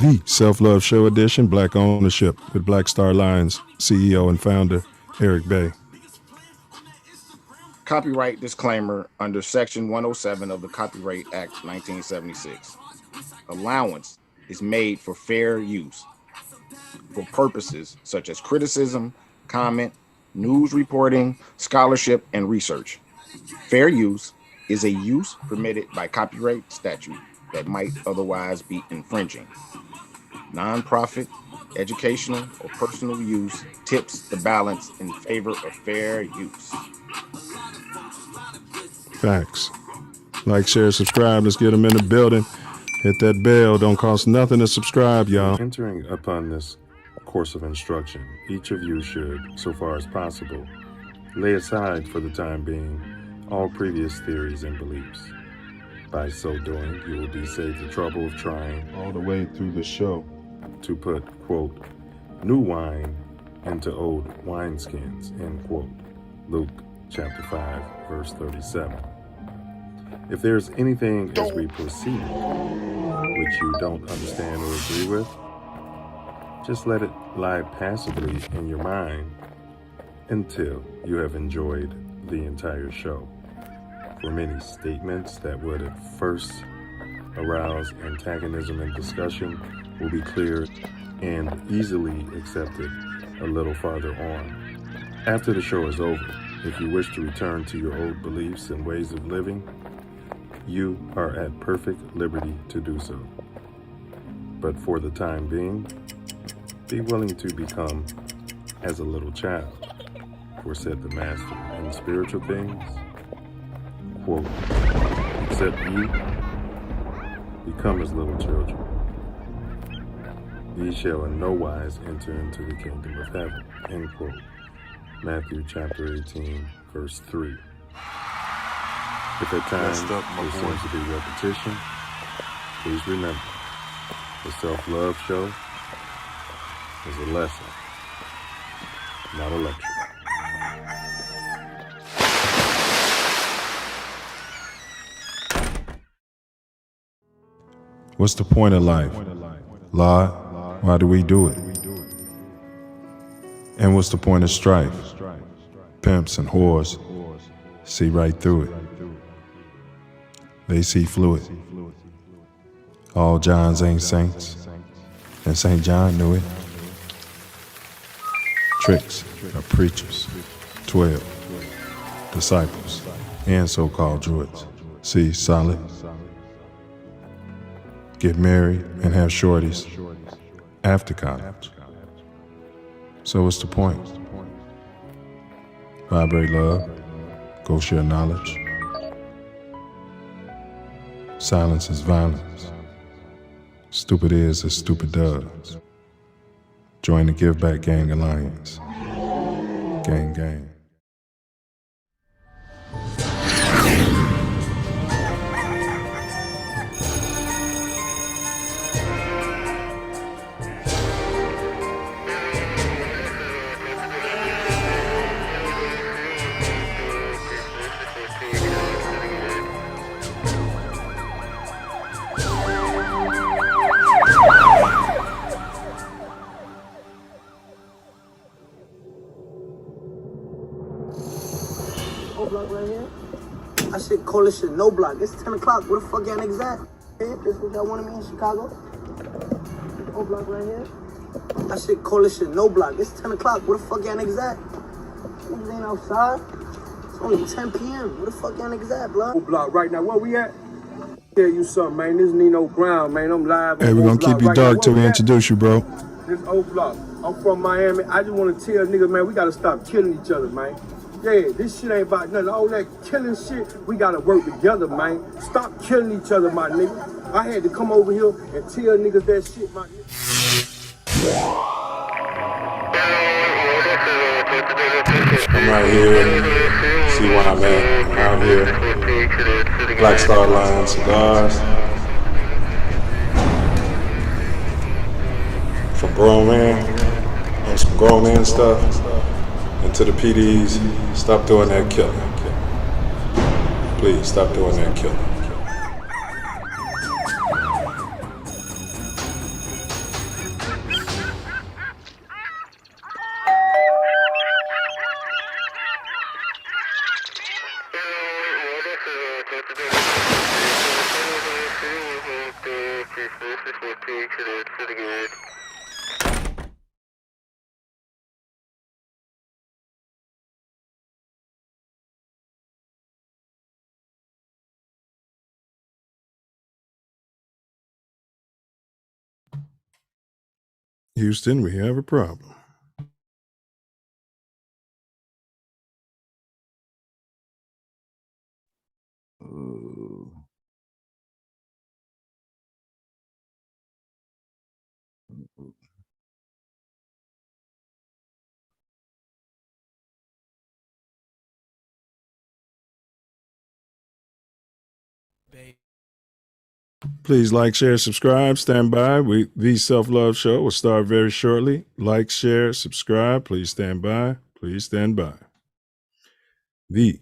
The Self Luv Show edition, Black Ownership, with Black Star Lions CEO and founder, Aric Bey. Copyright disclaimer under Section 107 of the Copyright Act 1976. Allowance is made for fair use for purposes such as criticism, comment, news reporting, scholarship, and research. Fair use is a use permitted by copyright statute that might otherwise be infringing. Non-profit, educational, or personal use tips the balance in favor of fair use. Facts. Like, share, subscribe. Let's get them in the building. Hit that bell. Don't cost nothing to subscribe, y'all. Entering upon this course of instruction, each of you should, so far as possible, lay aside for the time being all previous theories and beliefs. By so doing, you will be saved the trouble of trying all the way through the show to put, quote, new wine into old wineskins, end quote. Luke chapter 5, verse 37. If there's anything as we proceed which you don't understand or agree with, just let it lie passively in your mind until you have enjoyed the entire show. For many statements that would at first arouse antagonism and discussion will be clear and easily accepted a little farther on. After the show is over, if you wish to return to your old beliefs and ways of living, you are at perfect liberty to do so. But for the time being, be willing to become as a little child, for said the master in spiritual things, quote, except ye become as little children, ye shall in no wise enter into the kingdom of heaven, end quote. Matthew chapter 18, verse 3. If at times there seems to be repetition, please remember, the Self Luv Show is a lesson, not a lecture. What's the point of life? Lie, why do we do it? And what's the point of strife? Pimps and whores see right through it. They see fluid. All Johns ain't saints, and St. John knew it. Tricks are preachers, 12 disciples, and so-called druids. See, solid. Get married and have shorties after college. So what's the point? Vibrate love, go share knowledge. Silence is violence. Stupid is as stupid does. Join the Give Back Gang Alliance. Gang, gang. Block right here. I should call this shit no block. It's 10 o'clock. Where the fuck y'all niggas at? This is what y'all wanted me in Chicago. O block right here. I should call this shit no block. It's 10 o'clock. Where the fuck y'all niggas at? Niggas ain't outside. It's only 10 p.m. Where the fuck y'all niggas at, blood? O block right now. Where we at? Tell you something, man. This Nino Brown, man. I'm live. Hey, we're gonna keep you dark till we introduce you, bro. This O block. I'm from Miami. I just want to tell niggas, man, we gotta stop killing each other, man. Yeah, this shit ain't about nothing. All that killing shit, we gotta work together, man. Stop killing each other, my nigga. I had to come over here and tell niggas that shit, my nigga. I'm right here. See where I'm at. I'm out here. Black Star Lions, cigars. For grown man. On some grown man stuff. And to the PDs, stop doing that killing. Please, stop doing that killing. Houston, we have a problem. Please like, share, subscribe, stand by. The Self Love Show will start very shortly. Like, share, subscribe. Please stand by. Please stand by. The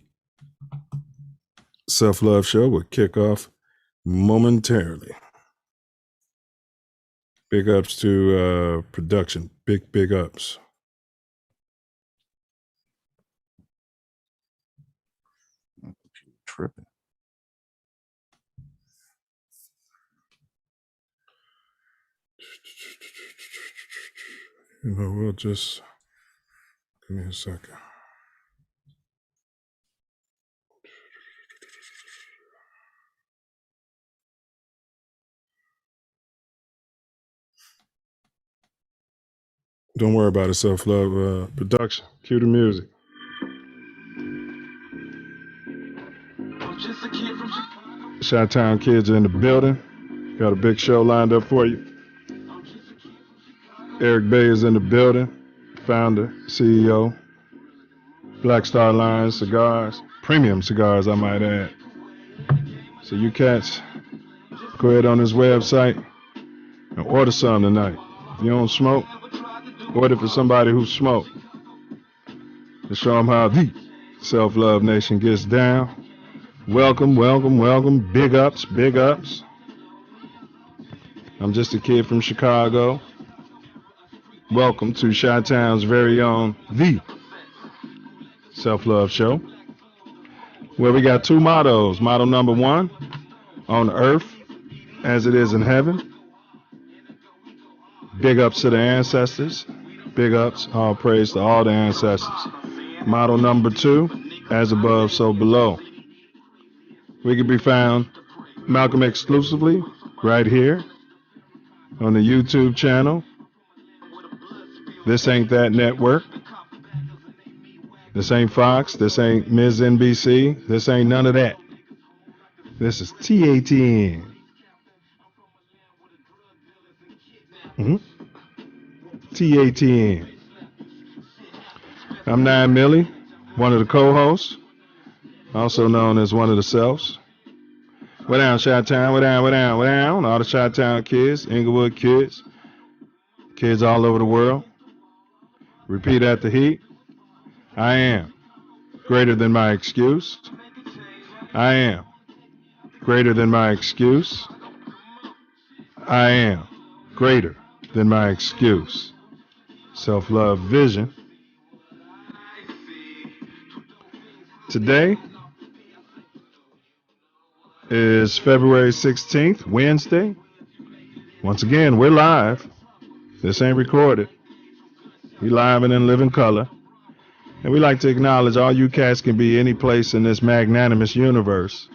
Self Love Show will kick off momentarily. Big ups to production. Big ups. Tripping. You know, we'll just give me a second. Don't worry about it, Self Love production. Cue the music. Chi-Town kids are in the building. Got a big show lined up for you. Aric Bey is in the building. Founder, CEO. Black Star Line Cigars. Premium cigars, I might add. So you cats, go ahead on his website and order some tonight. If you don't smoke, order for somebody who smoke. To show them how the Self Love Nation gets down. Welcome, welcome, welcome. Big ups, big ups. I'm just a kid from Chicago. Welcome to Chi-Town's very own The Self Love Show, where we got two mottos. Motto number one, on earth as it is in heaven. Big ups to the ancestors. Big ups, all praise to all the ancestors. Motto number two, as above, so below. We can be found Malcolm exclusively right here on the YouTube channel. This ain't that network. This ain't Fox. This ain't Ms. NBC. This ain't none of that. This is TATN. TATN. I'm 9 Millie, one of the co-hosts, also known as one of the selves. What down, Chi-Town? What down, what down, what down? All the Chi-Town kids, Inglewood kids, kids all over the world. Repeat after heat. I am greater than my excuse. I am greater than my excuse. I am greater than my excuse. Self-love vision. Today is February 16th, Wednesday. Once again, we're live. This ain't recorded. We live and in living color. And we like to acknowledge all you cats can be any place in this magnanimous universe.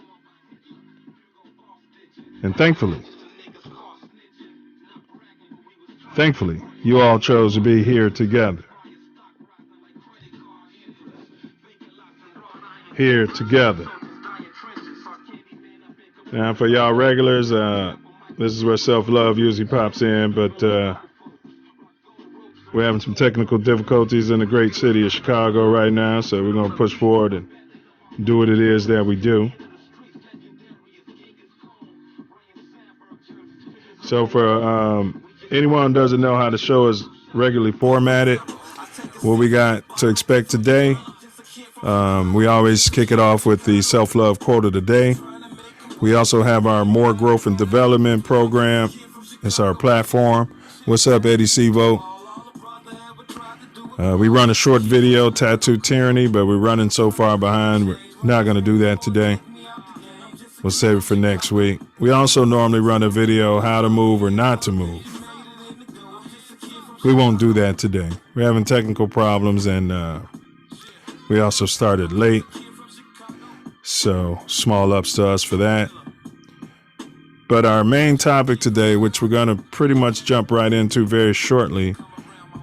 And thankfully, you all chose to be here together. Here together. Now for y'all regulars, this is where self-love usually pops in, but we're having some technical difficulties in the great city of Chicago right now, so we're going to push forward and do what it is that we do. So for anyone who doesn't know how the show is regularly formatted, what we got to expect today, we always kick it off with the self-love quote of the day. We also have our Moor Growth and Development program. It's our platform. What's up, Eddie Sevo? We run a short video, Tattoo Tyranny, but we're running so far behind. We're not going to do that today. We'll save it for next week. We also normally run a video, how to move or not to move. We won't do that today. We're having technical problems, and we also started late. So small ups to us for that. But our main topic today, which we're going to pretty much jump right into very shortly,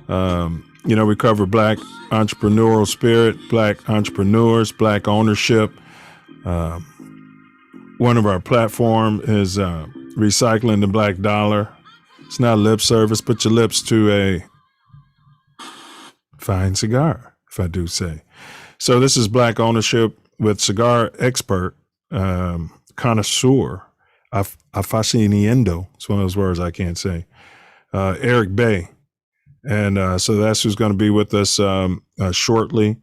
we cover Black entrepreneurial spirit, Black entrepreneurs, Black ownership. One of our platform is recycling the Black dollar. It's not lip service. Put your lips to a fine cigar, if I do say. So this is Black ownership with cigar expert, connoisseur, aficionado. It's one of those words I can't say. Aric Bey. And so that's who's going to be with us shortly.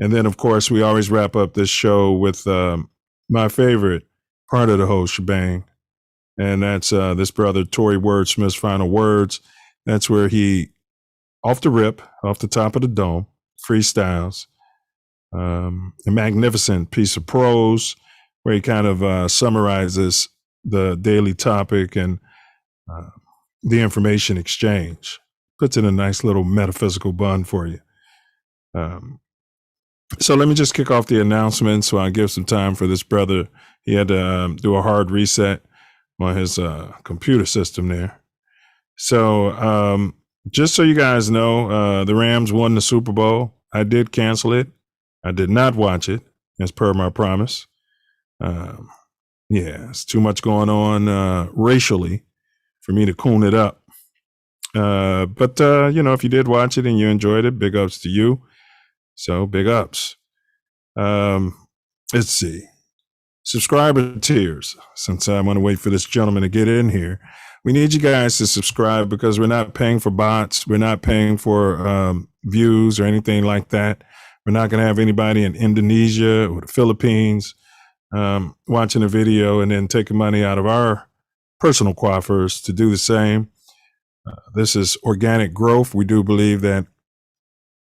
And then, of course, we always wrap up this show with my favorite part of the whole shebang. And that's this brother, Tory Wordsmith's final words. That's where he, off the rip, off the top of the dome, freestyles. A magnificent piece of prose where he kind of summarizes the daily topic and the information exchange. Puts in a nice little metaphysical bun for you. So let me just kick off the announcements so I give some time for this brother. He had to do a hard reset on his computer system there. So just so you guys know, the Rams won the Super Bowl. I did cancel it. I did not watch it, as per my promise. It's too much going on racially for me to coon it up. But if you did watch it and you enjoyed it, big ups to you. So big ups. Let's see. Subscriber tiers. Since I want to wait for this gentleman to get in here, we need you guys to subscribe because we're not paying for bots. We're not paying for views or anything like that. We're not going to have anybody in Indonesia or the Philippines watching a video and then taking money out of our personal coffers to do the same. This is organic growth. We do believe that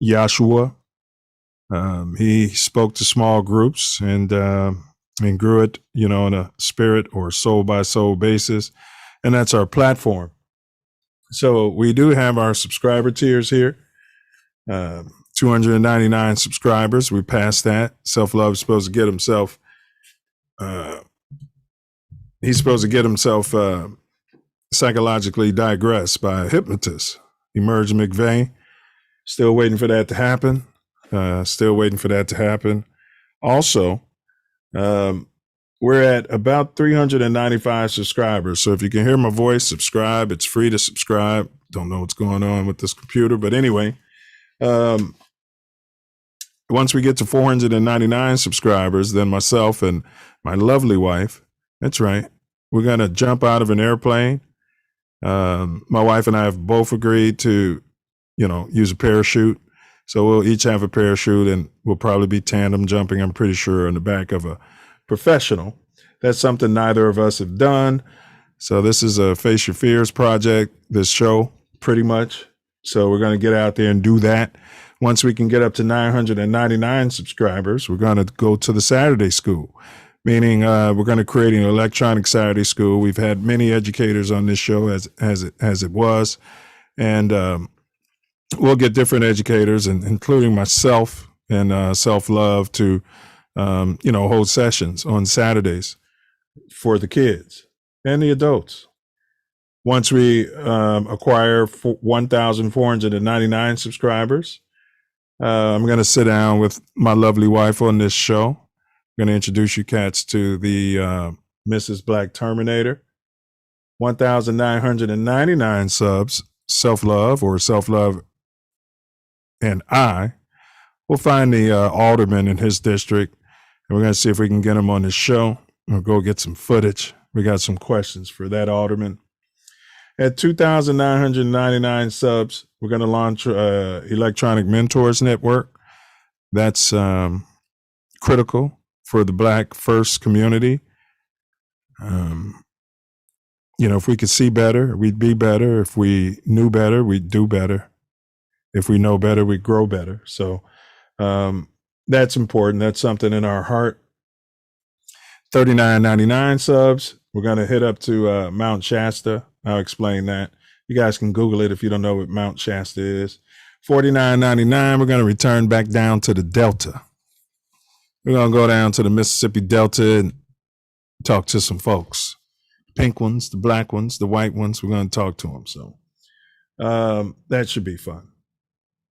Yahshua, he spoke to small groups and grew it, on a spirit or soul by soul basis. And that's our platform. So we do have our subscriber tiers here. 299 subscribers. We passed that. Self Love is supposed to get himself. He's supposed to get himself psychologically digressed by a hypnotist. Emerge McVeigh. Still waiting for that to happen. Also, we're at about 395 subscribers. So if you can hear my voice, subscribe. It's free to subscribe. Don't know what's going on with this computer, but anyway. Once we get to 499 subscribers, then myself and my lovely wife, that's right, we're going to jump out of an airplane. My wife and I have both agreed to, use a parachute. So we'll each have a parachute and we'll probably be tandem jumping, I'm pretty sure, in the back of a professional. That's something neither of us have done. So this is a Face Your Fears project, this show, pretty much. So we're going to get out there and do that. Once we can get up to 999 subscribers, we're going to go to the Saturday school, meaning we're going to create an electronic Saturday school. We've had many educators on this show as it was, and we'll get different educators, and including myself and Self Love, to hold sessions on Saturdays for the kids and the adults. Once we acquire 1,499 subscribers, I'm going to sit down with my lovely wife on this show. I'm going to introduce you cats to the Mrs. Black Terminator. 1,999 subs, Self Love and I will find the alderman in his district, and we're going to see if we can get him on this show. We'll go get some footage. We got some questions for that alderman. At 2,999 subs, we're going to launch Electronic Mentors Network. That's critical for the Black First community. If we could see better, we'd be better. If we knew better, we'd do better. If we know better, we grow better. So that's important. That's something in our heart. $39.99 subs. We're going to hit up to Mount Shasta. I'll explain that. You guys can Google it if you don't know what Mount Shasta is. $49.99. We're going to return back down to the Delta. We're going to go down to the Mississippi Delta and talk to some folks. Pink ones, the black ones, the white ones. We're going to talk to them. So that should be fun.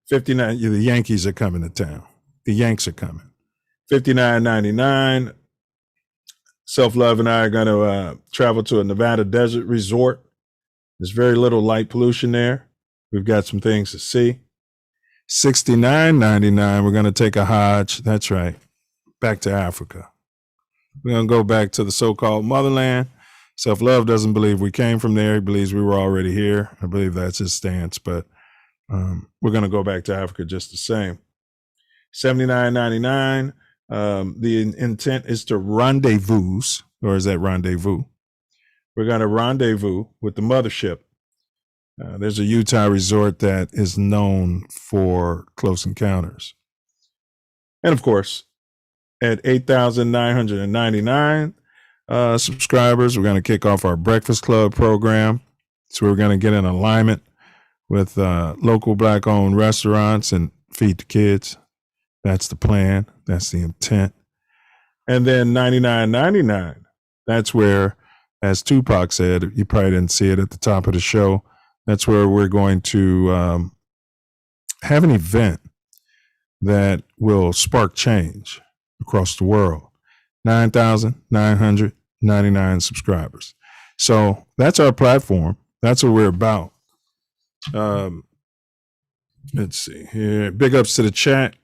59. The Yankees are coming to town. The Yanks are coming. $59.99. Self Luv and I are going to travel to a Nevada desert resort. There's very little light pollution there. We've got some things to see. $69.99. We're going to take a Hajj. That's right. Back to Africa. We're going to go back to the so-called motherland. Self Luv doesn't believe we came from there. He believes we were already here. I believe that's his stance, but we're going to go back to Africa just the same. $79.99. The intent is to rendezvous, or is that rendezvous? We're going to rendezvous with the mothership. There's a Utah resort that is known for close encounters. And of course, at 8,999 subscribers, we're going to kick off our Breakfast Club program. So we're going to get in alignment with local Black-owned restaurants and feed the kids. That's the plan. That's the intent. And then $99.99. That's where, as Tupac said, you probably didn't see it at the top of the show, that's where we're going to have an event that will spark change across the world. 9,999 subscribers. So that's our platform. That's what we're about. Let's see here. Big ups to the chat.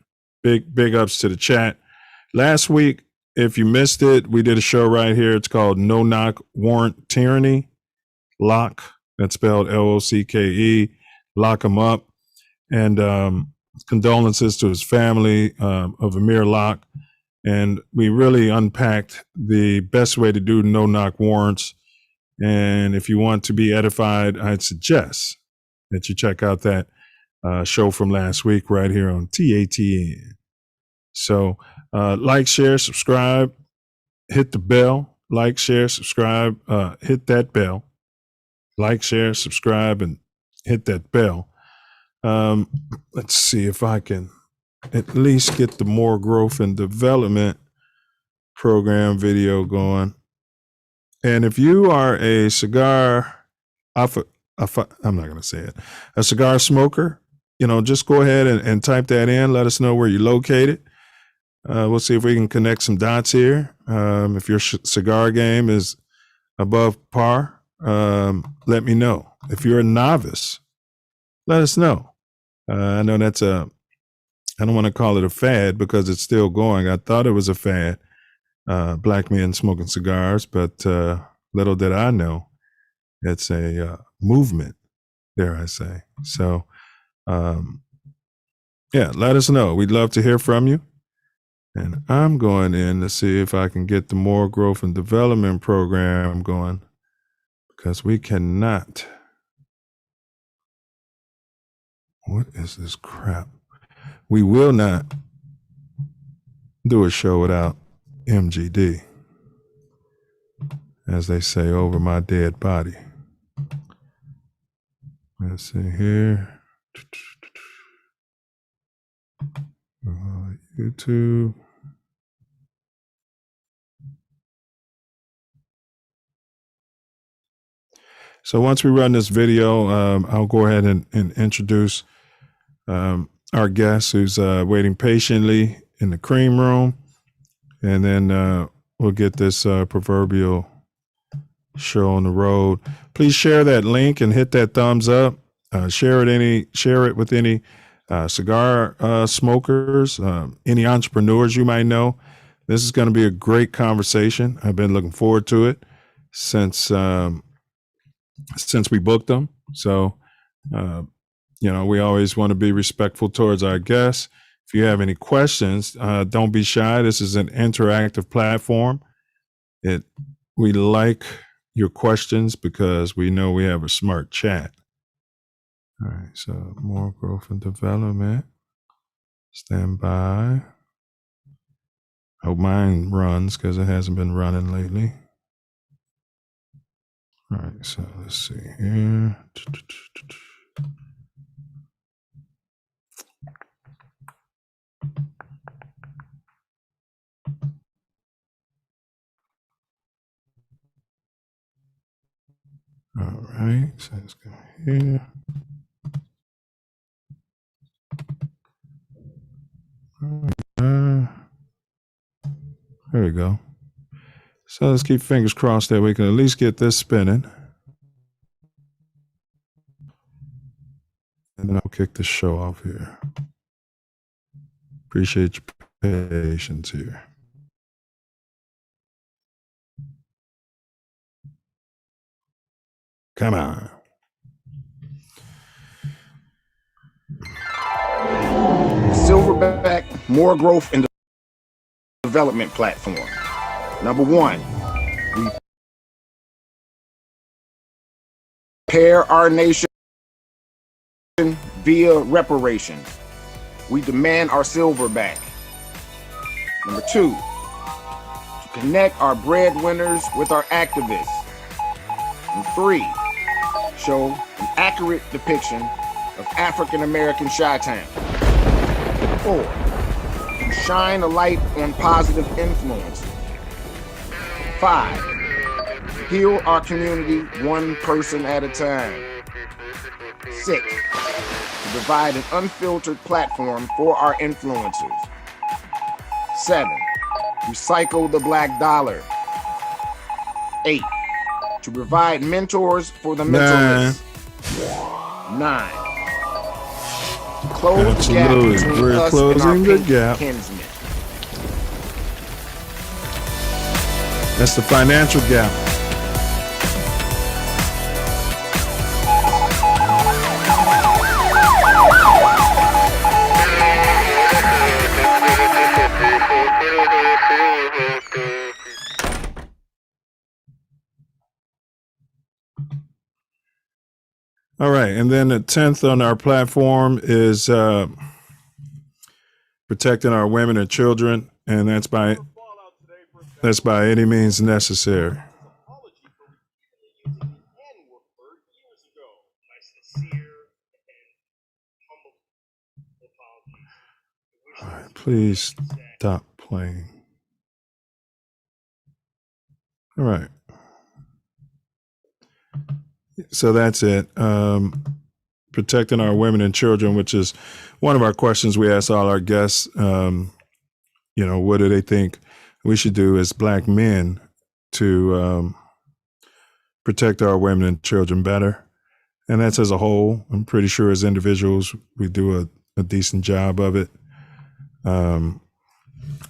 Big ups to the chat. Last week, if you missed it, we did a show right here. It's called No Knock Warrant Tyranny. Lock, that's spelled L-O-C-K-E. Lock him up. And condolences to his family of Amir Locke. And we really unpacked the best way to do no-knock warrants. And if you want to be edified, I'd suggest that you check out that show from last week right here on TATN. So like, share, subscribe, hit the bell. Like, share, subscribe, hit that bell. Like, share, subscribe, and hit that bell. Let's see if I can at least get the Moor Growth and Development program video going. And if you are a cigar, I'm not going to say it, a cigar smoker, just go ahead and type that in. Let us know where you're located. We'll see if we can connect some dots here. If your cigar game is above par, let me know. If you're a novice, let us know. I know that's I don't want to call it a fad because it's still going. I thought it was a fad, black men smoking cigars, but little did I know, it's a movement, dare I say. So, yeah, let us know. We'd love to hear from you. And I'm going in to see if I can get the Moor Growth and Development program going, because we cannot. What is this crap? We will not do a show without MGD, as they say, over my dead body. Let's see here. YouTube. So once we run this video, I'll go ahead and introduce our guest who's waiting patiently in the cream room. And then we'll get this proverbial show on the road. Please share that link and hit that thumbs up. Share it with any cigar smokers, any entrepreneurs you might know. This is going to be a great conversation. I've been looking forward to it since we booked them. So, we always want to be respectful towards our guests. If you have any questions, don't be shy. This is an interactive platform. We like your questions because we know we have a smart chat. All right, so Moor Growth and Development. Stand by. Hope mine runs because it hasn't been running lately. All right, so let's see here. All right, so let's go here. There we go. So let's keep fingers crossed that we can at least get this spinning. And then I'll kick the show off here. Appreciate your patience here. Come on. Silverback Moor Growth and Development platform. Number one, we repair our nation via reparations. We demand our silver back. Number two, to connect our breadwinners with our activists. And three, show an accurate depiction of African American Chi-Town. 4, to shine a light on positive influence. 5, to heal our community one person at a time. 6, to provide an unfiltered platform for our influencers. 7, recycle the black dollar. 8, to provide mentors for the mentorless. 9, to close the gap between We're us closing and the our gap. kinsmen. That's the financial gap. All right, and then the 10th on our platform is protecting our women and children, and that's by any means necessary. All right, please stop playing. All right. So that's it. Protecting our women and children, which is one of our questions we ask all our guests. What do they think we should do as Black men to protect our women and children better? And that's as a whole. I'm pretty sure as individuals, we do a decent job of it.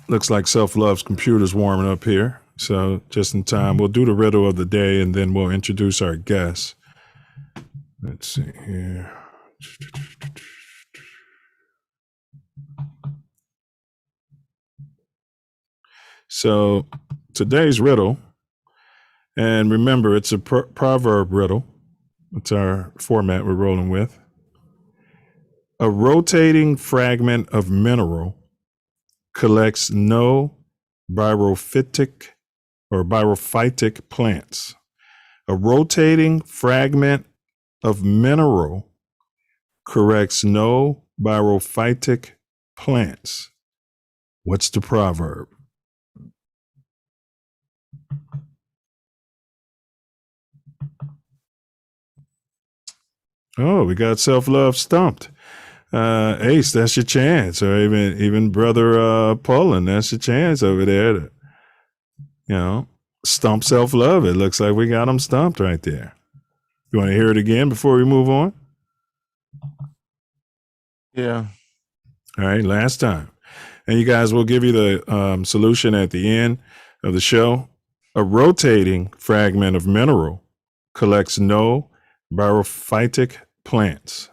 Looks like Self Love's computer's warming up here. So just in time, we'll do the riddle of the day and then we'll introduce our guests. Let's see here. So today's riddle, and remember, it's a proverb riddle. It's our format we're rolling with. A rotating fragment of mineral collects no birophytic plants. A rotating fragment of mineral corrects no birophytic plants. What's the proverb? Oh, we got Self Love stumped. Ace, that's your chance. Or even brother Pullen, that's your chance over there to, stump Self Love. It looks like we got him stumped right there. You want to hear it again before we move on? Yeah. All right, last time. And you guys, will give you the solution at the end of the show. A rotating fragment of mineral collects no birophytic plants.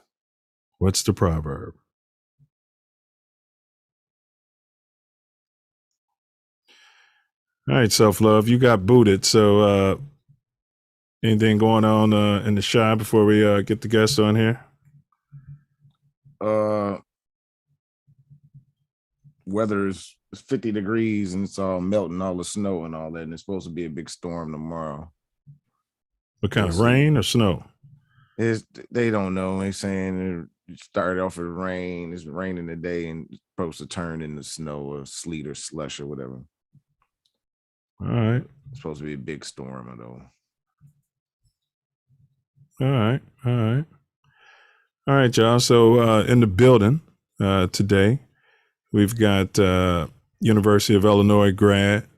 What's the proverb? All right, Self Love, you got booted. So anything going on in the shop before we get the guests on here? weather is 50 degrees and it's all melting, all the snow and all that. And it's supposed to be a big storm tomorrow. What kind of rain or snow? They don't know. They're saying it started off with rain. It's raining today and it's supposed to turn into snow or sleet or slush or whatever. All right. It's supposed to be a big storm, though. All right, y'all. So in the building today, we've got University of Illinois grad,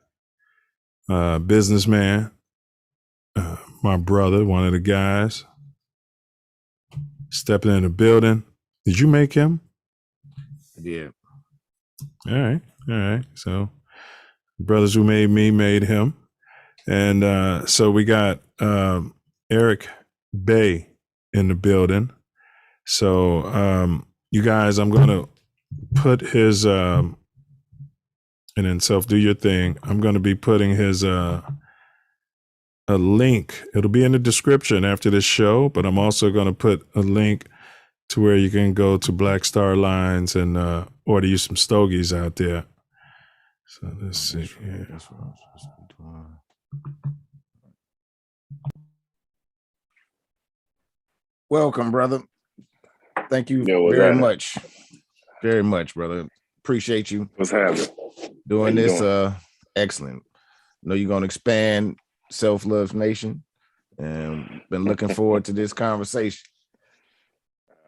businessman, my brother, one of the guys, stepping in the building. Did you make him? Yeah. All right. So brothers who made me made him. And so we got Aric Bey in the building. So you guys, I'm going to put his, and then Self, do your thing. I'm going to be putting his, a link. It'll be in the description after this show, but I'm also going to put a link to where you can go to Black Star Lines and order you some stogies out there. So let's see here. That's what I'm supposed to be doing. Welcome, brother. Thank you very much. Very much, brother. Appreciate you. What's happening? Doing this. Excellent. I know you're going to expand Self Luv Nation, and been looking forward to this conversation.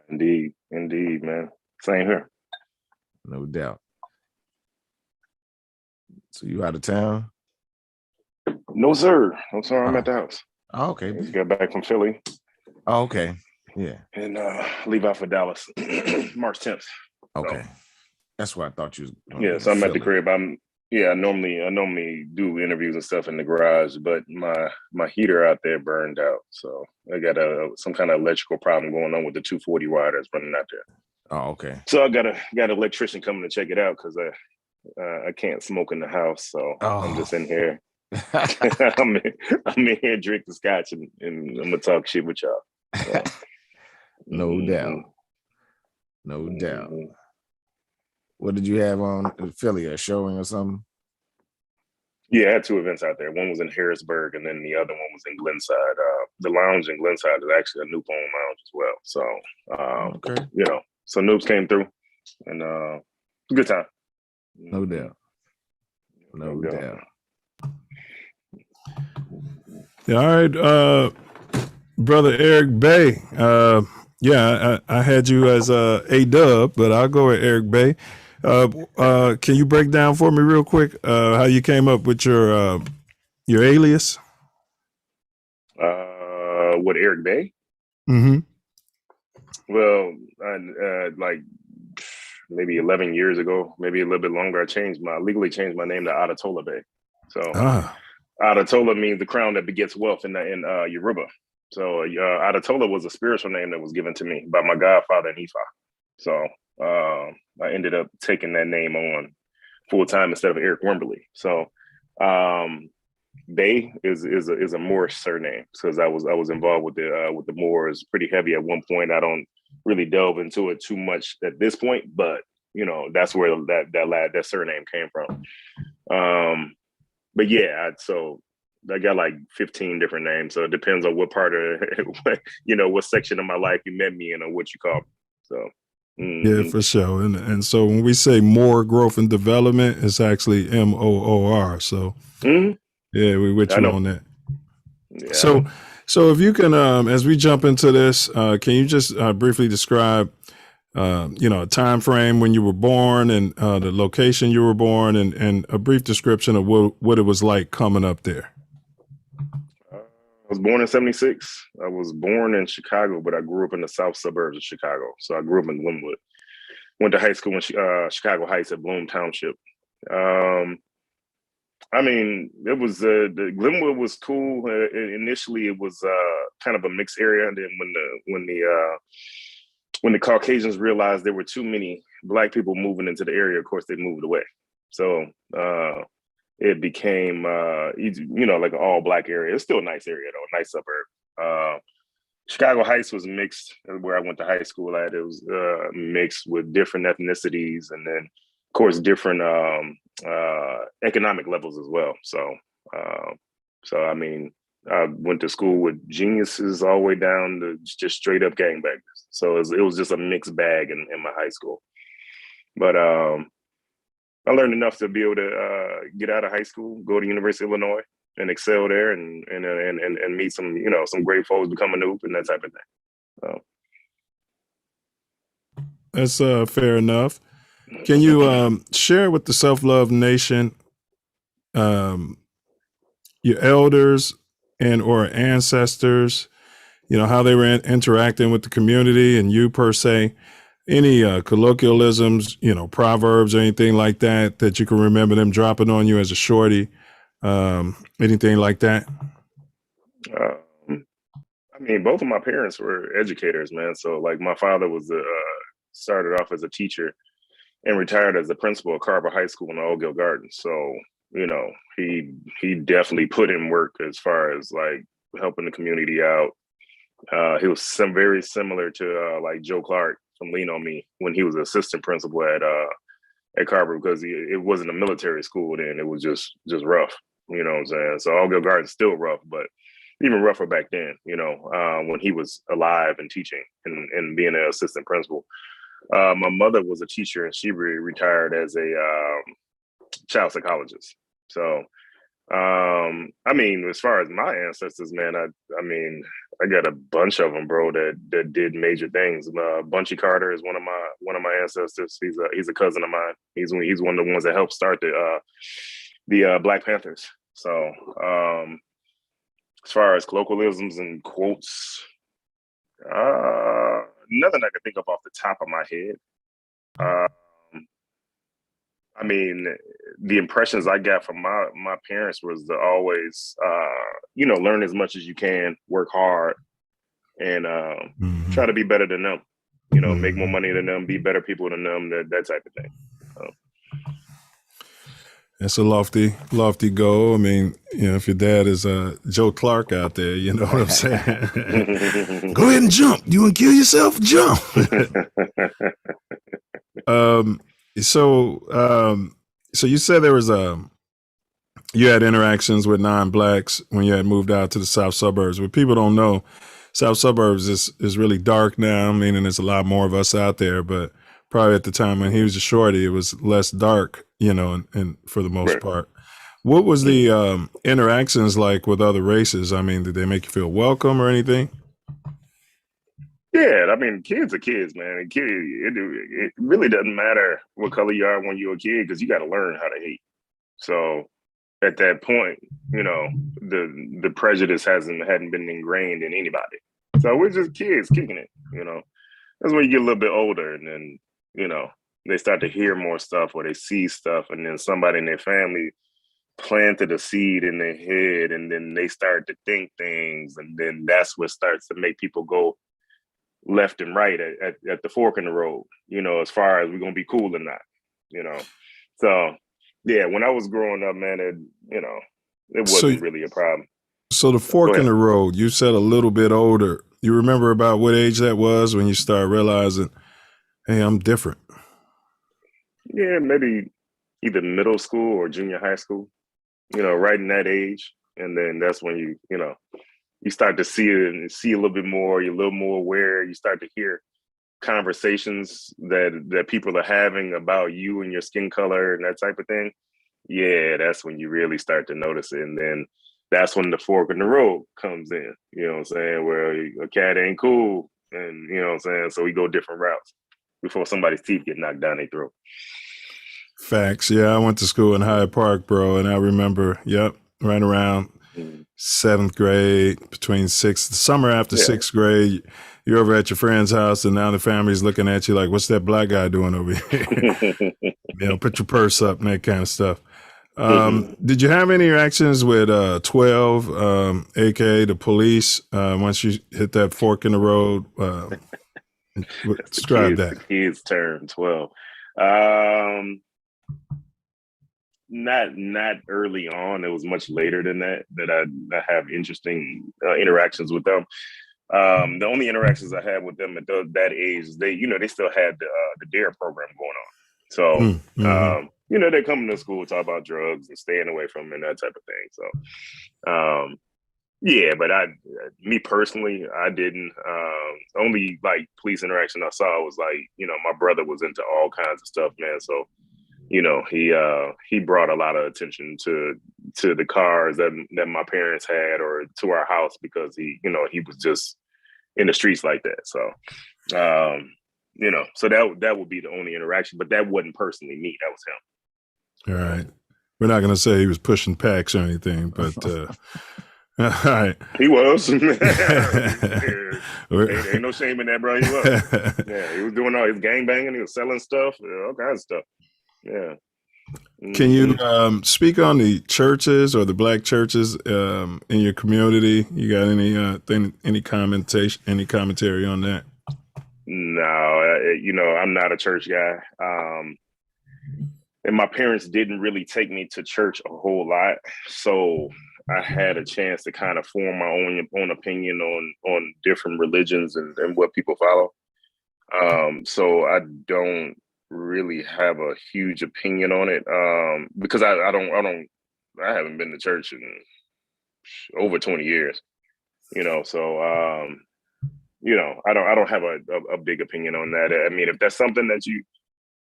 Indeed, man. Same here. No doubt. So you out of town? No, sir. I'm at the house. Oh, okay. Just got back from Philly. Oh, okay. Yeah. And leave out for Dallas March 10th. Okay. So, that's why I thought you was. Yeah, so I'm at the crib. I normally do interviews and stuff in the garage, but my heater out there burned out. So I got some kind of electrical problem going on with the 240 wire that's running out there. Oh, okay. So I got an electrician coming to check it out because I can't smoke in the house. So I'm just in here. I'm in here drinking scotch and I'm gonna talk shit with y'all. So, no doubt. No doubt. What did you have on Philly? A showing or something? Yeah, I had two events out there. One was in Harrisburg, and then the other one was in Glenside. The lounge in Glenside is actually a Noob owned lounge as well. So, okay. So Noobs came through, and good time. No doubt. No doubt. Yeah, all right, brother Aric Bey. I had you as A-Dub, but I'll go with Aric Bey. Can you break down for me real quick how you came up with your alias? What, Aric Bey? Mm-hmm. Well, like maybe 11 years ago, maybe a little bit longer, I legally changed my name to Adatola Bey. So Adatola means the crown that begets wealth in Yoruba. So Adatola was a spiritual name that was given to me by my godfather in Ifa. So I ended up taking that name on full time instead of Aric Wimberly. So Bey is a Moorish surname because I was involved with the Moors pretty heavy at one point. I don't really delve into it too much at this point, but that's where that surname came from. But yeah, so I got like 15 different names. So it depends on what part of what section of my life you met me in or what you call me. So. Yeah, for sure. And so when we say Moor Growth and Development, it's actually MOOR. So yeah, we with you on that. Yeah. So if you can, as we jump into this, can you just briefly describe, a time frame when you were born and the location you were born and a brief description of what it was like coming up there? I was born in 76. I was born in Chicago, but I grew up in the south suburbs of Chicago. So I grew up in Glenwood. Went to high school in Chicago Heights at Bloom Township. It was the Glenwood was cool. Initially, it was kind of a mixed area. And then when the Caucasians realized there were too many Black people moving into the area, of course, they moved away. So it became, like an all Black area. It's still a nice area, though, a nice suburb. Chicago Heights was mixed where I went to high school at. It was mixed with different ethnicities. And then, of course, different economic levels as well. So I mean, I went to school with geniuses all the way down to just straight up gangbangers. So it was just a mixed bag in my high school. But I learned enough to be able to get out of high school, go to University of Illinois, and excel there, and meet some some great folks, become a noob, and that type of thing. So. That's fair enough. Can you share with the Self Luv Nation your elders and or ancestors, how they were interacting with the community and you per se, any colloquialisms, proverbs or anything like that you can remember them dropping on you as a shorty, anything like that? I mean, both of my parents were educators, man. So like my father was started off as a teacher and retired as the principal of Carver High School in Old Gill Gardens. So, he definitely put in work as far as like helping the community out. He was very similar to like Joe Clark from Lean On Me when he was assistant principal at Carver, because it wasn't a military school then. It was just rough, you know what I'm saying? So Old Gill Gardens still rough, but even rougher back then, when he was alive and teaching and being an assistant principal. My mother was a teacher and she retired as a child psychologist. So, I mean, as far as my ancestors, man, I mean, I got a bunch of them, bro, that did major things. Bunchy Carter is one of my ancestors. He's a cousin of mine. He's one of the ones that helped start the Black Panthers. So, as far as colloquialisms and quotes, nothing I can think of off the top of my head. I mean, the impressions I got from my parents was to always, learn as much as you can, work hard, and try to be better than them. Make more money than them, be better people than them, that type of thing. That's a lofty goal. I mean, if your dad is Joe Clark out there, you know what I'm saying? Go ahead and jump. You want to kill yourself? Jump. So you said there was you had interactions with non-blacks when you had moved out to the South Suburbs. What people don't know, South Suburbs is really dark now. Meaning there's a lot more of us out there, but probably at the time when he was a shorty, it was less dark, and for the most part. What was the interactions like with other races? I mean, did they make you feel welcome or anything? Yeah, I mean, kids are kids, man. It really doesn't matter what color you are when you're a kid, because you got to learn how to hate. So at that point, the prejudice hadn't been ingrained in anybody. So we're just kids kicking it. That's when you get a little bit older, and then they start to hear more stuff or they see stuff, and then somebody in their family planted a seed in their head, and then they start to think things, and then that's what starts to make people go left and right at the fork in the road, as far as we're gonna be cool or not, So yeah, when I was growing up, man, it wasn't really a problem. So the fork in the road, you said a little bit older. You remember about what age that was when you started realizing, hey, I'm different? Yeah, maybe either middle school or junior high school, right in that age. And then that's when you start to see it and see a little bit more, you're a little more aware, you start to hear conversations that people are having about you and your skin color and that type of thing. Yeah, that's when you really start to notice it. And then that's when the fork in the road comes in, you know what I'm saying, where a cat ain't cool, and you know what I'm saying, so we go different routes before somebody's teeth get knocked down their throat. Facts. Yeah, I went to school in Hyde Park, bro, and I remember, right around 7th grade, between the summer after 6th grade, you're over at your friend's house, and now the family's looking at you like, what's that black guy doing over here? Put your purse up and that kind of stuff. Did you have any interactions with 12, aka the police, once you hit that fork in the road? Describe that. The kids turn 12. Not early on. It was much later than that I have interesting interactions with them. The only interactions I had with them at that age, they still had the DARE program going on. So, they're coming to school, talk about drugs and staying away from them and that type of thing. So, yeah, but me personally, I didn't. Only like police interaction I saw was like, my brother was into all kinds of stuff, man. So, he brought a lot of attention to the cars that my parents had or to our house because he was just in the streets like that. So, so that would be the only interaction, but that wasn't personally me. That was him. All right. We're not going to say he was pushing packs or anything, but all right. He was. Ain't no shame in that, bro. He was. Yeah, he was doing all his gang banging. He was selling stuff, all kinds of stuff. Yeah. Can you speak on the churches or the Black churches in your community? You got any commentary on that? No, I'm not a church guy. And my parents didn't really take me to church a whole lot. So I had a chance to kind of form my own opinion on different religions and what people follow. So I don't really have a huge opinion on it because I haven't been to church in over 20 years. So I don't have a big opinion on that. I mean, if that's something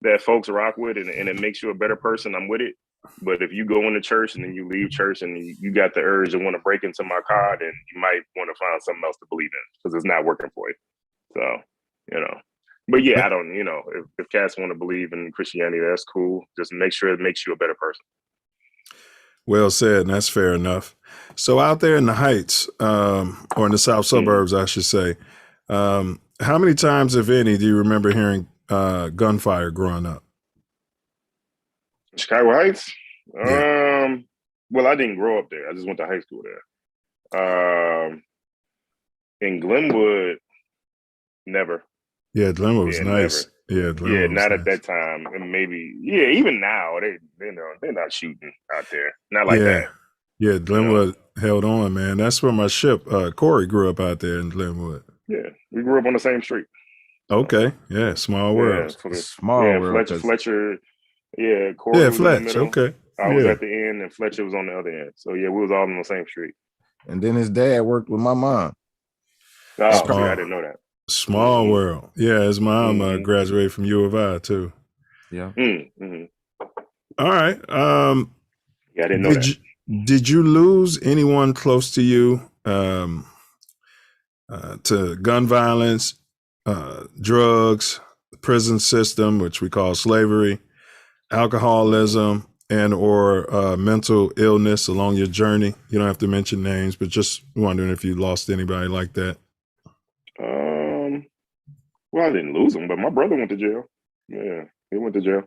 that folks rock with and it makes you a better person, I'm with it. But if you go into church and then you leave church and you got the urge to want to break into my car, then you might want to find something else to believe in because it's not working for you. So, but yeah, I don't, if cats want to believe in Christianity, that's cool. Just make sure it makes you a better person. Well said, and that's fair enough. So out there in the Heights, or in the South suburbs, I should say, how many times, if any, do you remember hearing gunfire growing up? Chicago Heights? Yeah. Well, I didn't grow up there. I just went to high school there. In Glenwood, never. Yeah, Glenwood was nice. Never. Yeah, Glenwood not was at that time. And maybe, even now, they're not shooting out there. Not like that. Yeah, Glenwood held on, man. That's where my ship, Corey, grew up out there in Glenwood. Yeah, we grew up on the same street. Okay, yeah, small world. Small world. Fletcher. Yeah, Corey was Fletch. in the middle. Okay, I was at the end, and Fletcher was on the other end. So yeah, we was all on the same street. And then his dad worked with my mom. Oh, I didn't know that. Small world. Yeah, his mom graduated from U of I too. Yeah. All right. I didn't know that. Did you lose anyone close to you to gun violence, drugs, the prison system, which we call slavery, alcoholism, and or mental illness along your journey? You don't have to mention names, but just wondering if you lost anybody like that. Well, I didn't lose him, but my brother went to jail. Yeah, he went to jail.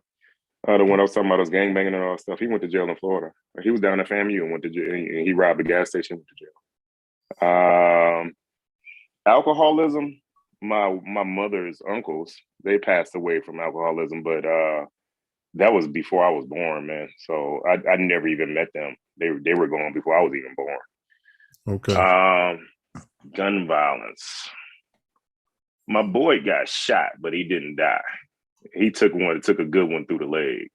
The one I was talking about, was gangbanging and all that stuff. He went to jail in Florida. He was down at FAMU and went to jail. And he robbed a gas station and went to jail. Alcoholism, my mother's uncles, they passed away from alcoholism, but that was before I was born, man. So I never even met them. They were gone before I was even born. Okay. Gun violence. My boy got shot, but he didn't die. He took a good one through the leg,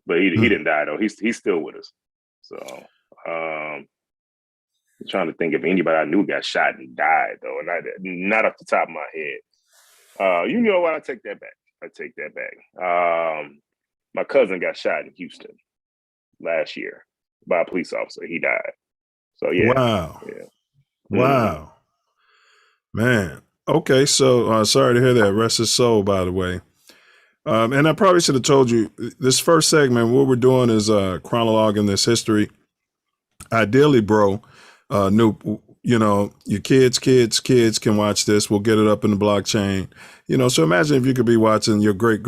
but he didn't die though. He's still with us. So I'm trying to think if anybody I knew got shot and died though, and not off the top of my head. You know what? I take that back. My cousin got shot in Houston last year by a police officer. He died. So yeah. Wow. Yeah. Wow. Man. Okay. So sorry to hear that. Rest his soul, by the way. And I probably should have told you this first segment, what we're doing is chronologuing this history. Ideally, bro, your kids can watch this. We'll get it up in the blockchain. So imagine if you could be watching your great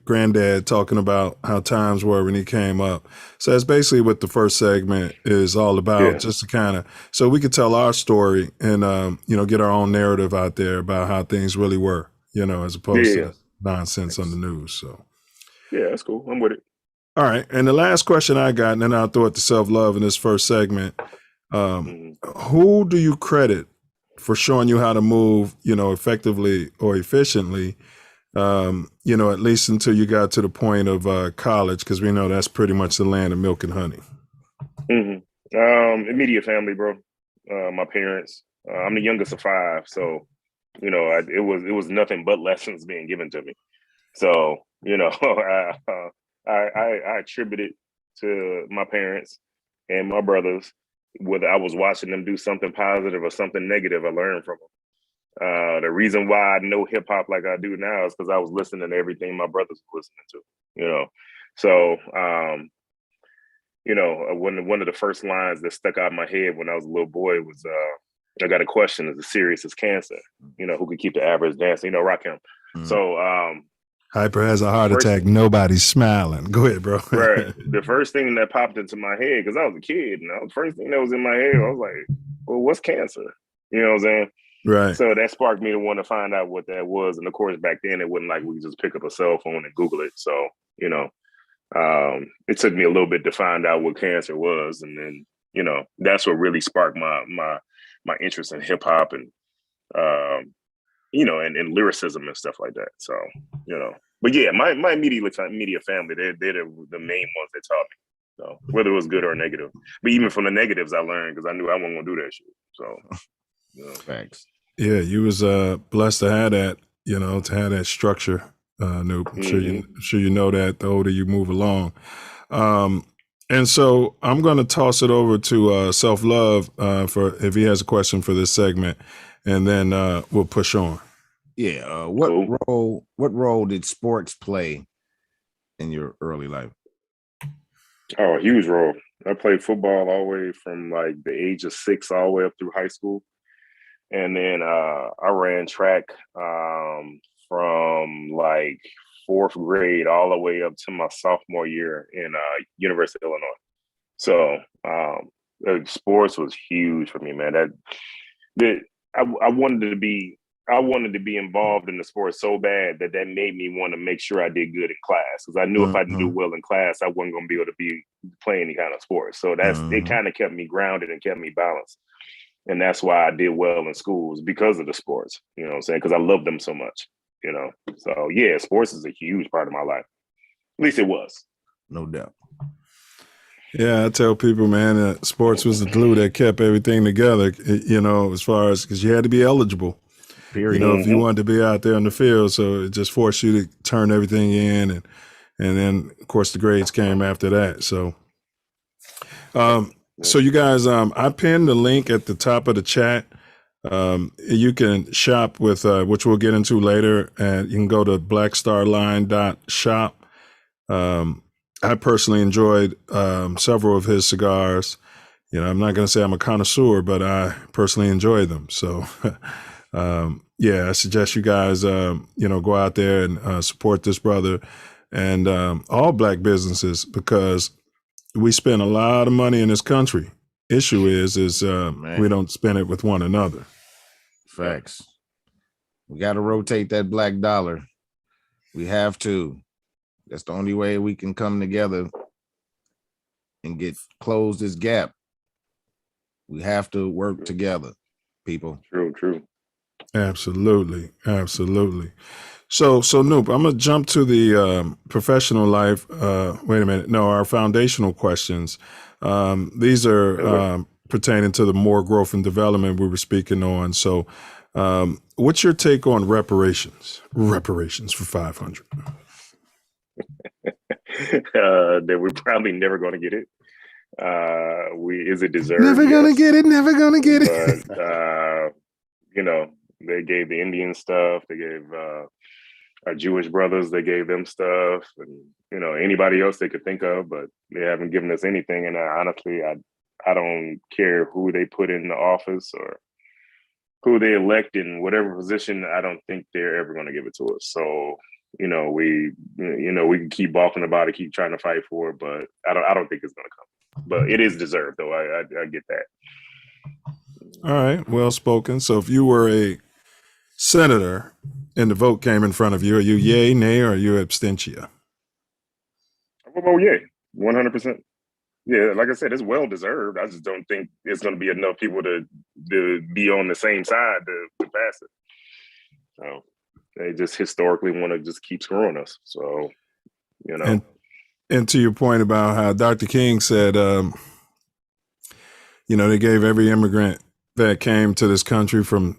granddad talking about how times were when he came up. So that's basically what the first segment is all about, just to kind of, so we could tell our story and, get our own narrative out there about how things really were, as opposed to nonsense on the news. So yeah, that's cool. I'm with it. All right. And the last question I got, and then I'll throw it to Self Love in this first segment. Who do you credit for showing you how to move, effectively or efficiently you know, at least until you got to the point of college, because we know that's pretty much the land of milk and honey. Immediate family, bro. My parents. I'm the youngest of 5, so you know, it was nothing but lessons being given to me. So you know, I attribute it to my parents and my brothers. Whether I was watching them do something positive or something negative, I learned from them. The reason why I know hip hop like I do now is because I was listening to everything my brothers were listening to. You know, so you know, one of the first lines that stuck out in my head when I was a little boy was, "I got a question as serious as cancer. You know, who could keep the average dancer? You know, Rakim." So Hyper has a heart attack. Nobody's smiling. Go ahead, bro. Right. The first thing that popped into my head, because I was a kid, and the first thing that was in my head, I was like, "Well, what's cancer?" You know what I'm saying? Right. So that sparked me to want to find out what that was. And of course, back then it wasn't like we could just pick up a cell phone and Google it. So you know, it took me a little bit to find out what cancer was, and then you know, that's what really sparked my interest in hip hop and you know, and lyricism and stuff like that. So, you know, but yeah, my immediate family, they're the main ones that taught me. So whether it was good or negative, but even from the negatives, I learned because I knew I wasn't gonna do that shit. So, you know, Facts. Yeah, you was blessed to have that, you know, to have that structure. Nope. I'm sure you know that the older you move along. And so I'm going to toss it over to Self Luv for if he has a question for this segment, and then we'll push on. Yeah. What role did sports play in your early life? Oh, a huge role. I played football all the way from like the age of 6 all the way up through high school. And then I ran track from like 4th grade all the way up to my sophomore year in University of Illinois. So sports was huge for me, man. I wanted to be involved in the sport so bad that made me want to make sure I did good in class, because I knew if I didn't do well in class, I wasn't going to be able to be playing any kind of sport. So it kind of kept me grounded and kept me balanced. And that's why I did well in schools, because of the sports, you know what I'm saying? Because I love them so much, you know? So yeah, sports is a huge part of my life. At least it was. No doubt. Yeah, I tell people, man, sports was the glue that kept everything together, you know, as far as, because you had to be eligible. Period. You know, if you wanted to be out there in the field, so it just forced you to turn everything in. And then, of course, the grades came after that. So, so you guys, I pinned the link at the top of the chat. You can shop with, which we'll get into later, and you can go to blackstarline.shop. I personally enjoyed several of his cigars. You know, I'm not going to say I'm a connoisseur, but I personally enjoy them. So, yeah, I suggest you guys, you know, go out there and support this brother and all Black businesses, because we spend a lot of money in this country. Issue is we don't spend it with one another. Facts. We got to rotate that black dollar. We have to. That's the only way we can come together and close this gap. We have to work together, people. True. Absolutely. So Noop, I'm gonna jump to the professional life. Wait a minute. No, our foundational questions. These are pertaining to the Moor Growth and Development we were speaking on. So, what's your take on reparations? Reparations for 500. That we're probably never going to get it. Is it deserved? Never gonna get it. Never gonna get it. But, you know, they gave the Indian stuff. They gave our Jewish brothers. They gave them stuff, and you know, anybody else they could think of. But they haven't given us anything. And honestly, I don't care who they put in the office or who they elect in whatever position. I don't think they're ever going to give it to us. So. You know, we can keep balking about it, keep trying to fight for it, but I don't think it's going to come. But it is deserved, though. I get that. All right, well spoken. So if you were a senator and the vote came in front of you, are you yay, nay, or are you abstentia? Oh, yay, 100%. Yeah, like I said, it's well deserved. I just don't think it's going to be enough people to be on the same side to pass it. So. they just historically want to just keep screwing us. So, you know. And to your point about how Dr. King said, you know, they gave every immigrant that came to this country from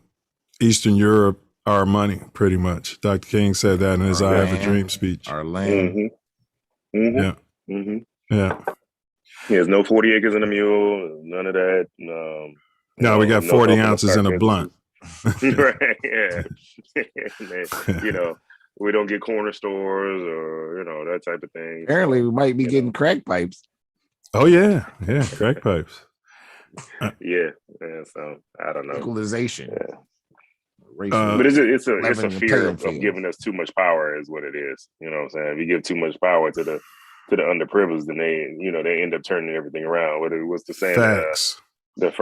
Eastern Europe our money, pretty much. Dr. King said that in his I Have a Dream speech. Our land. Mm-hmm. Mm-hmm. Yeah. Mm-hmm. Yeah. There's no 40 acres in a mule, none of that. No, we got 40 ounces in a blunt. Right, yeah. You know, we don't get corner stores or, you know, that type of thing. Apparently, we might be getting crack pipes. Oh, yeah. Yeah, crack pipes. Yeah. So, I don't know. Legalization. Yeah. But it's a fear of giving us too much power is what it is. You know what I'm saying? If you give too much power to the underprivileged, then they end up turning everything around. Whether it was the saying Facts. The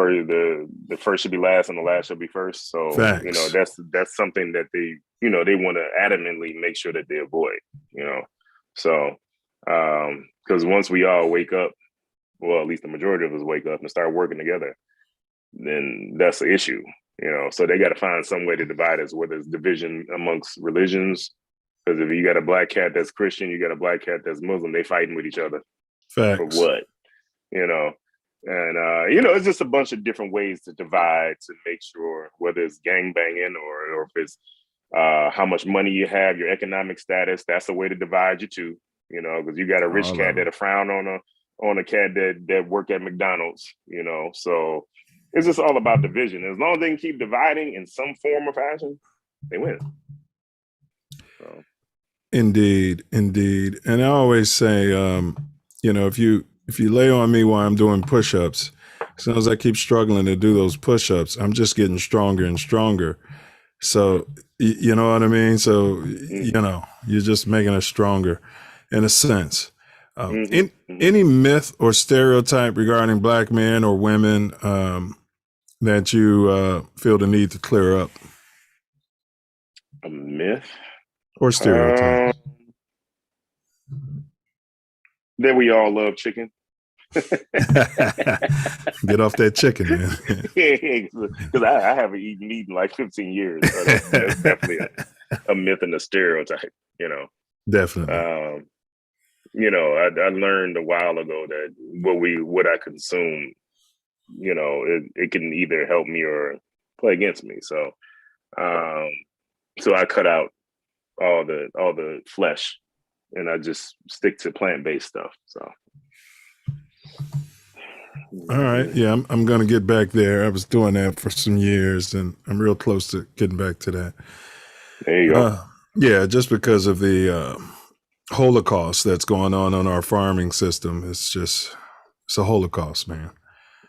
first should be last and the last should be first. So Facts. You know, that's something that they want to adamantly make sure that they avoid. You know, so because once we all wake up, well, at least the majority of us wake up and start working together, then that's the issue. You know, so they got to find some way to divide us, whether it's division amongst religions. Because if you got a black cat that's Christian, you got a black cat that's Muslim, they fighting with each other. Facts. For what? You know, and it's just a bunch of different ways to divide to make sure whether it's gang banging or if it's how much money you have, your economic status. That's a way to divide you too. You know, because you got a rich cat that'll frown on a cat that work at McDonald's. You know, so. It's just all about division. As long as they can keep dividing in some form or fashion, they win. So. Indeed. And I always say, if you lay on me while I'm doing push-ups, as soon as I keep struggling to do those push-ups, I'm just getting stronger and stronger. So, you know what I mean? So, you're just making us stronger in a sense. Any myth or stereotype regarding black men or women that you feel the need to clear up? A myth or stereotype? That we all love chicken. Get off that chicken, man. Because I haven't eaten meat in like 15 years. So that's definitely a myth and a stereotype. Definitely. I learned a while ago that what I consume, it can either help me or play against me. So, so I cut out all the flesh, and I just stick to plant-based stuff. So, all right, yeah, I'm gonna get back there. I was doing that for some years, and I'm real close to getting back to that. There you go. Yeah, just because of the Holocaust that's going on our farming system. It's a Holocaust, man.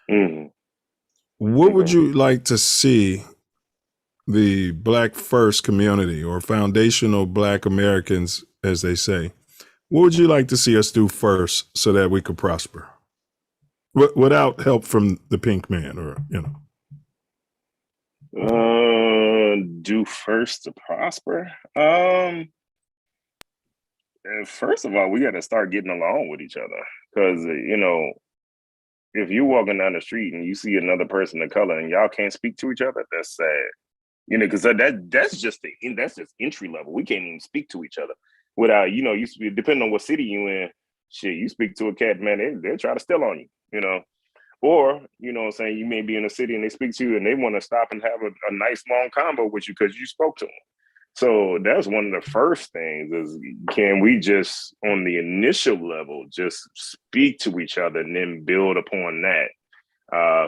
Mm-hmm. What would you like to see the Black First community or foundational Black Americans, as they say, what would you like to see us do first so that we could prosper? Without help from the pink man do first to prosper? First of all, we got to start getting along with each other, because if you're walking down the street and you see another person of color and y'all can't speak to each other, that's sad. Because that's just entry level. We can't even speak to each other without depending on what city you in. Shit, you speak to a cat, man, they'll try to steal on you. Or what I'm saying, you may be in a city and they speak to you and they want to stop and have a nice long combo with you because you spoke to them. So that's one of the first things is, can we just, on the initial level, just speak to each other and then build upon that,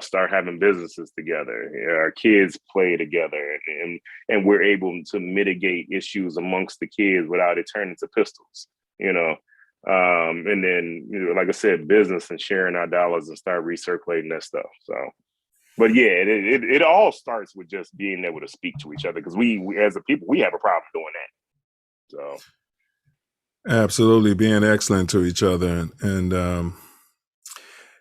start having businesses together, our kids play together, and we're able to mitigate issues amongst the kids without it turning to pistols, and then, like I said, business and sharing our dollars and start recirculating that stuff. So. But yeah, it all starts with just being able to speak to each other, because we as a people, we have a problem doing that. So absolutely, being excellent to each other, and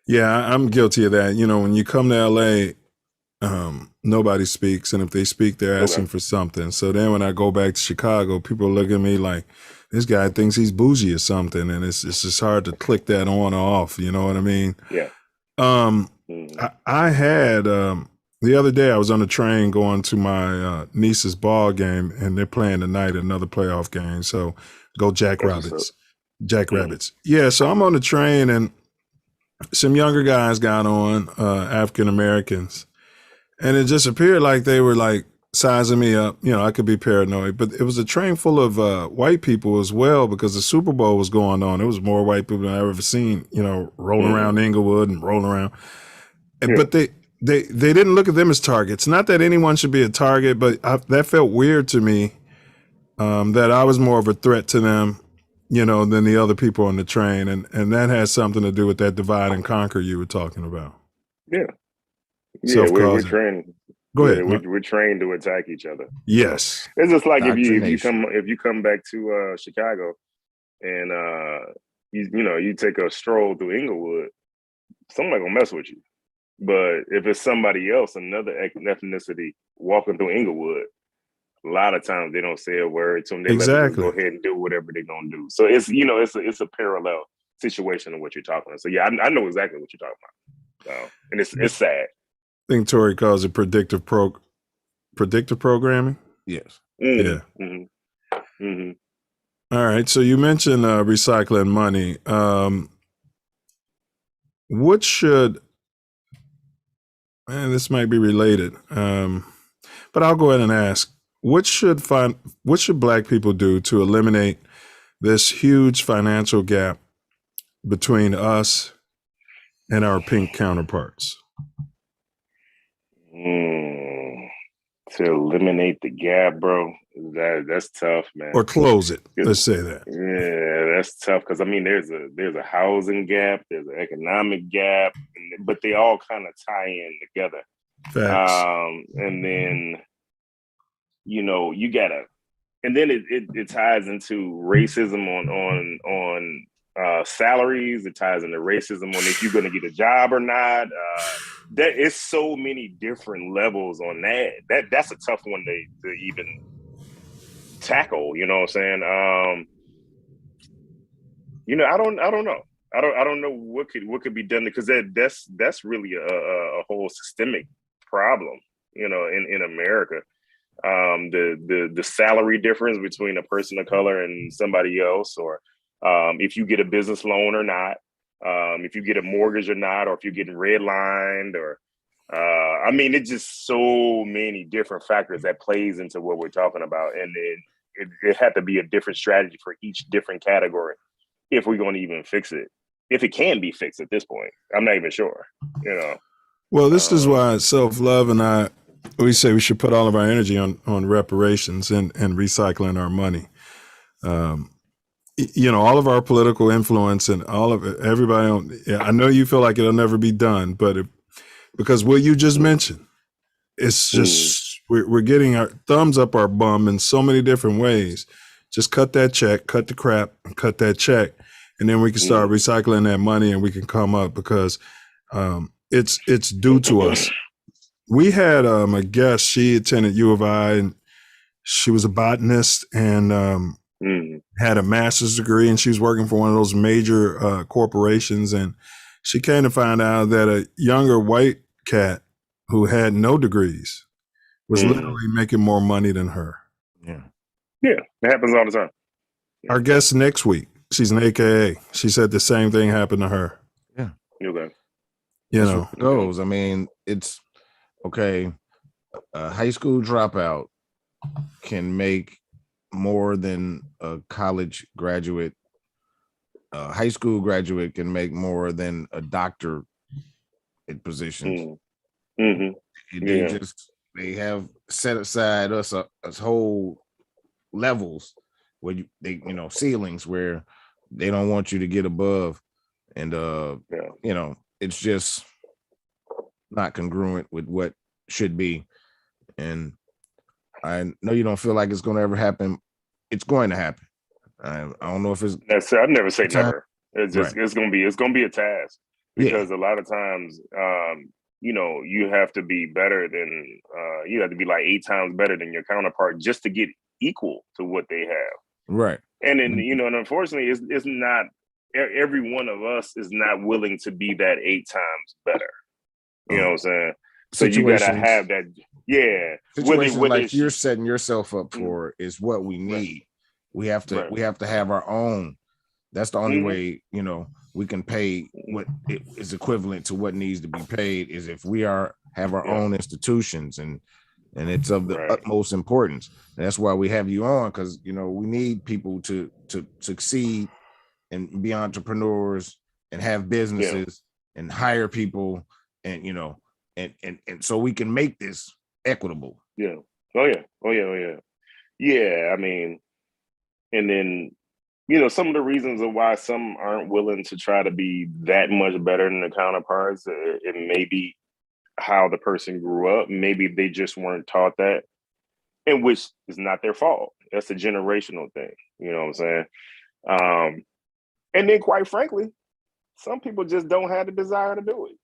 yeah, I'm guilty of that. When you come to LA, nobody speaks, and if they speak, they're asking for something. So then when I go back to Chicago, people look at me like, this guy thinks he's bougie or something, and it's just hard to click that on or off. You know what I mean? Yeah. I had, The other day I was on the train going to my niece's ball game, and they're playing tonight, another playoff game. So go Jackrabbits. Jackrabbits. Yeah, so I'm on the train, and some younger guys got on, African Americans, and it just appeared like they were like sizing me up. You know, I could be paranoid, but it was a train full of white people as well, because the Super Bowl was going on. There was more white people than I've ever seen, you know, rolling around Inglewood and rolling around. But they didn't look at them as targets. Not that anyone should be a target, but that felt weird to me, that I was more of a threat to them, you know, than the other people on the train. And that has something to do with that divide and conquer you were talking about. Yeah. Yeah, we're trained. Go ahead. We're trained to attack each other. Yes. It's just like if you come back to Chicago and you take a stroll through Inglewood, somebody gonna mess with you. But if it's somebody else, another ethnicity walking through Inglewood, a lot of times they don't say a word to them. They let them go ahead and do whatever they're gonna do. So it's it's a parallel situation of what you're talking about. So yeah, I know exactly what you're talking about. And it's sad. I think Tori calls it predictive programming. Yes. Mm-hmm. Yeah. Mm-hmm. Mm-hmm. All right. So you mentioned recycling money. What should, and this might be related, but I'll go ahead and ask: what should Black people do to eliminate this huge financial gap between us and our pink counterparts? To eliminate the gap, bro, that's tough, man. Or close it. Let's say that. Yeah, that's tough, because I mean, there's a housing gap, there's an economic gap, but they all kind of tie in together. Facts. And then you gotta, and then it ties into racism on salaries. It ties into racism on if you're going to get a job or not. That is so many different levels on that. That's a tough one to even tackle. You know what I'm saying? I don't know. I don't know what could be done, because that's really a whole systemic problem. In America, the salary difference between a person of color and somebody else, or if you get a business loan or not, if you get a mortgage or not, or if you're getting redlined, or I mean, it's just so many different factors that plays into what we're talking about, and it had to be a different strategy for each different category if we're going to even fix it. If it can be fixed at this point, I'm not even sure. Well, this is why Self Love and we say we should put all of our energy on reparations and recycling our money. All of our political influence and all of it, everybody I know you feel like it'll never be done, but because what you just mentioned, it's just, we're getting our thumbs up our bum in so many different ways. Just cut that check, cut the crap, and cut that check. And then we can start recycling that money, and we can come up, because it's due to us. We had a guest, she attended U of I, and she was a botanist and had a master's degree, and she was working for one of those major corporations. And she came to find out that a younger white cat who had no degrees was literally making more money than her. Yeah, it happens all the time. Our guest next week, she's an AKA. She said the same thing happened to her. Yeah. Okay. It goes. I mean, it's okay. A high school dropout can make more than a college graduate. A high school graduate can make more than a doctor at positions. They have set aside us whole levels where ceilings where they don't want you to get above, and it's just not congruent with what should be. And I know you don't feel like it's going to ever happen. It's going to happen. I don't know if it's. I'd never say never. It's just it's going to be a task, because a lot of times, you have to be better than you have to be like 8 times better than your counterpart just to get equal to what they have. Right. And then and unfortunately, it's not every one of us is not willing to be that 8 times better. You know what I'm saying? So you gotta have that. Yeah. Situations like you're setting yourself up for is what we need. We have to have our own. That's the only way, you know, we can pay what is equivalent to what needs to be paid is if we have our own institutions, and it's of the utmost importance. And that's why we have you on, because, you know, we need people to succeed and be entrepreneurs and have businesses and hire people, and, you know, and so we can make this equitable. Yeah. Yeah. I mean, and then, you know, some of the reasons of why some aren't willing to try to be that much better than the counterparts, it may be how the person grew up. Maybe they just weren't taught that, and which is not their fault. That's a generational thing. You know what I'm saying? And then, quite frankly, some people just don't have the desire to do it.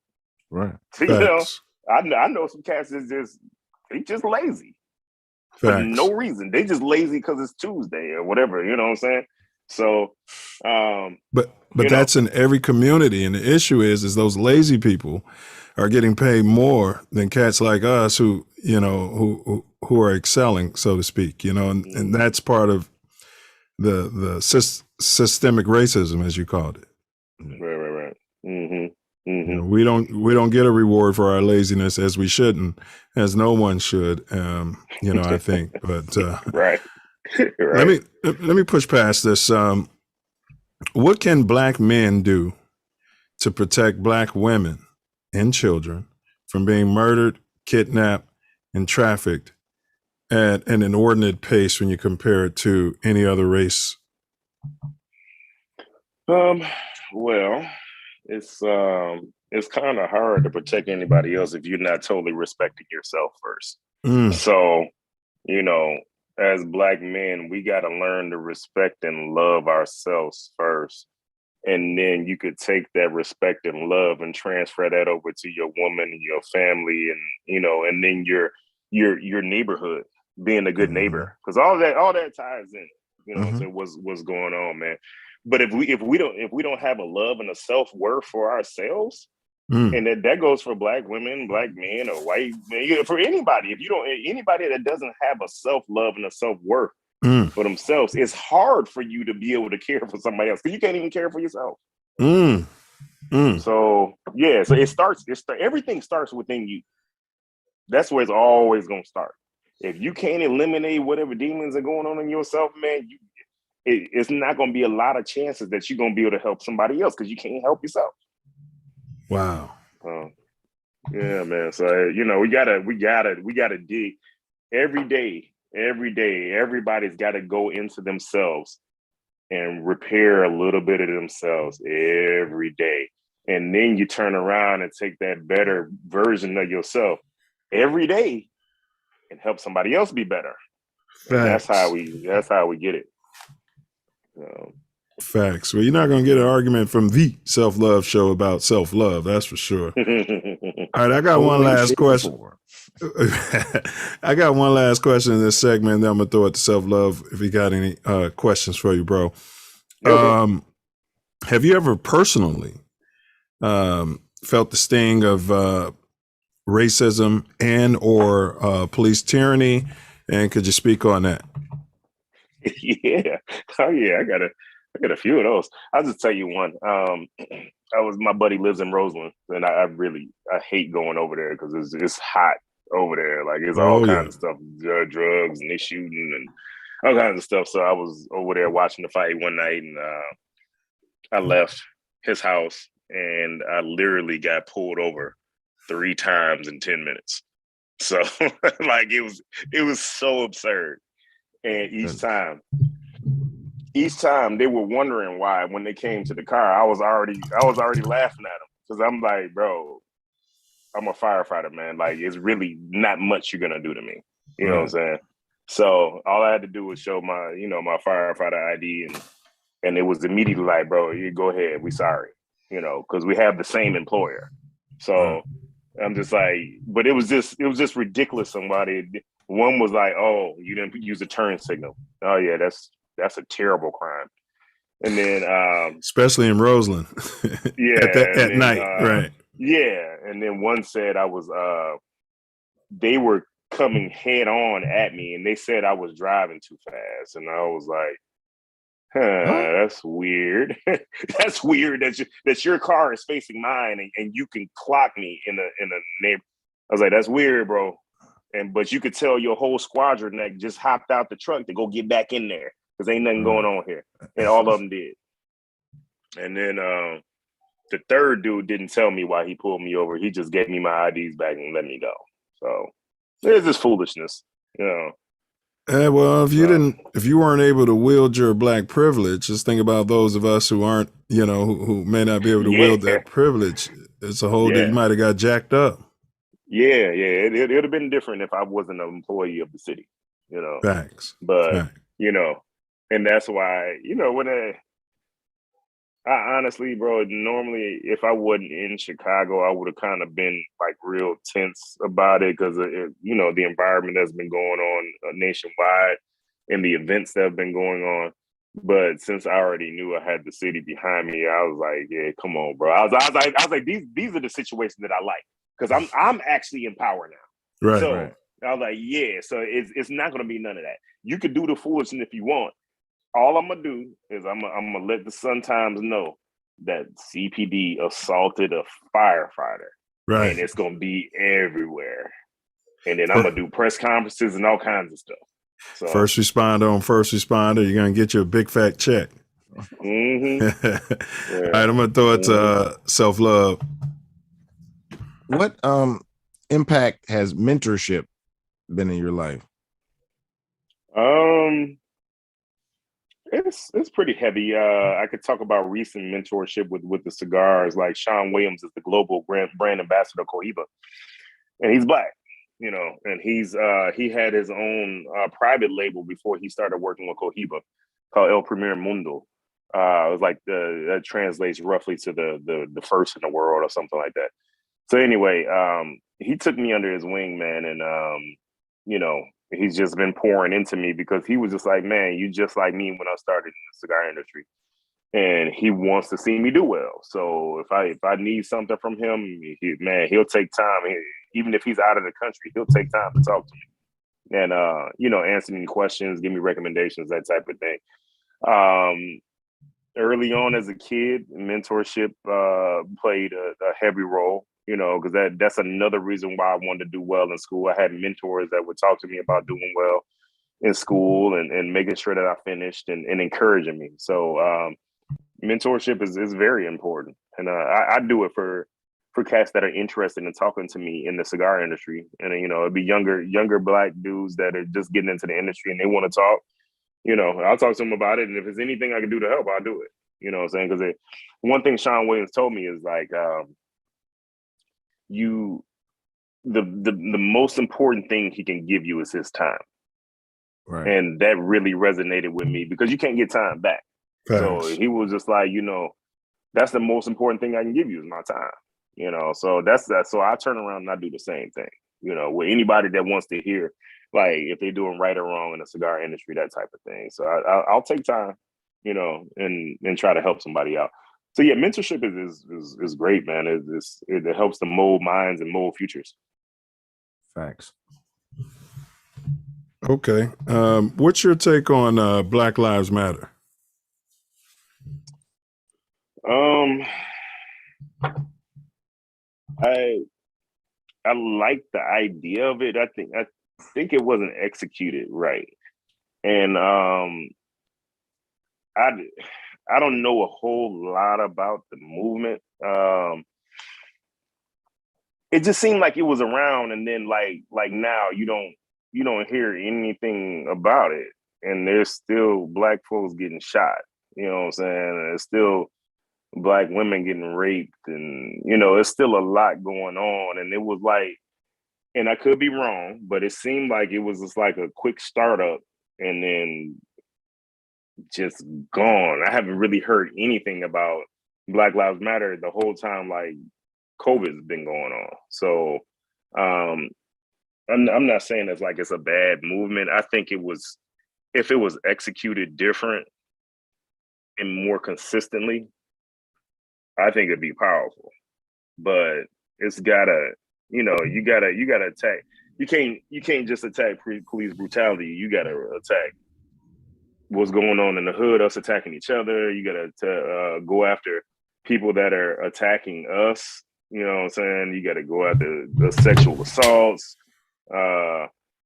Right. You know, I know some cats is just lazy. For no reason. They just lazy because it's Tuesday or whatever, you know what I'm saying? So but that's in every community, and the issue is those lazy people are getting paid more than cats like us who, you know, who are excelling, so to speak, you know, and that's part of the systemic racism, as you called it. Right. You know, we don't get a reward for our laziness, as we shouldn't, as no one should, you know, I think. But right. let me push past this. What can Black men do to protect Black women and children from being murdered, kidnapped, and trafficked at an inordinate pace when you compare it to any other race? Well, it's kind of hard to protect anybody else if you're not totally respecting yourself first. So, you know, as Black men, we got to learn to respect and love ourselves first. And then you could take that respect and love and transfer that over to your woman and your family, and, you know, and then your neighborhood, being a good neighbor, because all that ties in, you know, so what's going on, man. But if we don't have a love and a self-worth for ourselves, and that goes for Black women, Black men, or white men, for anybody. If you don't, anybody that doesn't have a self-love and a self-worth for themselves, it's hard for you to be able to care for somebody else, because you can't even care for yourself. So yeah, so everything starts within you. That's where it's always gonna start. If you can't eliminate whatever demons are going on in yourself, man, it's not gonna be a lot of chances that you're gonna be able to help somebody else, because you can't help yourself. Wow. Yeah, man. So, you know, we gotta dig every day. Everybody's got to go into themselves and repair a little bit of themselves every day. And then you turn around and take that better version of yourself every day and help somebody else be better. That's how we get it. Facts. Well, you're not going to get an argument from the Self Luv Show about self-love. That's for sure. All right. I got one last question. I got one last question in this segment, and then I'm going to throw it to Self Love if he got any questions for you, bro. Have you ever personally felt the sting of racism and or police tyranny? And could you speak on that? Yeah. Oh, yeah. I got a few of those. I'll just tell you one. My buddy lives in Roseland, and I hate going over there because it's hot over there. Like, it's all kinds of stuff, drugs, and they shooting and all kinds of stuff. So I was over there watching the fight one night, and I left his house, and I literally got pulled over 3 times in 10 minutes. So like, it was so absurd. And each time they were wondering why, when they came to the car, I was already laughing at them, because I'm like, bro, I'm a firefighter, man. Like, it's really not much you're gonna do to me. You know what I'm saying? So all I had to do was show my firefighter ID, and it was immediately like, bro, you go ahead, we sorry, you know, because we have the same employer. So I'm just like, but it was just ridiculous. One was like, oh, you didn't use a turn signal. Oh yeah, that's a terrible crime. And then especially in Roseland. Yeah. at night, right. Yeah. And then one said I was they were coming head on at me, and they said I was driving too fast, and I was like, that's weird. That's weird that your car is facing mine, and you can clock me in a neighbor. I was like, that's weird, bro. But you could tell your whole squadron that just hopped out the truck to go get back in there because ain't nothing going on here, and all of them did. And then the third dude didn't tell me why he pulled me over. He just gave me my IDs back and let me go. So there's this foolishness, you know. Well, if you weren't able to wield your black privilege, just think about those of us who aren't, you know, who may not be able to wield that privilege. It's a whole you might have got jacked up. Yeah. It would have been different if I wasn't an employee of the city, you know. Thanks. But you know, and that's why, you know, when I honestly, bro, normally if I wasn't in Chicago, I would have kind of been like real tense about it because, you know, the environment that's been going on nationwide and the events that have been going on. But since I already knew I had the city behind me, I was like, yeah, come on, bro. I was like, these are the situations that I like because I'm actually in power now. Right. So right. I was like, yeah. So it's not going to be none of that. You could do the foolishness if you want. All I'm gonna do is I'm gonna let the Sun Times know that CPD assaulted a firefighter, right? And it's gonna be everywhere. And then I'm gonna do press conferences and all kinds of stuff. So first responder on first responder, you're gonna get you a big fat check. Mm-hmm. All right, I'm gonna throw it to Self Love. What impact has mentorship been in your life? It's pretty heavy. I could talk about recent mentorship with the cigars. Like Sean Williams is the global brand ambassador of Cohiba, and he's black, you know. And he had his own private label before he started working with Cohiba, called El Primer Mundo. It was like that translates roughly to the first in the world or something like that. So anyway, he took me under his wing, man, and you know. He's just been pouring into me because he was just like, man, you just like me when I started in the cigar industry. And he wants to see me do well. So if I need something from him, he'll take time. Even if he's out of the country, he'll take time to talk to me. And, you know, answer any questions, give me recommendations, that type of thing. Early on as a kid, mentorship played a heavy role. You know, because that's another reason why I wanted to do well in school. I had mentors that would talk to me about doing well in school and making sure that I finished and encouraging me. So mentorship is very important. And I do it for cats that are interested in talking to me in the cigar industry. And, you know, it'd be younger black dudes that are just getting into the industry and they want to talk. You know, I'll talk to them about it. And if there's anything I can do to help, I'll do it. You know what I'm saying? Because one thing Sean Williams told me is like, the most important thing he can give you is his time. Right. And that really resonated with me because you can't get time back. Thanks. So he was just like, you know, that's the most important thing I can give you is my time. You know, so that's that. So I turn around and I do the same thing, you know, with anybody that wants to hear, like if they're doing right or wrong in the cigar industry, that type of thing. So I'll take time, you know, and try to help somebody out. So yeah, mentorship is great, man. It helps to mold minds and mold futures. Facts. Okay. What's your take on Black Lives Matter? I like the idea of it. I think it wasn't executed right. And I don't know a whole lot about the movement. It just seemed like it was around, and then like now you don't hear anything about it, and there's still black folks getting shot. You know what I'm saying? There's still black women getting raped, and you know, it's still a lot going on. And it was like, and I could be wrong, but it seemed like it was just like a quick startup, and then just gone. I haven't really heard anything about Black Lives Matter the whole time like COVID's been going on. So I'm not saying it's like it's a bad movement. I think it was, if it was executed different and more consistently, I think it'd be powerful. But it's gotta, you know, you gotta attack. you can't just attack police brutality. You got to attack what's going on in the hood, us attacking each other. You got to go after people that are attacking us. You know what I'm saying? You got to go after the sexual assaults.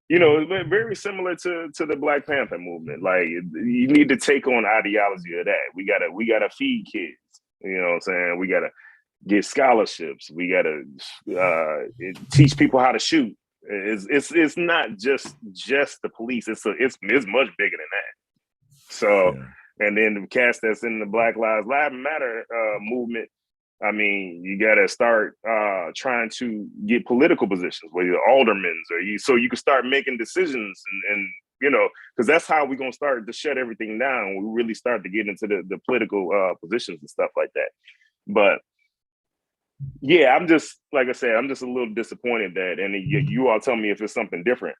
You know, it's very similar to the Black Panther movement. Like, you need to take on ideology of that. We gotta feed kids. You know what I'm saying? We gotta get scholarships. We gotta teach people how to shoot. It's not just the police. It's much bigger than that. So, and then the cast that's in the Black Lives Matter movement. I mean, you got to start trying to get political positions, whether you're aldermen so you can start making decisions and you know, because that's how we're going to start to shut everything down. We really start to get into the political positions and stuff like that. But yeah, I'm just, like I said, I'm just a little disappointed that, and you all tell me if it's something different.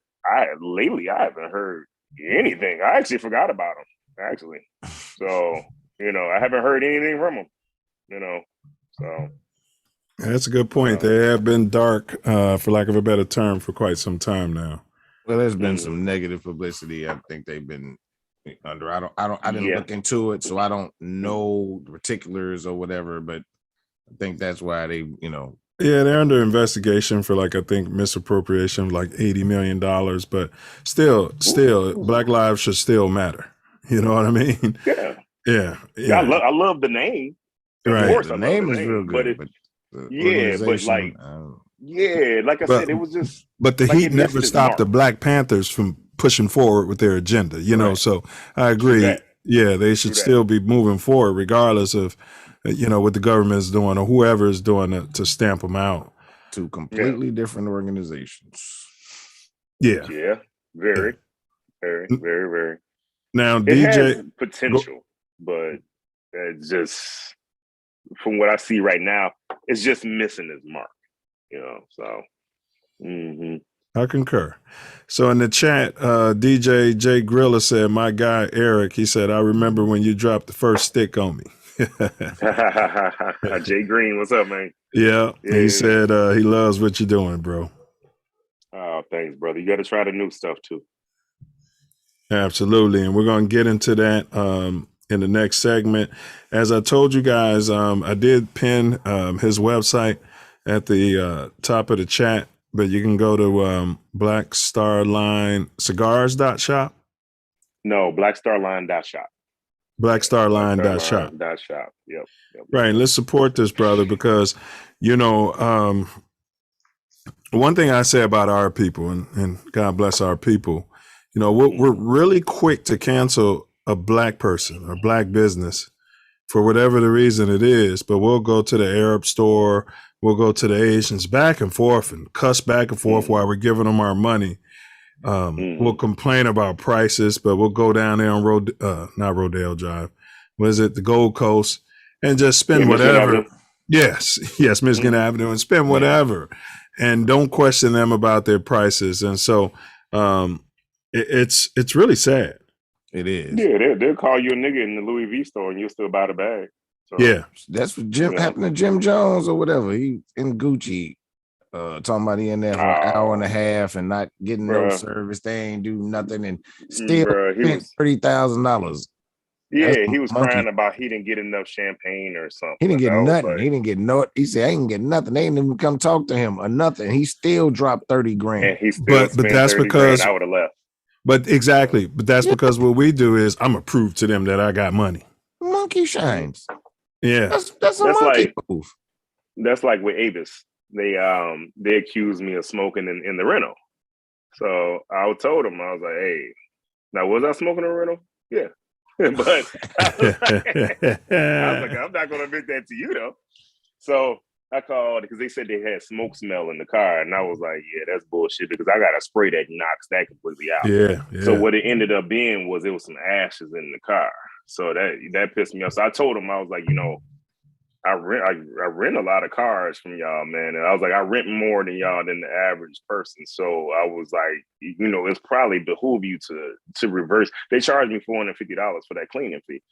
Lately, I haven't heard anything. I actually forgot about them, actually. So, you know, I haven't heard anything from them, you know. So that's a good point. They have been dark, for lack of a better term, for quite some time now. Well, there's been some negative publicity. I think they've been under. I didn't look into it, so I don't know the particulars or whatever. But I think that's why they, you know. Yeah, they're under investigation for, like, I think misappropriation of like $80 million. But still, Black lives should still matter. You know what I mean? Yeah. I love the name. Right. Of course, the name is real good. But like I said, it was just. But the heat never stopped the Black Panthers from pushing forward with their agenda. You know, so I agree. Yeah, they should still be moving forward, regardless of, you know, what the government is doing or whoever is doing to stamp them out. Two completely different organizations. Yeah. Yeah. Very. Now, it DJ has potential, but it's just, from what I see right now, it's just missing its mark, you know. So I concur. So in the chat, DJ J Grilla said, "My guy Aric," he said, "I remember when you dropped the first stick on me." Jay Green, what's up, man? Yeah, he said he loves what you're doing, bro. Oh, thanks, brother. You got to try the new stuff too. Absolutely, and we're going to get into that in the next segment. As I told you guys, I did pin his website at the top of the chat, but you can go to Black Star Line Cigars.shop. No, BlackStarLine.shop. BlackStarLine.shop. Yep. Right. Let's support this brother because, you know, one thing I say about our people, and God bless our people, you know, we're really quick to cancel a Black person or Black business for whatever the reason it is, but we'll go to the Arab store, we'll go to the Asians back and forth and cuss back and forth while we're giving them our money. We'll complain about prices, but we'll go down there on not Rodale Drive. What is it? The Gold Coast, and just spend whatever. Yes, Michigan Avenue, and spend whatever, and don't question them about their prices. And so, it's really sad. It is. Yeah, they'll call you a nigga in the Louis V store, and you'll still buy the bag. So, yeah, that's what happened to Jim Jones or whatever. He in Gucci. Talking about he in there for an hour and a half and not getting no service. They ain't do nothing and still spent $30,000. Yeah, he was crying about he didn't get enough champagne or something. He didn't get nothing. Like, he didn't get no. He said, "I didn't get nothing." They didn't even come talk to him or nothing. He still dropped 30 grand. And he still but that's because I would have left. But exactly. But that's because what we do is I'm gonna prove to them that I got money. Monkey shines. Yeah, that's a monkey move. That's like with Avis. They accused me of smoking in the rental. So I told them, I was like, hey, now was I smoking in the rental? Yeah. But I was like, I'm not gonna admit that to you though. So I called because they said they had smoke smell in the car, and I was like, yeah, that's bullshit because I got a spray that knocks that completely out. Yeah. So what it ended up being was it was some ashes in the car. So that pissed me off. So I told him, I was like, you know, I rent a lot of cars from y'all, man. And I was like, I rent more than y'all than the average person. So I was like, you know, it's probably behoove you to reverse. They charged me $450 for that cleaning fee.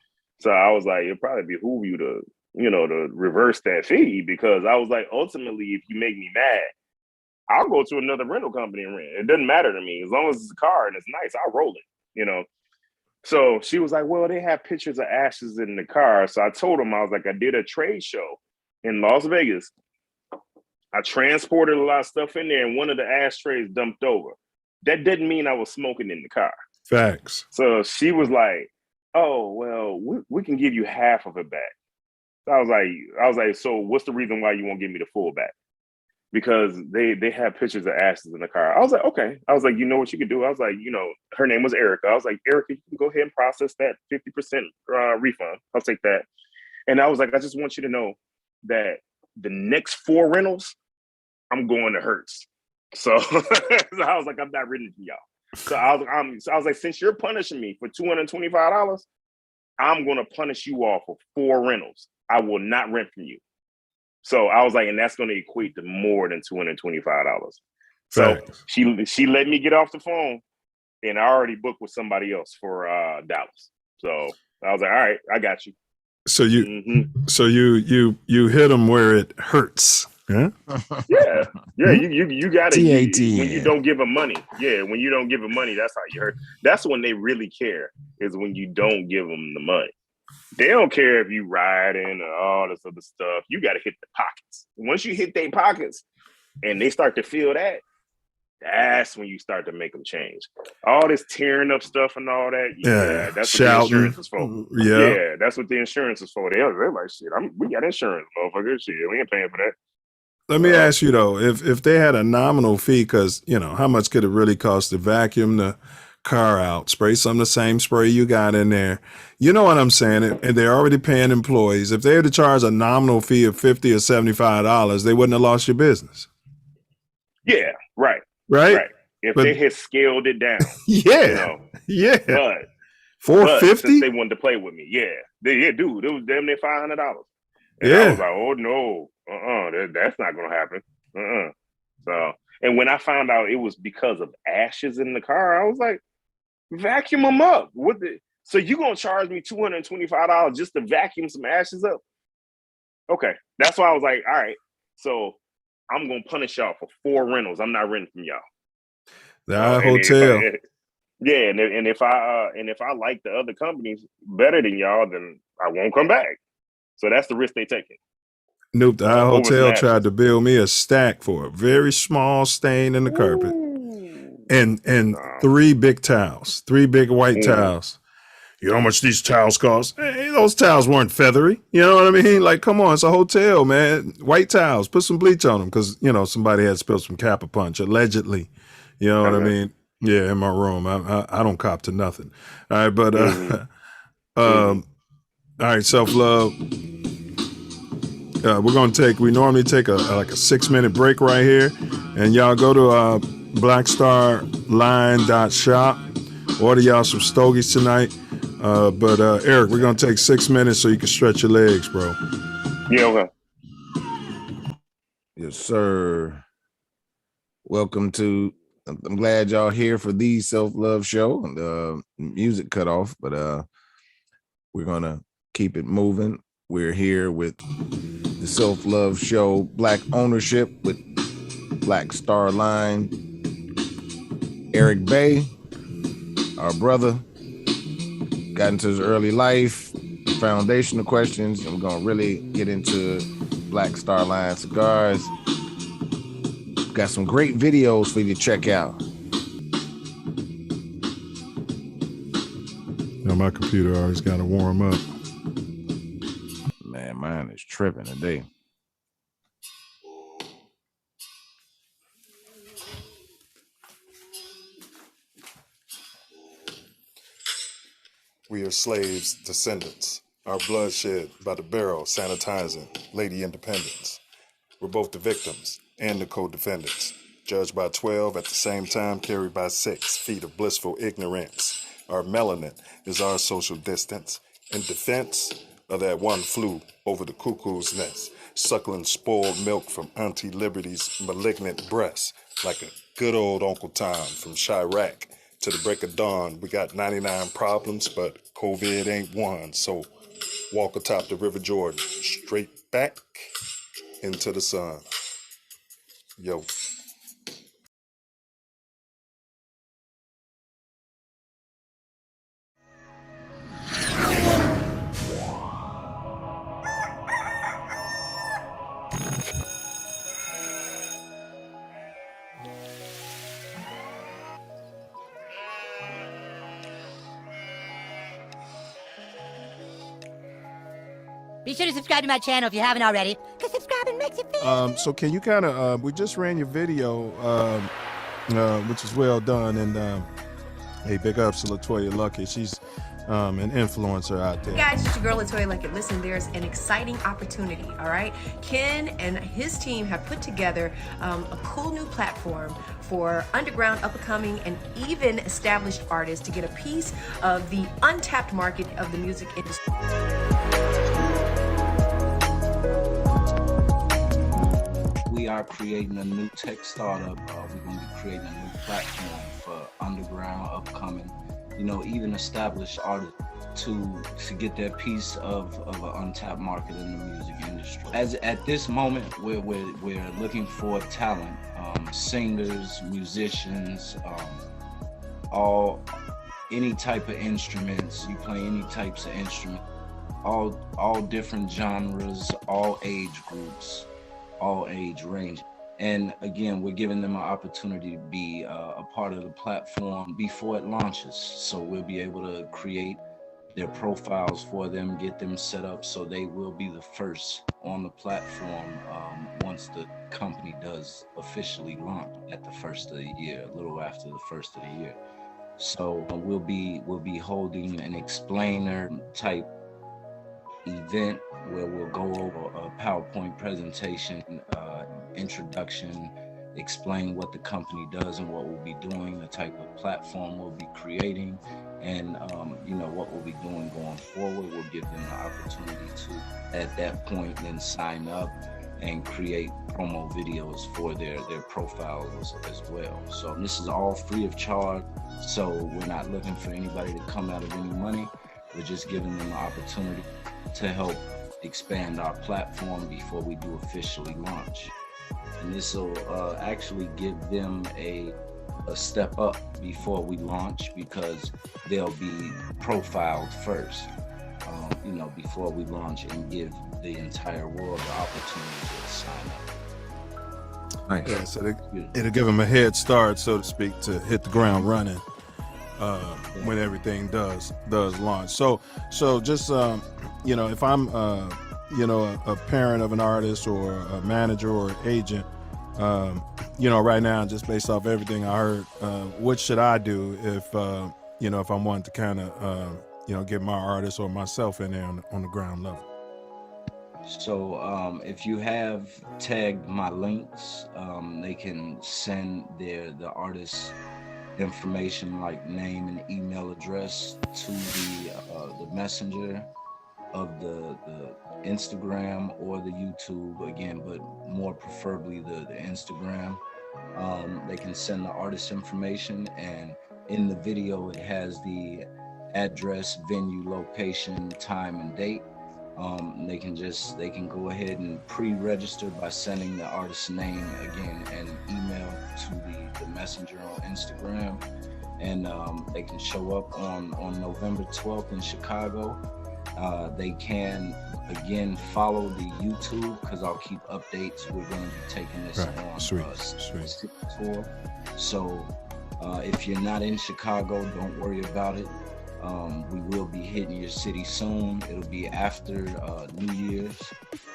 So I was like, it probably behoove you to, you know, to reverse that fee because I was like, ultimately, if you make me mad, I'll go to another rental company and rent. It doesn't matter to me. As long as it's a car and it's nice, I'll roll it, you know? So she was like, well, they have pictures of ashes in the car. So I told him, I was like, I did a trade show in Las Vegas. I transported a lot of stuff in there and one of the ashtrays dumped over. That didn't mean I was smoking in the car. Facts. So she was like, oh, well, we can give you half of it back. So I was like, so what's the reason why you won't give me the full back? Because they have pictures of ashes in the car. I was like, okay. I was like, you know what you could do? I was like, you know, her name was Erica. I was like, Erica, you can go ahead and process that 50% refund. I'll take that. And I was like, I just want you to know that the next 4 rentals, I'm going to Hertz. So, so I was like, I'm not renting from y'all. So I was like, since you're punishing me for $225, I'm going to punish you all for 4 rentals. I will not rent from you. So I was like, and that's going to equate to more than $225. So she let me get off the phone, and I already booked with somebody else for Dallas. So I was like, all right, I got you. So you hit them where it hurts. Yeah. Yeah. You got it. TATN. When you don't give them money. Yeah. When you don't give them money, that's how you hurt. That's when they really care, is when you don't give them the money. They don't care if you riding or all this other stuff. You got to hit the pockets. Once you hit their pockets and they start to feel that, that's when you start to make them change. All this tearing up stuff and all that. Yeah, that's shouting. what the insurance is for. Yeah, that's what the insurance is for. They're like, shit, we got insurance, motherfucker. Shit, we ain't paying for that. Let me ask you though, if they had a nominal fee, because you know how much could it really cost to vacuum the car out, spray some of the same spray you got in there. You know what I'm saying? And they're already paying employees. If they had to charge a nominal fee of $50 or $75, they wouldn't have lost your business. Yeah, right. If they had scaled it down. But $450? $450? Since they wanted to play with me. Dude, it was damn near $500. And I was like, oh no, that's not gonna happen. So, and when I found out it was because of ashes in the car, I was like, vacuum them up. So you gonna charge me $225 just to vacuum some ashes up? Okay, that's why I was like, all right, so I'm gonna punish y'all for 4 rentals. I'm not renting from y'all. The hotel. And if I like the other companies better than y'all, then I won't come back. So that's the risk they taking. Nope, the hotel tried to build me a stack for a very small stain in the carpet. And 3 big towels, 3 big white towels. You know how much these towels cost? Hey, those towels weren't feathery. You know what I mean? Like, come on, it's a hotel, man. White towels, put some bleach on them because, you know, somebody had spilled some Kappa Punch, allegedly. You know what I mean? Yeah, in my room. I don't cop to nothing. All right, but all right, Self Love. We normally take a 6-minute break right here, and y'all go to blackstarline.shop, order y'all some stogies tonight. But Aric, we're gonna take 6 minutes so you can stretch your legs, bro. Yeah, okay. Yes, sir. Welcome to. I'm glad y'all here for the Self Love Show. And music cut off, but we're gonna keep it moving. We're here with the Self Love Show, Black Ownership with Black Star Line. Aric Bey, our brother, got into his early life, foundational questions, and we're gonna really get into Black Star Line cigars. Got some great videos for you to check out. Now my computer always got to warm up. Man, mine is tripping today. We are slaves, descendants. Our blood shed by the barrel, sanitizing Lady Independence. We're both the victims and the co-defendants. Judged by 12, at the same time carried by 6 feet of blissful ignorance. Our melanin is our social distance. In defense of that one flew over the cuckoo's nest, suckling spoiled milk from Auntie Liberty's malignant breast, like a good old Uncle Tom from Chirac. To the break of dawn, we got 99 problems, but COVID ain't one. So walk atop the River Jordan, straight back into the sun. Yo. Be sure to subscribe to my channel if you haven't already, because subscribing makes you feel. So can you kind of, we just ran your video, which is well done, and hey, big ups to LaToya Luckett. She's an influencer out there. Hey guys, it's your girl LaToya Luckett. Listen, there's an exciting opportunity, all right? Ken and his team have put together a cool new platform for underground, up-and-coming, and even established artists to get a piece of the untapped market of the music industry. We are creating a new tech startup. We're going to be creating a new platform for underground, upcoming, you know, even established artists to get their piece of an untapped market in the music industry. As at this moment, we're looking for talent, singers, musicians, any type of instruments. You play any types of instruments, all different genres, all age groups, all age range. And again, we're giving them an opportunity to be a part of the platform before it launches. So we'll be able to create their profiles for them, get them set up so they will be the first on the platform once the company does officially launch at the first of the year, a little after the first of the year. So we'll be holding an explainer type event where we'll go over a PowerPoint presentation, introduction, explain what the company does and what we'll be doing, the type of platform we'll be creating, and you know, what we'll be doing going forward. We'll give them the opportunity to, at that point, then sign up and create promo videos for their profiles as well. So this is all free of charge. So we're not looking for anybody to come out of any money. We're just giving them the opportunity to help expand our platform before we do officially launch. And this will actually give them a step up before we launch, because they'll be profiled first, you know, before we launch, and give the entire world the opportunity to sign up. Nice. Yeah, so it'll give them a head start, so to speak, to hit the ground running when everything does launch. So just you know, if I'm you know, a parent of an artist or a manager or agent, you know, right now, just based off everything I heard, what should I do if you know, if I'm wanting to kind of you know, get my artist or myself in there on the ground level? So if you have tagged my links, they can send the artist's information, like name and email address, to the messenger of the Instagram or the YouTube, again, but more preferably the Instagram. They can send the artist information, and in the video it has the address, venue, location, time, and date. They can go ahead and pre-register by sending the artist's name, again, and email to the messenger on Instagram, and they can show up on November 12th in Chicago. They can, again, follow the YouTube, because I'll keep updates. We're going to be taking this on Sweet tour. So if you're not in Chicago, don't worry about it. We will be hitting your city soon. It'll be after New Year's.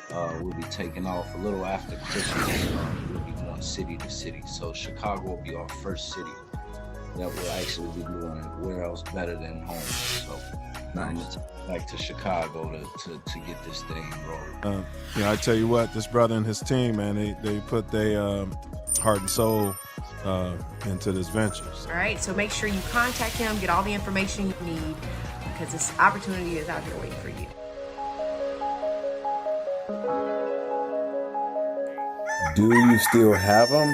We'll be taking off a little after Christmas. We'll be going city to city. So Chicago will be our first city that we'll actually be doing it. Where else better than home? So nice. Back to Chicago to get this thing rolling. You know, I tell you what, this brother and his team, man, they put their heart and soul into this venture. All right, so make sure you contact him, get all the information you need, because this opportunity is out here waiting for you. Do you still have them?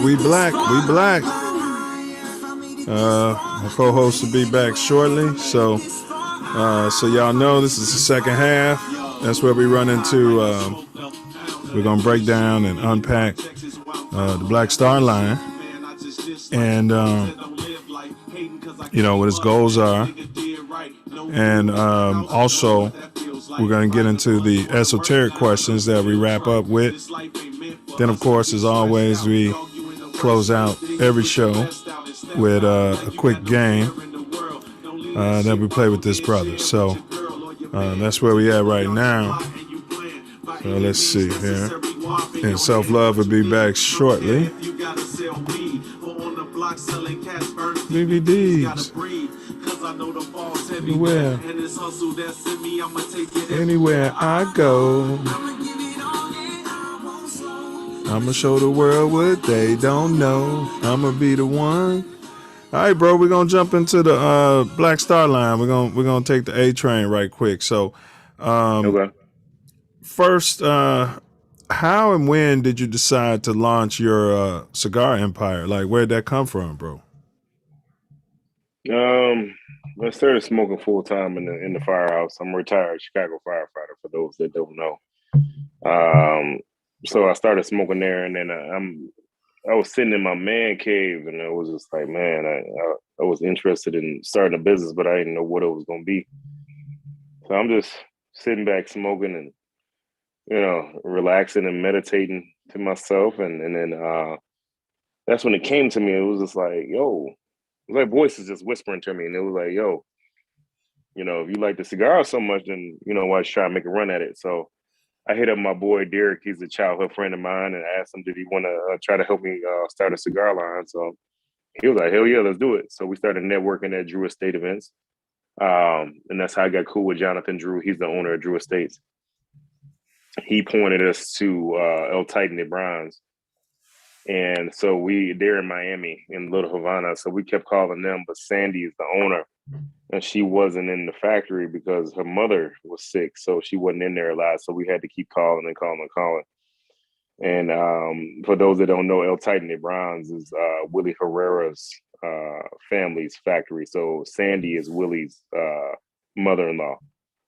We black. My co-host will be back shortly, so y'all know this is the second half. That's where we run into. We're gonna break down and unpack the Black Star Line, and what his goals are, and also we're gonna get into the esoteric questions that we wrap up with. Then, of course, as always, we close out every show with a quick game that we play with this brother. So that's where we at right now. Let's see here. And Self Love will be back shortly. DVDs. Anywhere I go, I'ma show the world what they don't know. I'ma be the one. All right, bro, we're gonna jump into the Black Star Line. We're gonna take the A train right quick. So Okay. first, how and when did you decide to launch your cigar empire? Like, where'd that come from, bro? I started smoking full time in the firehouse. I'm a retired Chicago firefighter, for those that don't know. So I started smoking there, and then I was sitting in my man cave, and I was just like, man, I was interested in starting a business, but I didn't know what it was going to be. So I'm just sitting back smoking and, relaxing and meditating to myself. And then that's when it came to me. It was just like, yo, it was like voices just whispering to me. And it was like, yo, if you like the cigar so much, then, why don't you try to make a run at it? So I hit up my boy, Derek. He's a childhood friend of mine, and asked him, did he want to try to help me start a cigar line? So he was like, hell yeah, let's do it. So we started networking at Drew Estate events. And that's how I got cool with Jonathan Drew. He's the owner of Drew Estates. He pointed us to El Titan de Bronze. And so they're in Miami, in Little Havana. So we kept calling them, but Sandy is the owner. And she wasn't in the factory because her mother was sick. So she wasn't in there a lot. So we had to keep calling and calling and calling. And for those that don't know, El Titan de Bronze is Willie Herrera's family's factory. So Sandy is Willie's mother-in-law.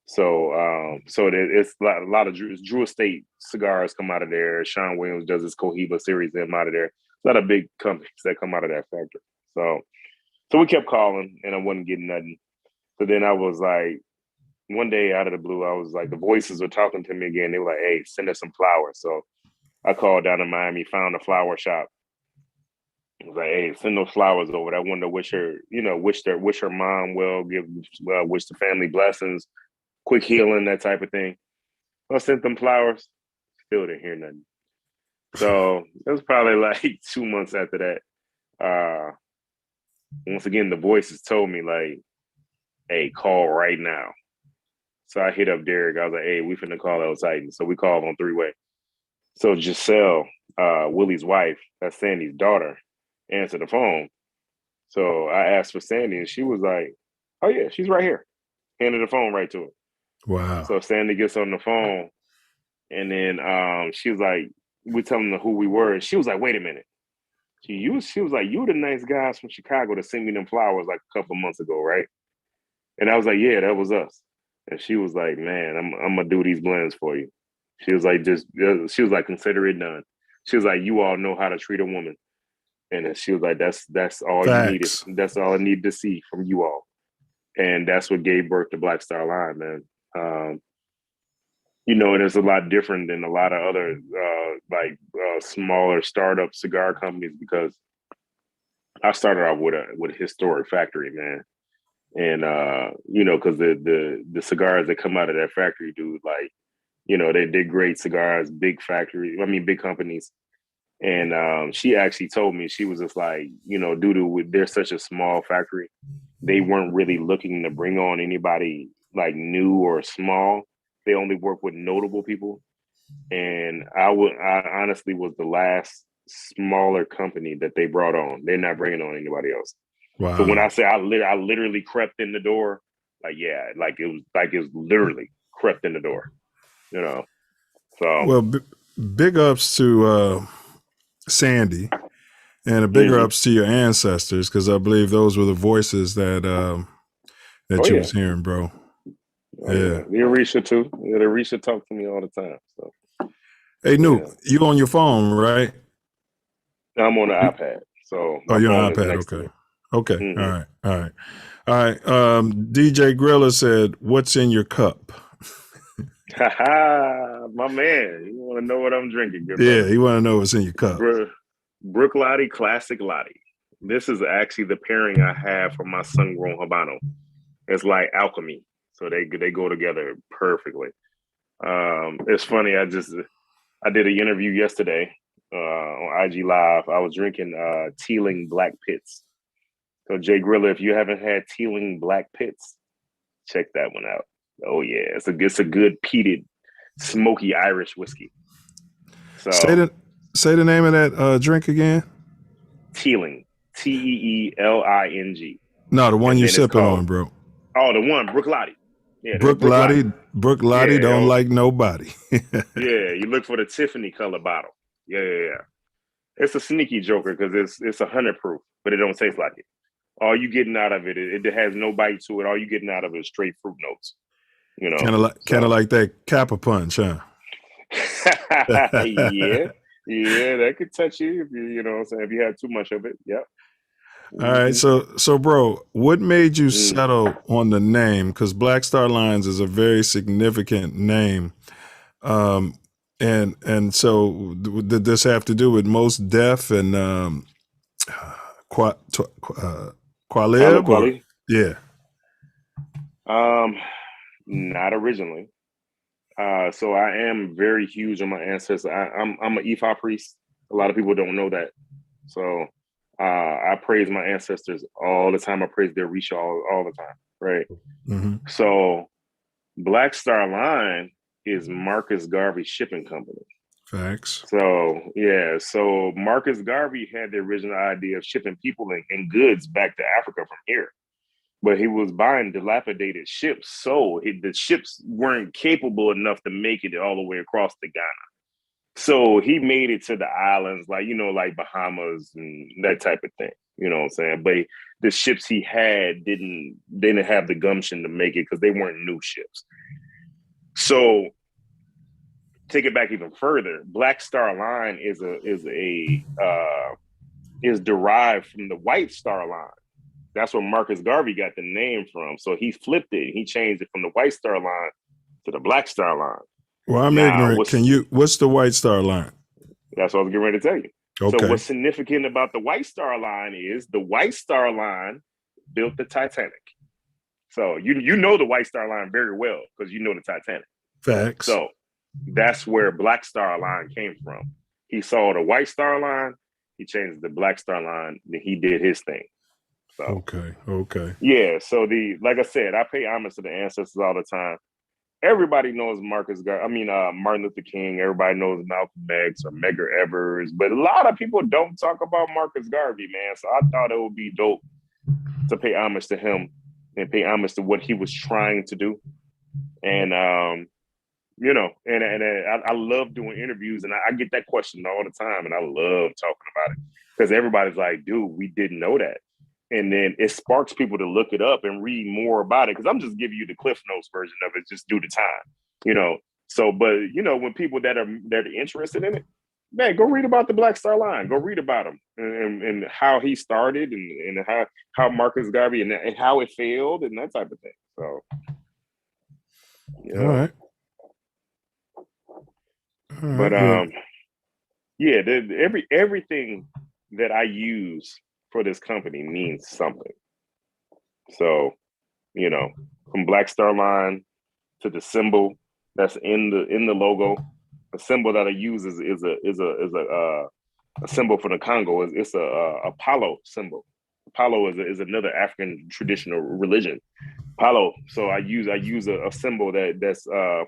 So it's a lot of Drew Estate cigars come out of there. Sean Williams does his Cohiba series them out of there. A lot of big companies that come out of that factory. So we kept calling, and I wasn't getting nothing. So then I was like, one day out of the blue, I was like, the voices were talking to me again. They were like, hey, send us some flowers. So I called down to Miami, found a flower shop. I was like, hey, send those flowers over. I wanted to wish her, wish her mom well, wish the family blessings, quick healing, that type of thing. I sent them flowers, still didn't hear nothing. So it was probably like 2 months after that. Once again, the voices told me like, hey, call right now. So I hit up Derek. I was like, hey, we finna call El Titan. So we called on three-way. So Giselle, Willie's wife, that's Sandy's daughter, answered the phone. So I asked for Sandy, and she was like, oh yeah, she's right here. Handed the phone right to her. Wow. So Sandy gets on the phone, and then she was like, we telling her who we were. And she was like, wait a minute. She was like, you the nice guys from Chicago that sent me them flowers like a couple months ago, right? And I was like, yeah, that was us. And she was like, man, I'm gonna do these blends for you. She was like, consider it done. She was like, you all know how to treat a woman. And she was like, that's all you needed. That's all I need to see from you all. And that's what gave birth to Black Star Line, man. And it's a lot different than a lot of other smaller startup cigar companies, because I started off with a historic factory, man. And because the cigars that come out of that factory, dude, like, they did great cigars, big companies. And she actually told me, she was just like, due to they're such a small factory, they weren't really looking to bring on anybody like new or small. They only work with notable people. And I honestly was the last smaller company that they brought on. They're not bringing on anybody else. Wow. So when I say I literally crept in the door, it was literally crept in the door, So well, big ups to Sandy, and a bigger ups to your ancestors, because I believe those were the voices that you was hearing, bro. Yeah. The Arisha too. Yeah, the Arisha talk to me all the time. So hey, Nuke, you on your phone, right? I'm on the iPad. So Oh, my you're phone on is iPad. next to Okay. me. Okay. Mhm. All right. All right. All right. DJ Grilla said, "What's in your cup?" My man, you want to know what I'm drinking, good Yeah, brother? you want to know what's in your cup. Brook Lottie Classic Lottie. This is actually the pairing I have for my sun-grown Habano. It's like alchemy, so they go together perfectly. It's funny. I did an interview yesterday on IG Live. I was drinking Teeling Black Pits. So Jay Grilla, if you haven't had Teeling Black Pits, check that one out. Oh yeah, it's a good peated, smoky Irish whiskey. So say the name of that drink again. Teeling, Teeling. No, the one you sipping on, bro. Oh, the one, Brook Lottie. Yeah, Brook Lottie. Brook Lottie don't like nobody. Yeah, you look for the Tiffany color bottle. Yeah. It's a sneaky joker because it's 100 proof, but it don't taste like it. All you getting out of it, it has no bite to it. All you getting out of it is straight fruit notes. You know, kind of like that Kappa Punch, huh? yeah, that could touch you if you know what I'm saying, if you had too much of it. Yep. All right, so bro, what made you settle on the name? Because Black Star Lines is a very significant name, and so did this have to do with Most Def and Qualib? Or? Yeah. Not originally. So I am very huge on my ancestors. I'm an Ifa priest. A lot of people don't know that. So I praise my ancestors all the time. I praise their Risha all the time, right? Mm-hmm. So Black Star Line is Marcus Garvey's shipping company. Facts. So yeah, so Marcus Garvey had the original idea of shipping people and goods back to Africa from here. But he was buying dilapidated ships, so the ships weren't capable enough to make it all the way across to Ghana. So he made it to the islands, like Bahamas and that type of thing. You know what I'm saying? But the ships he had didn't have the gumption to make it because they weren't new ships. So take it back even further. Black Star Line is derived from the White Star Line. That's where Marcus Garvey got the name from. So he flipped it. He changed it from the White Star Line to the Black Star Line. Well, I'm ignorant. What's the White Star Line? That's what I was getting ready to tell you. Okay. So what's significant about the White Star Line is the White Star Line built the Titanic. So you know the White Star Line very well because you know the Titanic. Facts. So that's where Black Star Line came from. He saw the White Star Line, he changed the Black Star Line, then he did his thing. So, okay. Yeah, so like I said, I pay homage to the ancestors all the time. Everybody knows Martin Luther King. Everybody knows Malcolm X or Medgar Evers, but a lot of people don't talk about Marcus Garvey, man. So I thought it would be dope to pay homage to him and pay homage to what he was trying to do. And I love doing interviews, and I get that question all the time, and I love talking about it because everybody's like, "Dude, we didn't know that." And then it sparks people to look it up and read more about it. Cause I'm just giving you the Cliff Notes version of it just due to time, So, but when people that are interested in it, man, go read about the Black Star Line. Go read about him and how he started and how Marcus Garvey and how it failed and that type of thing. So, All right. But everything that I use for this company means something. So, from Black Star Line to the symbol that's in the logo, the symbol that I use is a symbol for the Congo. It's a Apollo symbol. Apollo is another African traditional religion. Apollo. So I use a symbol that's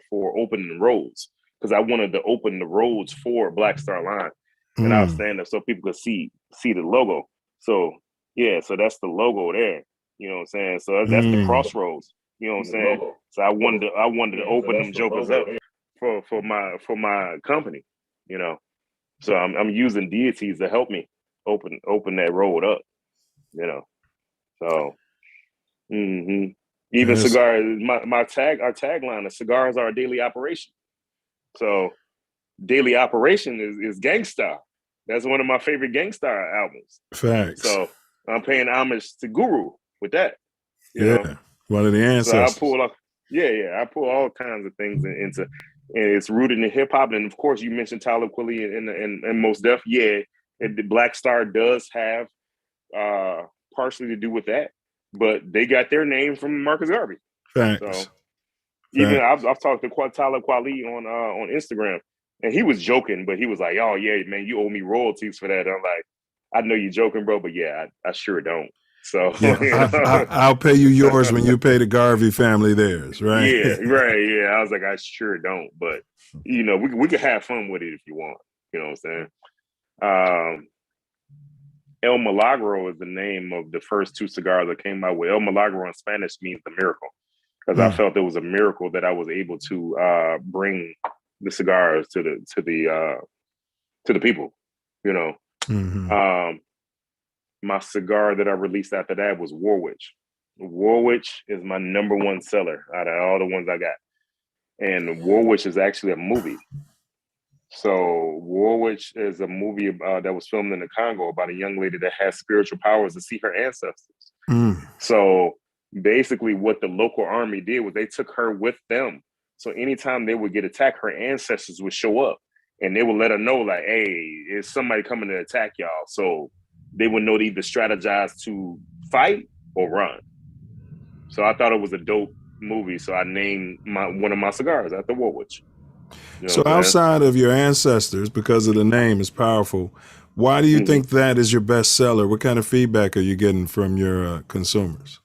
for opening roads because I wanted to open the roads for Black Star Line, and I'll stand up so people could see the logo. So yeah, so that's the logo there. You know what I'm saying? So that's the crossroads. You know what I'm saying? So I wanted to open them jokers up for my company. So I'm using deities to help me open that road up. So Even cigar, our tagline is cigars are a daily operation. So daily operation is Gangstar. That's one of my favorite Gangstar albums. Facts. So I'm paying homage to Guru with that. You know? One of the ancestors. So I pull up, I pull all kinds of things into, and it's rooted in hip hop. And of course, you mentioned Tyler Quilly and Mos Def. Yeah, the Black Star does have partially to do with that, but they got their name from Marcus Garvey. Facts. So even I've talked to Tyler Quali on Instagram, and he was joking, but he was like, "Oh yeah, man, you owe me royalties for that." I'm like, "I know you're joking, bro, but yeah, I sure don't." So I'll pay you yours when you pay the Garvey family theirs, right? Yeah, right. Yeah, I was like, I sure don't, but you know, we could have fun with it if you want. You know what I'm saying? El Milagro is the name of the first two cigars I came out with. El Milagro in Spanish means the miracle, because I felt it was a miracle that I was able to bring the cigars to the people. You know, my cigar that I released after that was Warwich. Warwich is my number one seller out of all the ones I got, and Warwich is actually a movie. So Warwich is a movie that was filmed in the Congo about a young lady that has spiritual powers to see her ancestors. So basically what the local army did was they took her with them. So anytime they would get attacked, her ancestors would show up and they would let her know like, hey, is somebody coming to attack y'all? So they would know to either strategize to fight or run. So I thought it was a dope movie. So I named one of my cigars after Warwich. You know so outside of your ancestors, because of the name is powerful, why do you think that is your best seller? What kind of feedback are you getting from your consumers?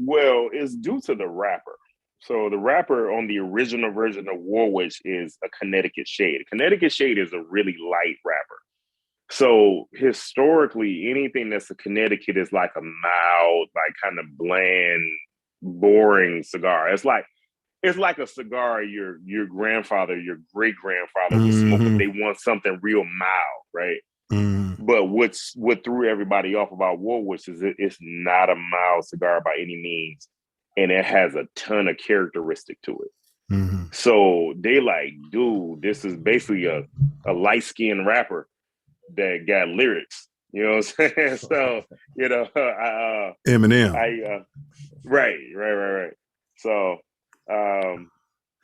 Well, it's due to the wrapper. So the wrapper on the original version of Warwich is a Connecticut shade. Connecticut shade is a really light wrapper. So historically, anything that's a Connecticut is like a mild, like kind of bland, boring cigar. It's like a cigar your grandfather, your great grandfather was smoking. They want something real mild, right? But what threw everybody off about Warwich is it's not a mild cigar by any means, and it has a ton of characteristic to it. So they like, dude, this is basically a light-skinned rapper that got lyrics. You know what I'm saying? So, you know, Eminem. Right. So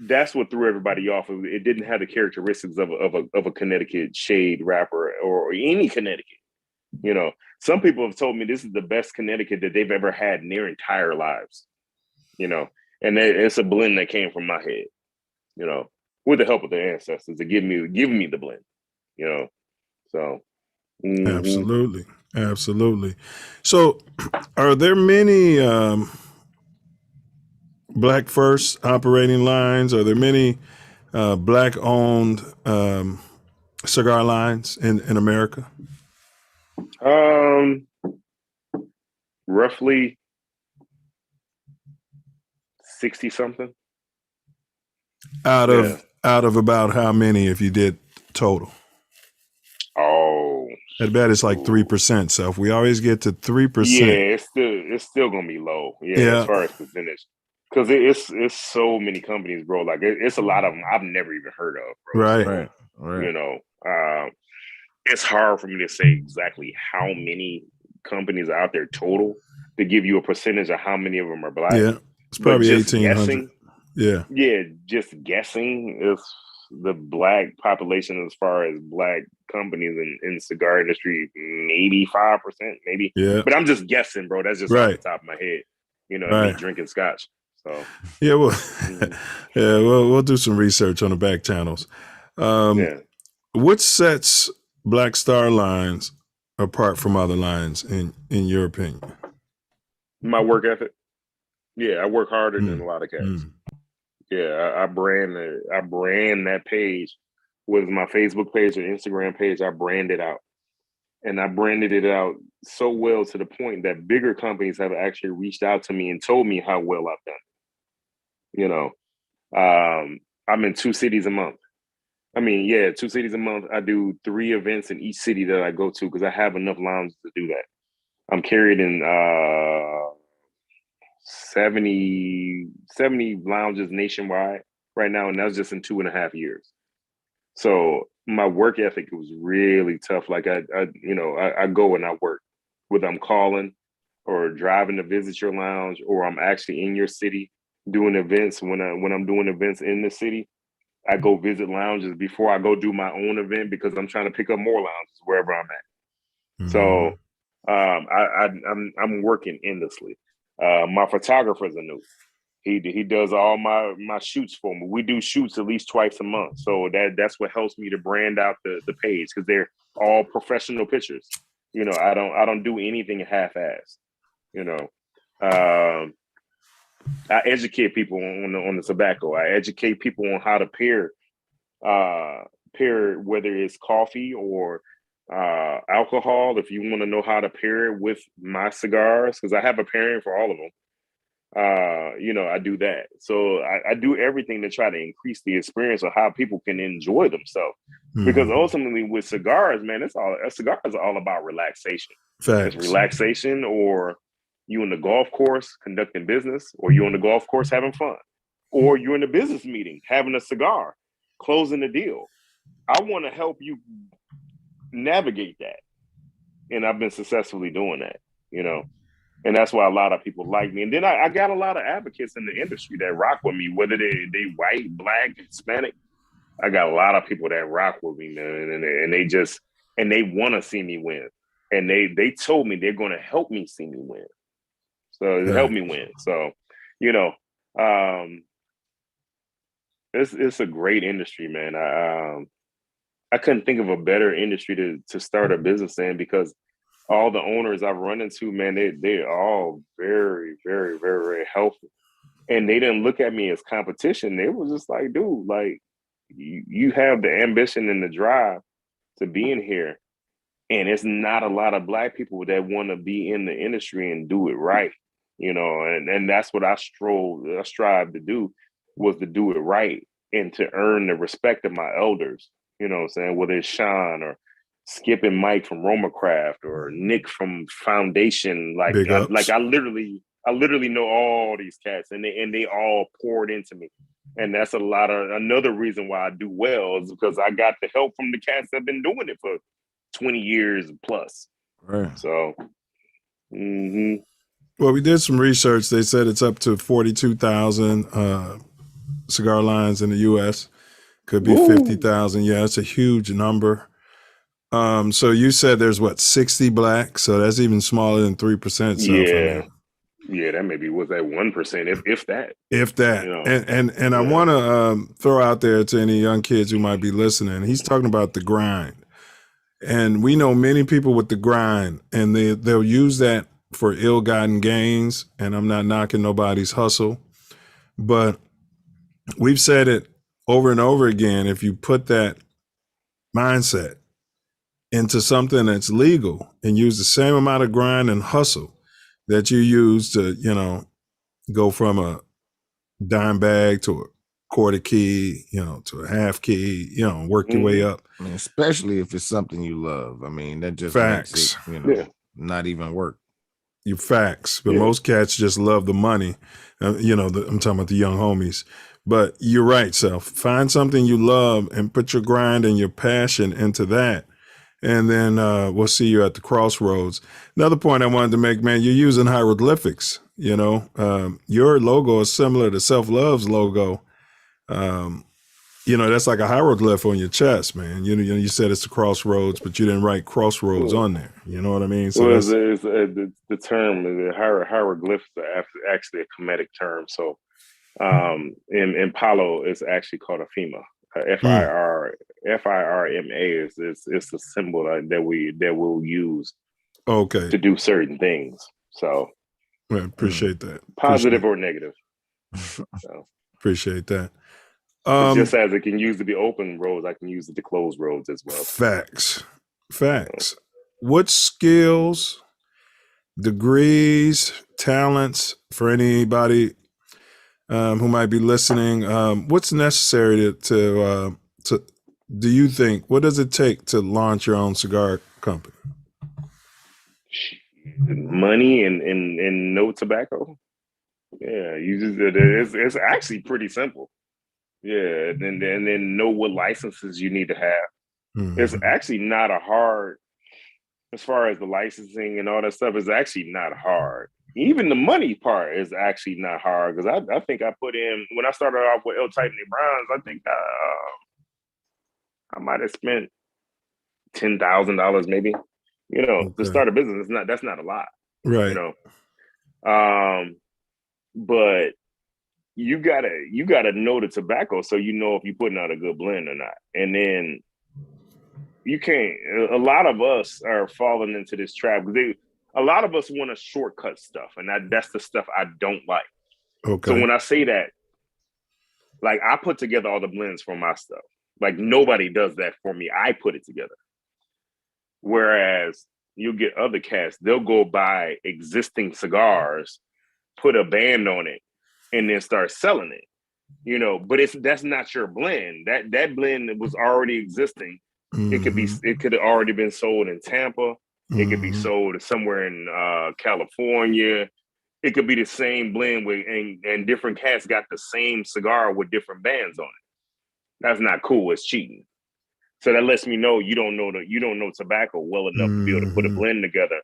that's what threw everybody off. It didn't have the characteristics of a Connecticut shade wrapper or any Connecticut. You know, some people have told me this is the best Connecticut that they've ever had in their entire lives. You know, and it's a blend that came from my head. You know, with the help of the ancestors to give me the blend. You know, so absolutely. So, are there many Black First operating lines? Are there many Black owned cigar lines in America? Roughly 60 something. Out of about how many if you did total? Oh, I bet it's like 3%. So if we always get to 3%, yeah, it's still gonna be low. Yeah, as far as percentage, because it's so many companies, bro. Like it's a lot of them I've never even heard of, bro. Right. You know, it's hard for me to say exactly how many companies are out there total to give you a percentage of how many of them are Black. Yeah, it's probably 1,800. Yeah, just guessing if the Black population as far as Black companies in the cigar industry, maybe 5%, maybe. Yeah. But I'm just guessing, bro. That's just off the top of my head. You know, me drinking scotch. So yeah, we'll do some research on the back channels. What sets Black Star lines apart from other lines in your opinion? My work ethic. Yeah, I work harder than a lot of cats. Yeah, I brand that page, whether it's my Facebook page or Instagram page. I brand it out, and I branded it out so well to the point that bigger companies have actually reached out to me and told me how well I've done. You know, I'm in 2 cities a month. 2 cities a month. I do 3 events in each city that I go to because I have enough lounges to do that. I'm carried in 70 lounges nationwide right now, and that's just in 2.5 years. So my work ethic was really tough. Like I go and I work, whether I'm calling or driving to visit your lounge, or I'm actually in your city doing events. When I'm doing events in the city, I go visit lounges before I go do my own event, because I'm trying to pick up more lounges wherever I'm at. Mm-hmm. So I'm working endlessly. My photographer's a new. He does all my shoots for me. We do shoots at least twice a month. So that's what helps me to brand out the page, because they're all professional pictures. You know, I don't do anything half-assed. You know, I educate people on the tobacco. I educate people on how to pair whether it's coffee or alcohol. If you want to know how to pair it with my cigars, because I have a pairing for all of them. I do that. So I do everything to try to increase the experience of how people can enjoy themselves. Mm-hmm. Because ultimately with cigars, man, a cigar is all about relaxation. Facts. It's relaxation, or you in the golf course conducting business, or you on the golf course having fun, or you're in a business meeting having a cigar, closing the deal. I want to help you navigate that. And I've been successfully doing that, you know. And that's why a lot of people like me. And then I got a lot of advocates in the industry that rock with me, whether they white, black, Hispanic. I got a lot of people that rock with me, man. And they want to see me win. And they told me they're going to help me see me win. So help me win. So, you know, it's a great industry, man. I couldn't think of a better industry to start a business in, because all the owners I've run into, man, they're all very, very, very, very helpful. And they didn't look at me as competition. They was just like, dude, like you have the ambition and the drive to be in here. And it's not a lot of Black people that want to be in the industry and do it right, you know, and that's what I strive to do, was to do it right and to earn the respect of my elders, you know what I'm saying? Whether it's Sean or Skip and Mike from Roma Craft, or Nick from Foundation. Like I literally know all these cats, and they all poured into me. And that's another reason why I do well, is because I got the help from the cats that have been doing it for 20 years plus. Right. So, Well, we did some research. They said it's up to 42,000 cigar lines in the U.S. Could be 50,000. Yeah, it's a huge number. So you said there's 60 Black, so that's even smaller than 3%. Yeah, that maybe was that 1%, if that. If that, you know? and I want to throw out there to any young kids who might be listening. He's talking about the grind, and we know many people with the grind, and they'll use that for ill-gotten gains. And I'm not knocking nobody's hustle, but we've said it over and over again. If you put that mindset into something that's legal and use the same amount of grind and hustle that you use to, you know, go from a dime bag to a quarter key, you know, to a half key, you know, work your way up. I mean, especially if it's something you love. I mean, that just facts. Makes it, you know, not even work. You facts. But most cats just love the money. You know, I'm talking about the young homies. But you're right, Self. Find something you love and put your grind and your passion into that. And then we'll see you at the crossroads. Another point I wanted to make, man, you're using hieroglyphics. You know, your logo is similar to Self Luv's logo. You know, that's like a hieroglyph on your chest, man. You said it's the crossroads, but you didn't write crossroads on there. You know what I mean? So well, the term, the hieroglyphs are actually a Kemetic term. So in Palo, it's actually called a FEMA. FIRMA is the symbol that we'll use to do certain things. So I appreciate that. Positive or negative. So. Appreciate that. Just as it can use to be open roads, I can use it to close roads as well. Facts. What skills, degrees, talents for anybody who might be listening? What's necessary to do you think? What does it take to launch your own cigar company? Money and no tobacco. Yeah, you just it's actually pretty simple. Yeah, and then know what licenses you need to have. It's actually not a hard, as far as the licensing and all that stuff, is actually not hard. Even the money part is actually not hard, because I think I put in, when I started off with El Titan Browns, I think I might have spent $10,000 maybe. You know, to start a business, that's not a lot. Right. You know, but you gotta know the tobacco, so you know if you're putting out a good blend or not. And then you can't. A lot of us are falling into this trap because a lot of us want to shortcut stuff, and that's the stuff I don't like. Okay. So when I say that, like, I put together all the blends for my stuff. Like, nobody does that for me. I put it together. Whereas you get other cats, they'll go buy existing cigars, put a band on it, and then start selling it. You know, but that's not your blend. That blend was already existing. It could have already been sold in Tampa. It could be sold somewhere in California. It could be the same blend with, and different cats got the same cigar with different bands on it. That's not cool. It's cheating. So that lets me know you don't know tobacco well enough to be able to put a blend together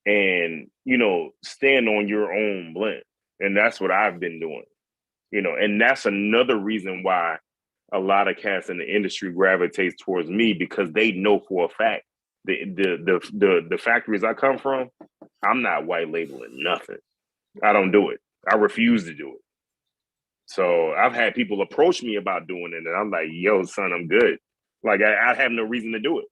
and, you know, stand on your own blend. And that's what I've been doing, you know, and that's another reason why a lot of cats in the industry gravitates towards me, because they know for a fact the factories I come from, I'm not white labeling nothing. I don't do it. I refuse to do it. So I've had people approach me about doing it, and I'm like, yo, son, I'm good. Like, I have no reason to do it.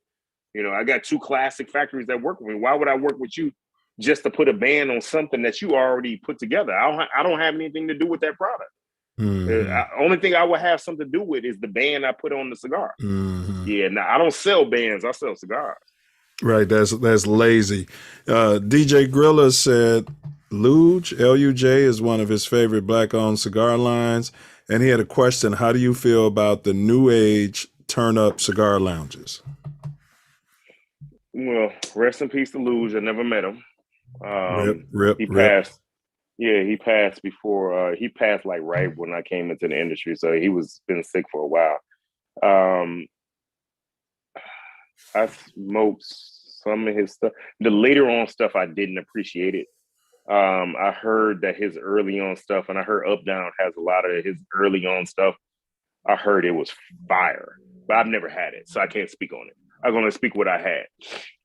You know, I got 2 classic factories that work with me. Why would I work with you just to put a ban on something that you already put together? I don't have anything to do with that product. Only thing I would have something to do with is the band I put on the cigar. Yeah, now I don't sell bands. I sell cigars. Right, that's lazy. DJ Grilla said Luge, L-U-J, is one of his favorite Black-owned cigar lines, and he had a question: how do you feel about the new age turn-up cigar lounges? Well, rest in peace to Luge. I never met him. Rip. He passed. Yeah, he passed before. He passed like right when I came into the industry, so he was been sick for a while. I smoked some of his stuff. The later on stuff, I didn't appreciate it. I heard that his early on stuff, and I heard Up Down has a lot of his early on stuff. I heard it was fire, but I've never had it, so I can't speak on it. I'm going to speak what I had.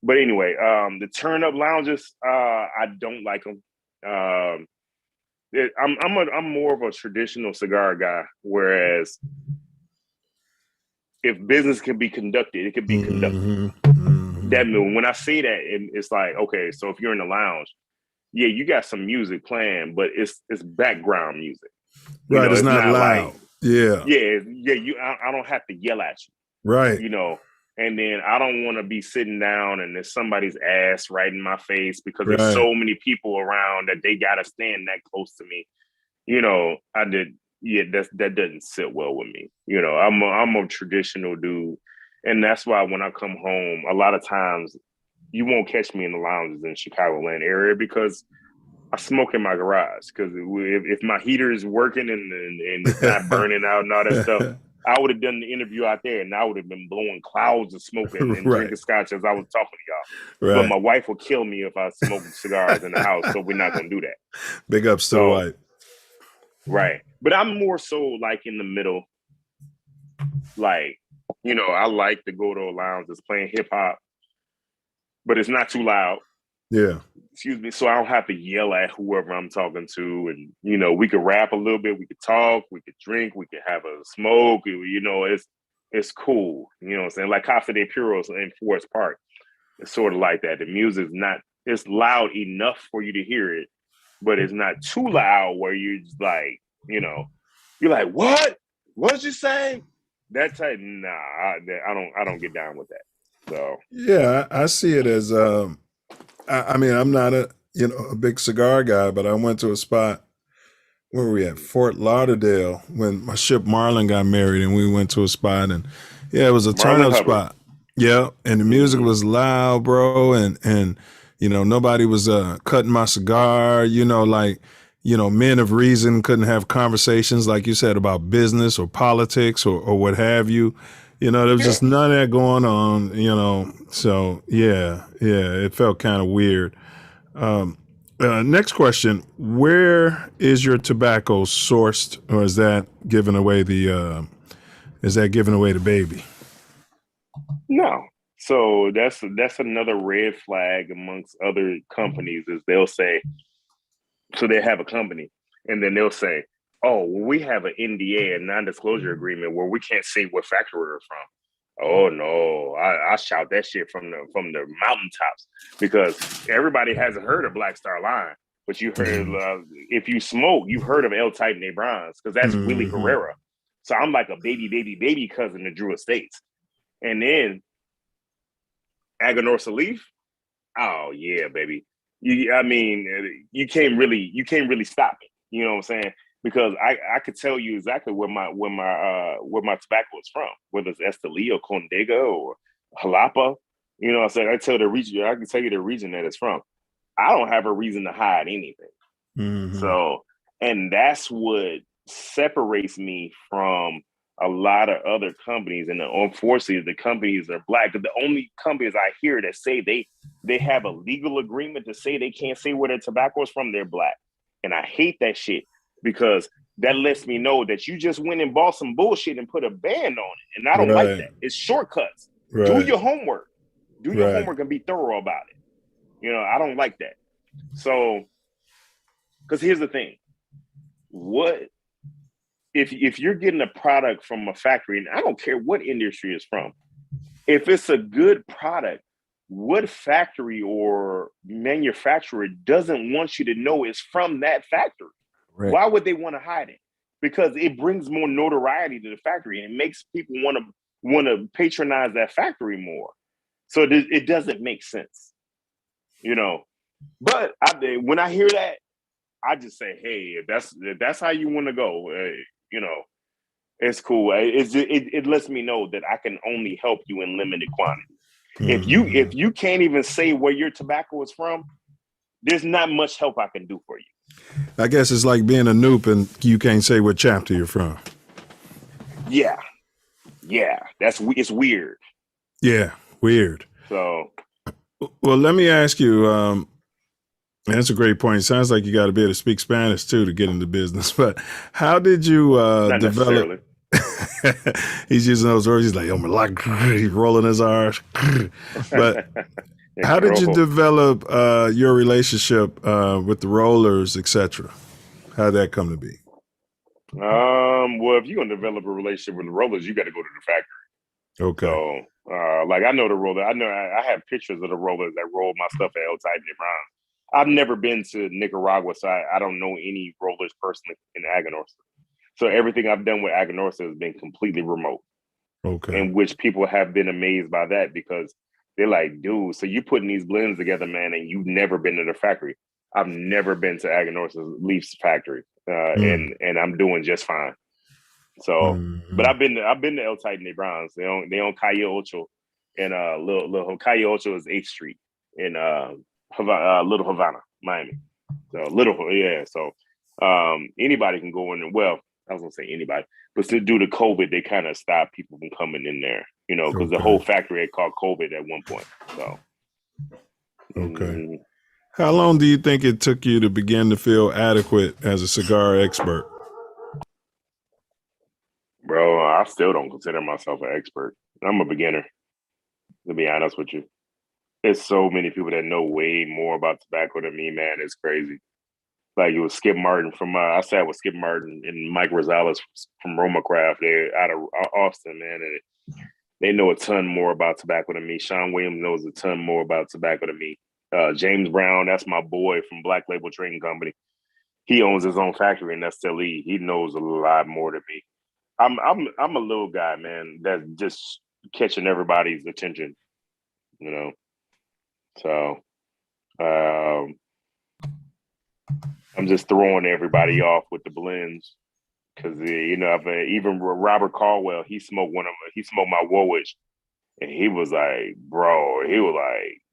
But anyway, the turn up lounges, I don't like them. I'm more of a traditional cigar guy, whereas if business can be conducted, it can be conducted. That means when I say that, it's like, okay, so if you're in the lounge, yeah, you got some music playing, but it's background music. Right, it's not loud. Like, yeah. I don't have to yell at you. Right. You know, and then I don't want to be sitting down and there's somebody's ass right in my face, because there's so many people around that they gotta stand that close to me. You know, that doesn't sit well with me. You know, I'm a traditional dude. And that's why when I come home, a lot of times you won't catch me in the lounges in Chicagoland area, because I smoke in my garage. Because if my heater is working and it's not burning out and all that stuff, I would have done the interview out there, and I would have been blowing clouds of smoke and drinking scotch as I was talking to y'all. But my wife would kill me if I smoked cigars in the house, so we're not going to do that. Big ups to wife. Right. But I'm more so like in the middle. Like, you know, I like to go to a lounge that's playing hip hop, but it's not too loud. Yeah. Excuse me. So I don't have to yell at whoever I'm talking to. And, you know, we could rap a little bit. We could talk. We could drink. We could have a smoke. You know, it's cool. You know what I'm saying? Like Casa de Puros in Forest Park. It's sort of like that. The music's not, it's loud enough for you to hear it, but it's not too loud where you're just like, you know, you're like, what? What did you say? That type, nah, I don't get down with that. So yeah, I see it as I mean, I'm not a big cigar guy, but I went to a spot, where were we at? Fort Lauderdale, when my ship Marlin got married, and we went to a spot, and yeah, it was a turn up spot. Yeah, and the music was loud, bro, and you know, nobody was cutting my cigar, you know, like men of reason couldn't have conversations, like you said, about business or politics or what have you. There was just none of that going on, So, yeah, it felt kind of weird. Next question. Where is your tobacco sourced, or is that giving away the baby? No. So that's another red flag amongst other companies is they'll say, so they have a company and then they'll say, oh, well, we have an NDA, a non-disclosure agreement where we can't say what factory we're from. Oh no, I shout that shit from the mountaintops because everybody hasn't heard of Black Star Line, but you heard if you smoke, you've heard of L-Type Nebrons because that's Willie Herrera. So I'm like a baby cousin to Drew Estates, and then Aganorsa Leaf. Oh yeah, baby. You can't really stop me. You know what I'm saying? Because I could tell you exactly where my tobacco is from, whether it's Esteli or Condega or Jalapa. You know what I'm saying? I can tell you the region that it's from. I don't have a reason to hide anything. Mm-hmm. So, and that's what separates me from a lot of other companies. And unfortunately, the companies are Black. The only companies I hear that say they have a legal agreement to say they can't say where their tobacco is from, they're Black. And I hate that shit. Because that lets me know that you just went and bought some bullshit and put a ban on it. And I don't like that. It's shortcuts. Right. Do your homework. Do your homework and be thorough about it. I don't like that. So, because here's the thing. What if you're getting a product from a factory, and I don't care what industry it's from, if it's a good product, what factory or manufacturer doesn't want you to know it's from that factory? Right. Why would they want to hide it? Because it brings more notoriety to the factory and it makes people want to patronize that factory more. So it doesn't make sense, But when I hear that, I just say, hey, if that's how you want to go, it's cool. It lets me know that I can only help you in limited quantity. Mm-hmm. If you can't even say where your tobacco is from, there's not much help I can do for you. I guess it's like being a noob and you can't say what chapter you're from. Yeah. It's weird. Yeah, weird. So, well, let me ask you. That's a great point. Sounds like you got to be able to speak Spanish too to get into business. But how did you develop? He's using those words. He's like, "Oh my God," he's rolling his R's. But how did you develop your relationship with the rollers, etc.? How did that come to be? Well, if you're gonna develop a relationship with the rollers, you got to go to the factory. Okay. So, I know the roller. I have pictures of the rollers that roll my stuff at L-Type Nebrons. I've never been to Nicaragua, so I don't know any rollers personally in Aganorsa. So everything I've done with Aganorsa has been completely remote. Okay. In which people have been amazed by that because they're like, dude, so you putting these blends together, man, and you've never been to the factory. I've never been to Aganorsa's Leafs factory, and I'm doing just fine. So, but I've been to L-Type Nebrons. They own Calle Ocho, and little Calle Ocho is 8th Street in Little Havana, Miami. So So anybody can go in. Well, I was gonna say anybody, but due to COVID, they kind of stopped people from coming in there. Because the whole factory had caught COVID at one point. So, okay. How long do you think it took you to begin to feel adequate as a cigar expert? Bro, I still don't consider myself an expert. I'm a beginner, to be honest with you. There's so many people that know way more about tobacco than me, man. It's crazy. Like it was Skip Martin I sat with Skip Martin and Mike Rosales from Roma Craft. They're out of Austin, man. And they know a ton more about tobacco than me. Sean Williams knows a ton more about tobacco than me. James Brown, that's my boy from Black Label Trading Company. He owns his own factory in Esteli. He knows a lot more than me. I'm a little guy, man, that's just catching everybody's attention, So I'm just throwing everybody off with the blends because even Robert Caldwell, he smoked my Warwick, and he was like,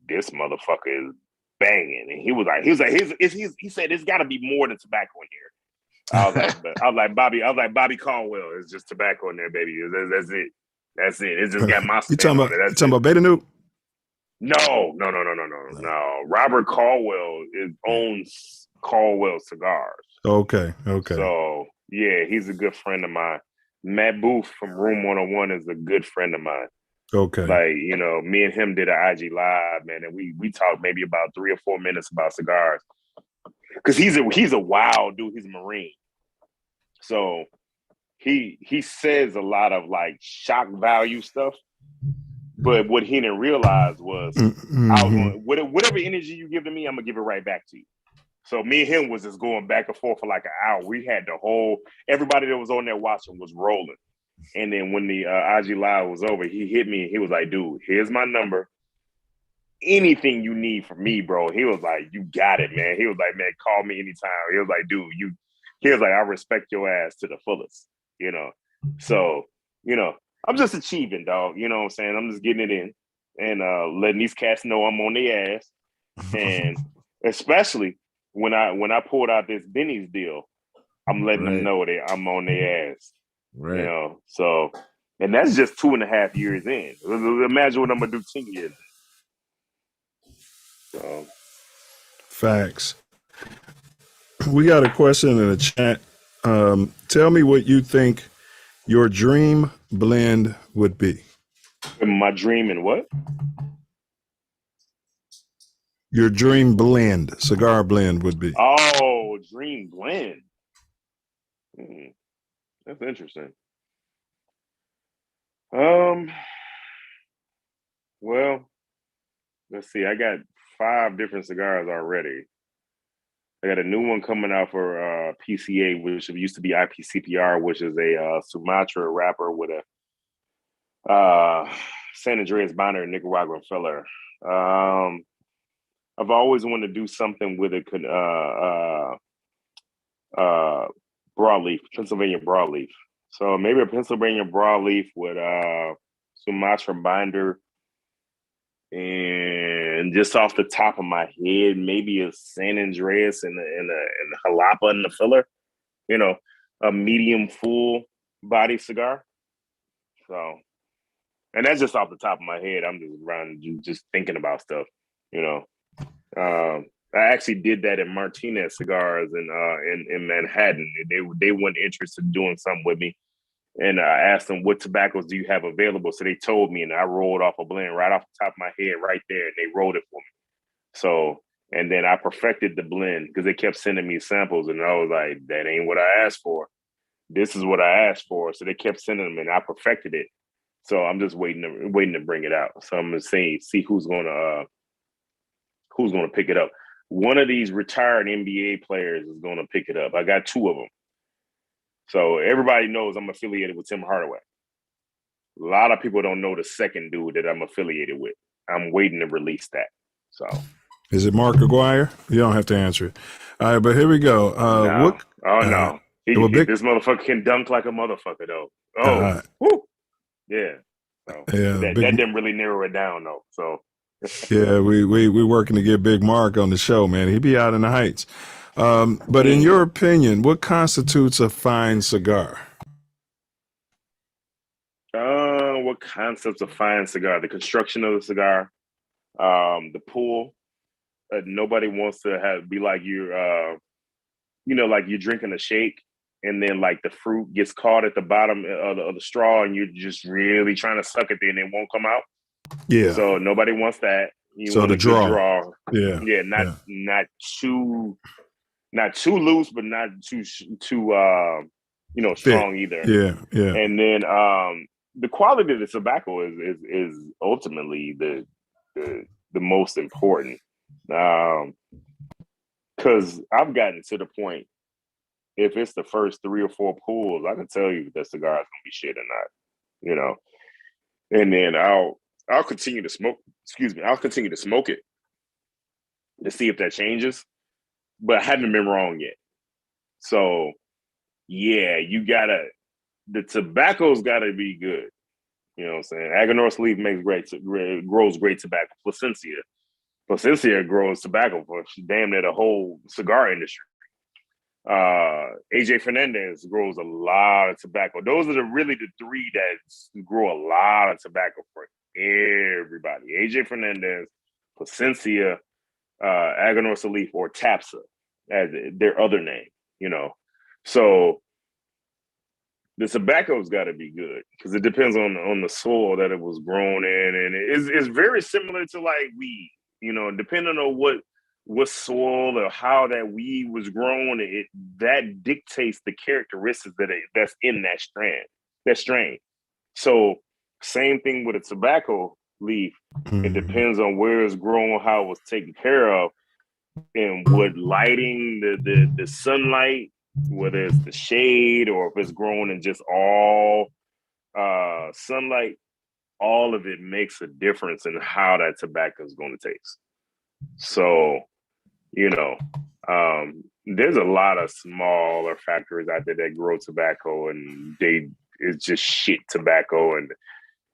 this motherfucker is banging, and he said it's got to be more than tobacco in here. I was like Bobby Caldwell. It's just tobacco in there, baby. That's it. That's it. It's just got my stamp on it. You talking about Beta Noob? No. Robert Caldwell owns Caldwell Cigars. Okay. So yeah, he's a good friend of mine. Matt Booth from Room 101 is a good friend of mine. Okay. Like, you know, me and him did an IG live, man, and we talked maybe about 3 or 4 minutes about cigars. Because he's a wild dude. He's a Marine. So he says a lot of like shock value stuff. But what he didn't realize was I was going, whatever energy you give to me, I'm gonna give it right back to you. So me and him was just going back and forth for like an hour. We had everybody that was on there watching was rolling. And then when the IG live was over, he hit me and he was like, dude, here's my number. Anything you need from me, bro. He was like, you got it, man. He was like, man, call me anytime. He was like, dude, he was like, I respect your ass to the fullest, you know? So, you know, I'm just achieving, dog. You know what I'm saying? I'm just getting it in and letting these cats know I'm on their ass. And especially when I pulled out this Benny's deal, I'm letting them know that I'm on their ass. Right. You know, so, and that's just 2.5 years in. Imagine what I'm gonna do 10 years. So, facts. We got a question in the chat. Tell me what you think your dream blend would be. My dream and what? Your dream blend, cigar blend would be. Oh, dream blend. That's interesting. Well, let's see. I got 5 different cigars already. I got a new one coming out for PCA, which used to be IPCPR, which is a Sumatra wrapper with a San Andreas binder and Nicaraguan filler. I've always wanted to do something with a broadleaf, Pennsylvania broadleaf. So maybe a Pennsylvania broadleaf with Sumatra binder. And just off the top of my head, maybe a San Andreas and a Jalapa in the filler, you know, a medium full body cigar. So, and that's just off the top of my head. I'm just around just thinking about stuff, you know. I actually did that in Martinez Cigars in Manhattan. They weren't interested in doing something with me. And I asked them, what tobaccos do you have available? So they told me, and I rolled off a blend right off the top of my head right there, and they rolled it for me. So, and then I perfected the blend because they kept sending me samples, and I was like, that ain't what I asked for. This is what I asked for. So they kept sending them, and I perfected it. So I'm just waiting to bring it out. So I'm gonna see who's gonna pick it up. One of these retired NBA players is gonna pick it up. I got 2 of them. So everybody knows I'm affiliated with Tim Hardaway. A lot of people don't know the second dude that I'm affiliated with. I'm waiting to release that. So, is it Mark Aguirre? You don't have to answer it. All right, but here we go. No. No. This motherfucker can dunk like a motherfucker, though. Oh, whoo. Yeah. So that didn't really narrow it down, though. So. Yeah, we working to get Big Mark on the show, man. He be out in the heights. But in your opinion, what constitutes a fine cigar? What constitutes a fine cigar? The construction of the cigar, the pull. Nobody wants to be like you're, like you're drinking a shake, and then like the fruit gets caught at the bottom of the straw, and you're just really trying to suck it, and it won't come out. Yeah. So nobody wants that. You so want the draw. Yeah. Yeah. Not too loose, but not too strong either. Yeah. And then the quality of the tobacco is ultimately the most important. Because I've gotten to the point, if it's the first 3 or 4 pulls, I can tell you if that cigar is gonna be shit or not, you know. And then I'll continue to smoke. I'll continue to smoke it to see if that changes. But I haven't been wrong yet. So, yeah, the tobacco's gotta be good. You know what I'm saying? Aganorsa leaf grows great tobacco. Placencia Placencia grows tobacco for damn near the whole cigar industry. AJ Fernandez grows a lot of tobacco. Those are really the three that grow a lot of tobacco for everybody. AJ Fernandez, Placencia, Aganorsa Salif, or Tapsa as their other name, you know. So the tobacco's got to be good because it depends on the soil that it was grown in, and it's very similar to like weed, you know, depending on what soil or how that weed was grown, that dictates the characteristics that's in that strain. So same thing with a tobacco leaf. It depends on where it's grown, how it was taken care of, and what lighting, the sunlight, whether it's the shade or if it's grown in just all sunlight, all of it makes a difference in how that tobacco is going to taste. So, you know, there's a lot of smaller factories out there that grow tobacco, and it's just shit tobacco, and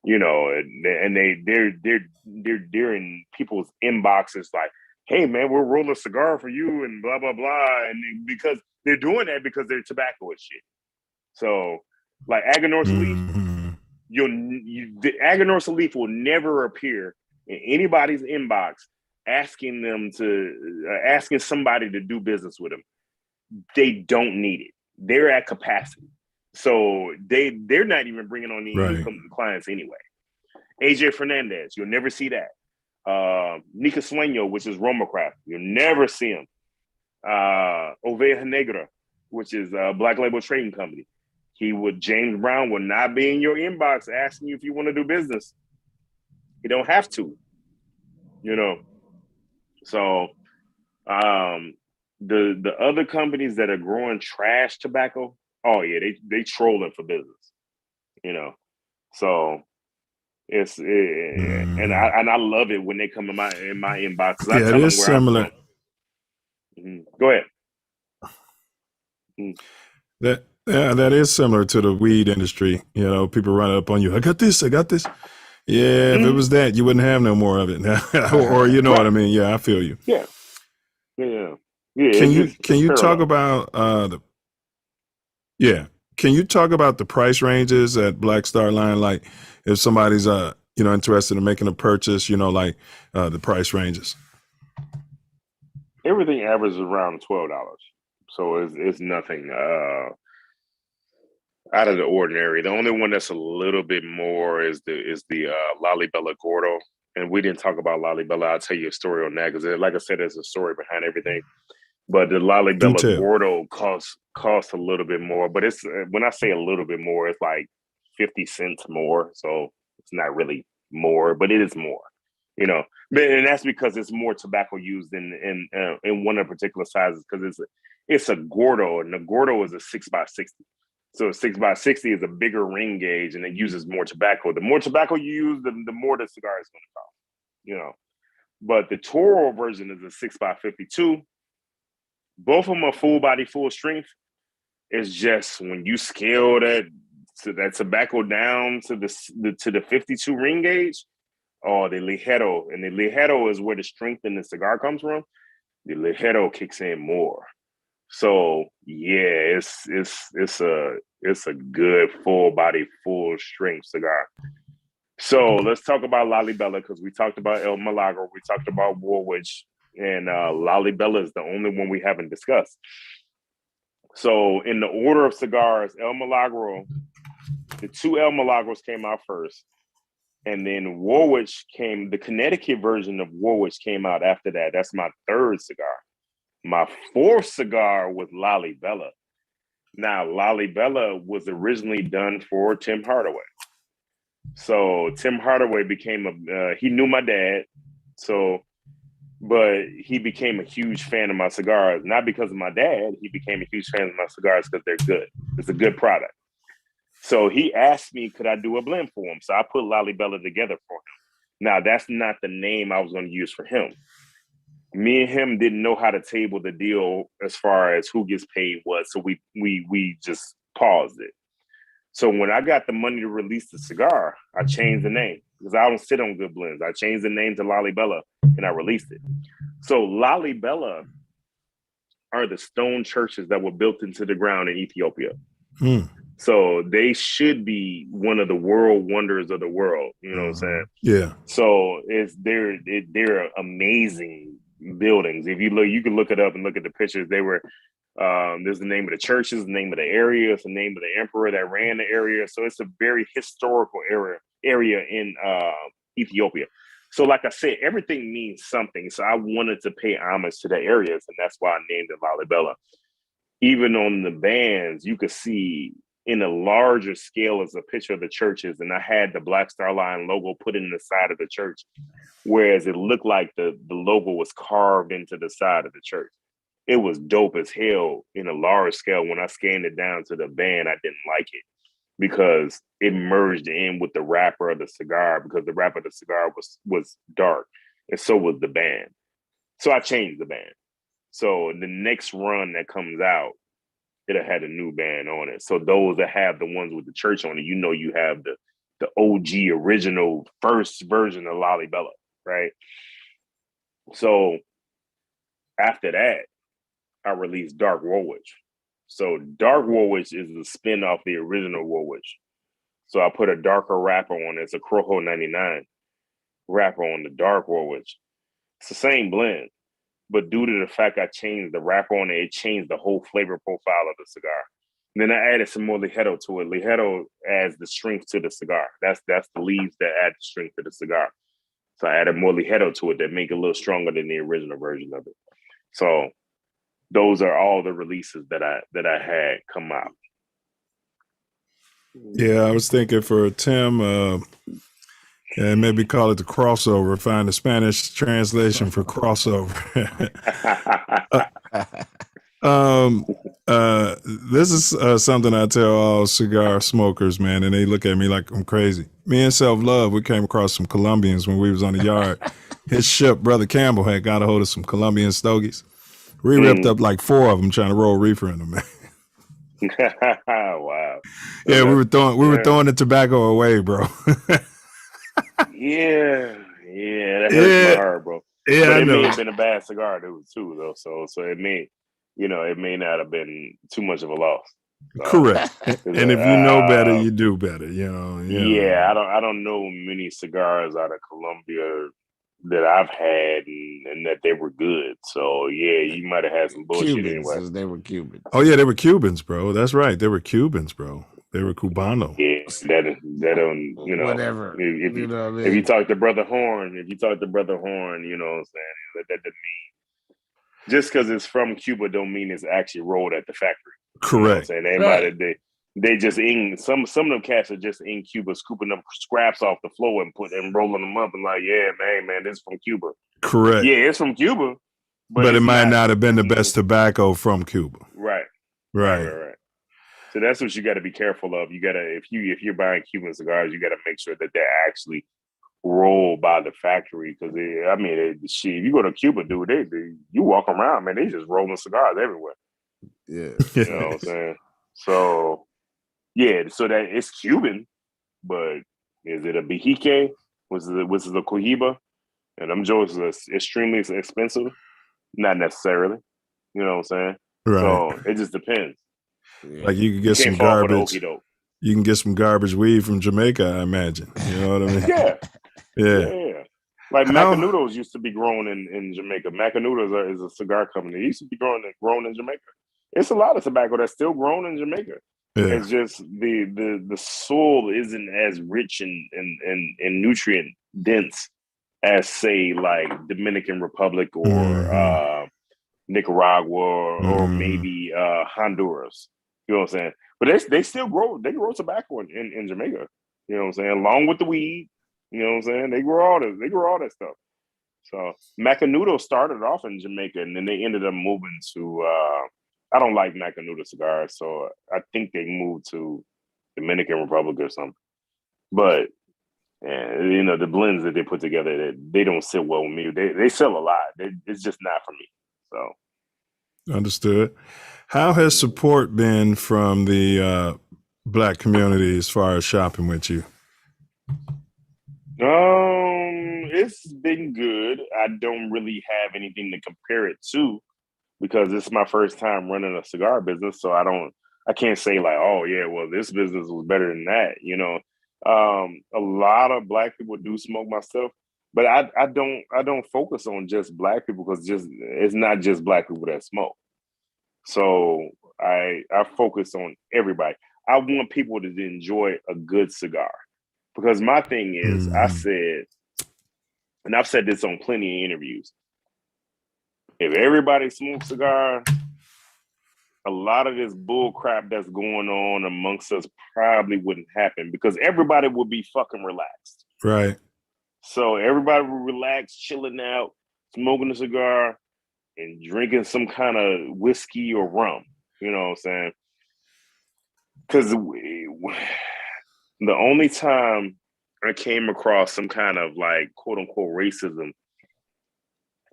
you know, and they're in people's inboxes like, hey man, we'll roll a cigar for you and blah blah blah, and because they're doing that because their tobacco is shit. So like Aganorsa leaf, the Aganorsa leaf will never appear in anybody's inbox asking somebody to do business with them. They don't need it. They're at capacity. So they're not even bringing on any new clients anyway. AJ Fernandez, you'll never see that. Nika Sueño, which is Romacraft, you'll never see him. Oveja Negra, which is a Black Label Trading Company. James Brown will not be in your inbox asking you if you want to do business. You don't have to, you know. So the other companies that are growing trash tobacco, oh yeah, they trolling for business, you know. So and I love it when they come in my inbox. Yeah, it is similar. Go ahead. That is similar to the weed industry. You know, people run up on you. I got this. Yeah, if it was that, you wouldn't have no more of it. or you know what I mean? Yeah, I feel you. Yeah. Can you talk about Can you talk about the price ranges at Black Star Line? Like if somebody's interested in making a purchase, you know, like the price ranges. Everything averages around $12. So it's nothing out of the ordinary. The only one that's a little bit more is the Lalibela Gordo. And we didn't talk about Lalibela. I'll tell you a story on that because, like I said, there's a story behind everything. But the Lalibela Gordo costs a little bit more. But it's when I say a little bit more, it's like 50 cents more. So it's not really more, but it is more. You know, and that's because it's more tobacco used in one of the particular sizes because it's a Gordo, and the Gordo is a 6x60. So a 6x60 is a bigger ring gauge, and it uses more tobacco. The more tobacco you use, the more the cigar is going to cost. You know, but the Toro version is a 6x52. Both of them are full body, full strength. It's just when you scale that tobacco down to the 52 ring gauge. Oh, the ligero, and the ligero is where the strength in the cigar comes from. The ligero kicks in more. So yeah, it's a good full body, full strength cigar. So let's talk about Lalibela because we talked about El Milagro, we talked about Warwich, and Lalibela is the only one we haven't discussed. So in the order of cigars, El Milagro, the two El Milagros came out first. And then Warwich the Connecticut version of Warwich came out after that. That's my third cigar. My fourth cigar was Lalibela. Now, Lalibela was originally done for Tim Hardaway. So Tim Hardaway he knew my dad. But he became a huge fan of my cigars. Not because of my dad. He became a huge fan of my cigars because they're good. It's a good product. So he asked me, could I do a blend for him? So I put Lalibela together for him. Now, that's not the name I was going to use for him. Me and him didn't know how to table the deal as far as who gets paid what. So we just paused it. So when I got the money to release the cigar, I changed the name. because I don't sit on good blends. I changed the name to Lalibela and I released it. So Lalibela are the stone churches that were built into the ground in Ethiopia. So they should be one of the world wonders of the world. You know what I'm saying? Yeah. So they're amazing buildings. If you look, you can look it up and look at the pictures. They were there's the name of the churches, the name of the area, it's the name of the emperor that ran the area. So it's a very historical area in Ethiopia. So like I said, everything means something. So I wanted to pay homage to the areas, and that's why I named it Lalibela. Even on the bands, you could see in a larger scale as a picture of the churches, and I had the Black Star Line logo put in the side of the church, whereas it looked like the logo was carved into the side of the church. It was dope as hell in a large scale. When I scanned it down to the band, I didn't like it because it merged in with the wrapper of the cigar, because the wrapper of the cigar was dark, and so was the band. So I changed the band. So the next run that comes out, it'll have a new band on it. So those that have the ones with the church on it, you know, you have the OG original first version of Lalibela, right? So after that, I released Dark Woolwich. So Dark Woolwich is the spin off the original Woolwich. So I put a darker wrapper on it. It's a Crojo 99 wrapper on the Dark Woolwich. It's the same blend, but due to the fact I changed the wrapper on it, it changed the whole flavor profile of the cigar. And then I added some more Ligero to it. Ligero adds the strength to the cigar. That's the leaves that add the strength to the cigar. So I added more Ligero to it that make it a little stronger than the original version of it. So those are all the releases that I had come out. Yeah, I was thinking for Tim, and maybe call it the crossover. Find the Spanish translation for crossover. This is something I tell all cigar smokers, man, and they look at me like I'm crazy. Me and Self Luv, we came across some Colombians when we was on the yard. His ship, Brother Campbell, had got a hold of some Colombian stogies. We ripped up like 4 of them trying to roll reefer in them, man. Wow. Yeah, we were throwing the tobacco away, bro. Yeah, that hurts my heart, bro. Yeah, but I it know. may have been a bad cigar too, though. So it may, it may not have been too much of a loss. Correct. And if you know better, you do better. Yeah, I don't know many cigars out of Colombia that I've had and that they were good. So yeah, you might have had some bullshit Cubans, anyway. They were Cubans. Oh yeah, they were Cubans, bro. That's right. They were Cubans, bro. They were Cubano. Yeah, that whatever. If you talk to Brother Horn, you know what I'm saying? That doesn't mean just because it's from Cuba don't mean it's actually rolled at the factory. Correct. You know what I'm saying? They just in some of them cats are just in Cuba scooping up scraps off the floor and rolling them up and like, yeah, man, this is from Cuba. Correct. Yeah, it's from Cuba. But it might not have been the best tobacco from Cuba. Right. So that's what you got to be careful of. You got to, if you're buying Cuban cigars, you got to make sure that they're actually rolled by the factory. Because if you go to Cuba, dude, you walk around, man, they just rolling cigars everywhere. Yeah, you know what I'm saying. So yeah, so that it's Cuban, but is it a Bijique? Was it a Cohiba? And them joints are extremely expensive. Not necessarily. You know what I'm saying? Right. So it just depends. Like you can get some garbage. You can get some garbage weed from Jamaica, I imagine. You know what I mean? Yeah. Like Macanudos used to be grown in Jamaica. Macanudos is a cigar company. It used to be grown in Jamaica. It's a lot of tobacco that's still grown in Jamaica. Yeah. It's just the soil isn't as rich and nutrient dense as say like Dominican Republic or Nicaragua or maybe Honduras. You know what I'm saying? But they still grow. They grow tobacco in Jamaica. You know what I'm saying? Along with the weed. You know what I'm saying? They grow all that stuff. So Macanudo started off in Jamaica, and then they ended up moving to. I don't like Macanudo cigars, so I think they moved to Dominican Republic or something. But the blends that they put together, they don't sit well with me. They sell a lot. It's just not for me. So understood. How has support been from the Black community as far as shopping with you? It's been good. I don't really have anything to compare it to because it's my first time running a cigar business. So I can't say like, oh yeah, well, this business was better than that. You know, a lot of Black people do smoke my stuff, but I don't focus on just Black people because it's not just Black people that smoke. So I focus on everybody. I want people to enjoy a good cigar because my thing is, I said, and I've said this on plenty of interviews, if everybody smokes cigar, a lot of this bull crap that's going on amongst us probably wouldn't happen because everybody would be fucking relaxed. Right. So everybody would relax, chilling out, smoking a cigar, and drinking some kind of whiskey or rum. You know what I'm saying? Because the only time I came across some kind of like quote unquote racism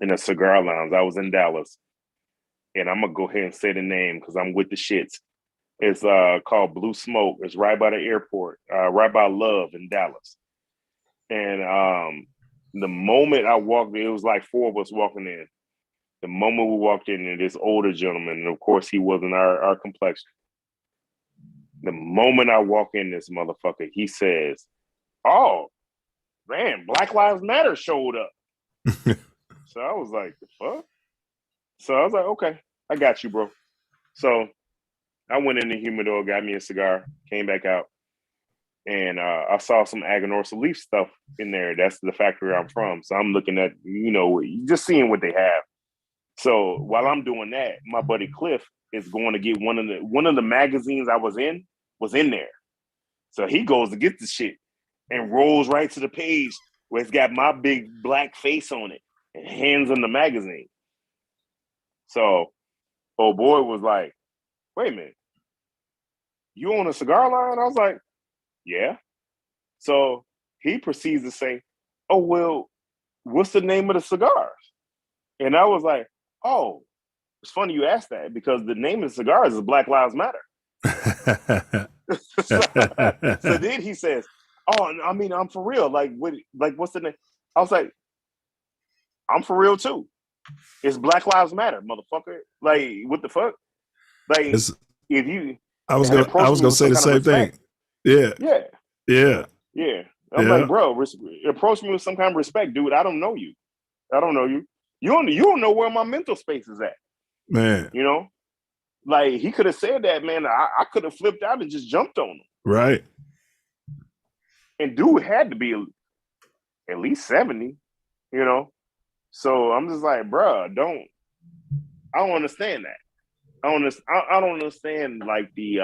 in a cigar lounge, I was in Dallas. And I'm gonna go ahead and say the name because I'm with the shits. It's called Blue Smoke. It's right by the airport, right by Love in Dallas. And the moment I walked in, it was like 4 of us walking in. The moment we walked in, and this older gentleman, and of course he wasn't our complexion. The moment I walk in, this motherfucker, he says, "Oh, man, Black Lives Matter showed up." So I was like, "The fuck?" So I was like, "Okay, I got you, bro." So I went in the humidor, got me a cigar, came back out, and I saw some Aganorsa Leaf stuff in there. That's the factory I'm from. So I'm looking at, just seeing what they have. So while I'm doing that, my buddy Cliff is going to get one of the magazines I was in there. So he goes to get the shit and rolls right to the page where it's got my big black face on it and hands him the magazine. So old boy was like, "Wait a minute, you own a cigar line?" I was like, "Yeah." So he proceeds to say, "Oh, well, what's the name of the cigars?" And I was like, "Oh, it's funny you asked that because the name of the cigars is Black Lives Matter." So then he says, "Oh, I mean, I'm for real. Like, what's the name?" I was like, "I'm for real too. It's Black Lives Matter, motherfucker. Like, what the fuck? Like, if you." I was gonna say the same thing. Yeah. I'm like, bro, approach me with some kind of respect, dude. I don't know you. You don't know where my mental space is at, man. Like he could have said that, man. I could have flipped out and just jumped on him. Right. And dude had to be at least 70, So I'm just like, bro, I don't understand that. I don't understand like the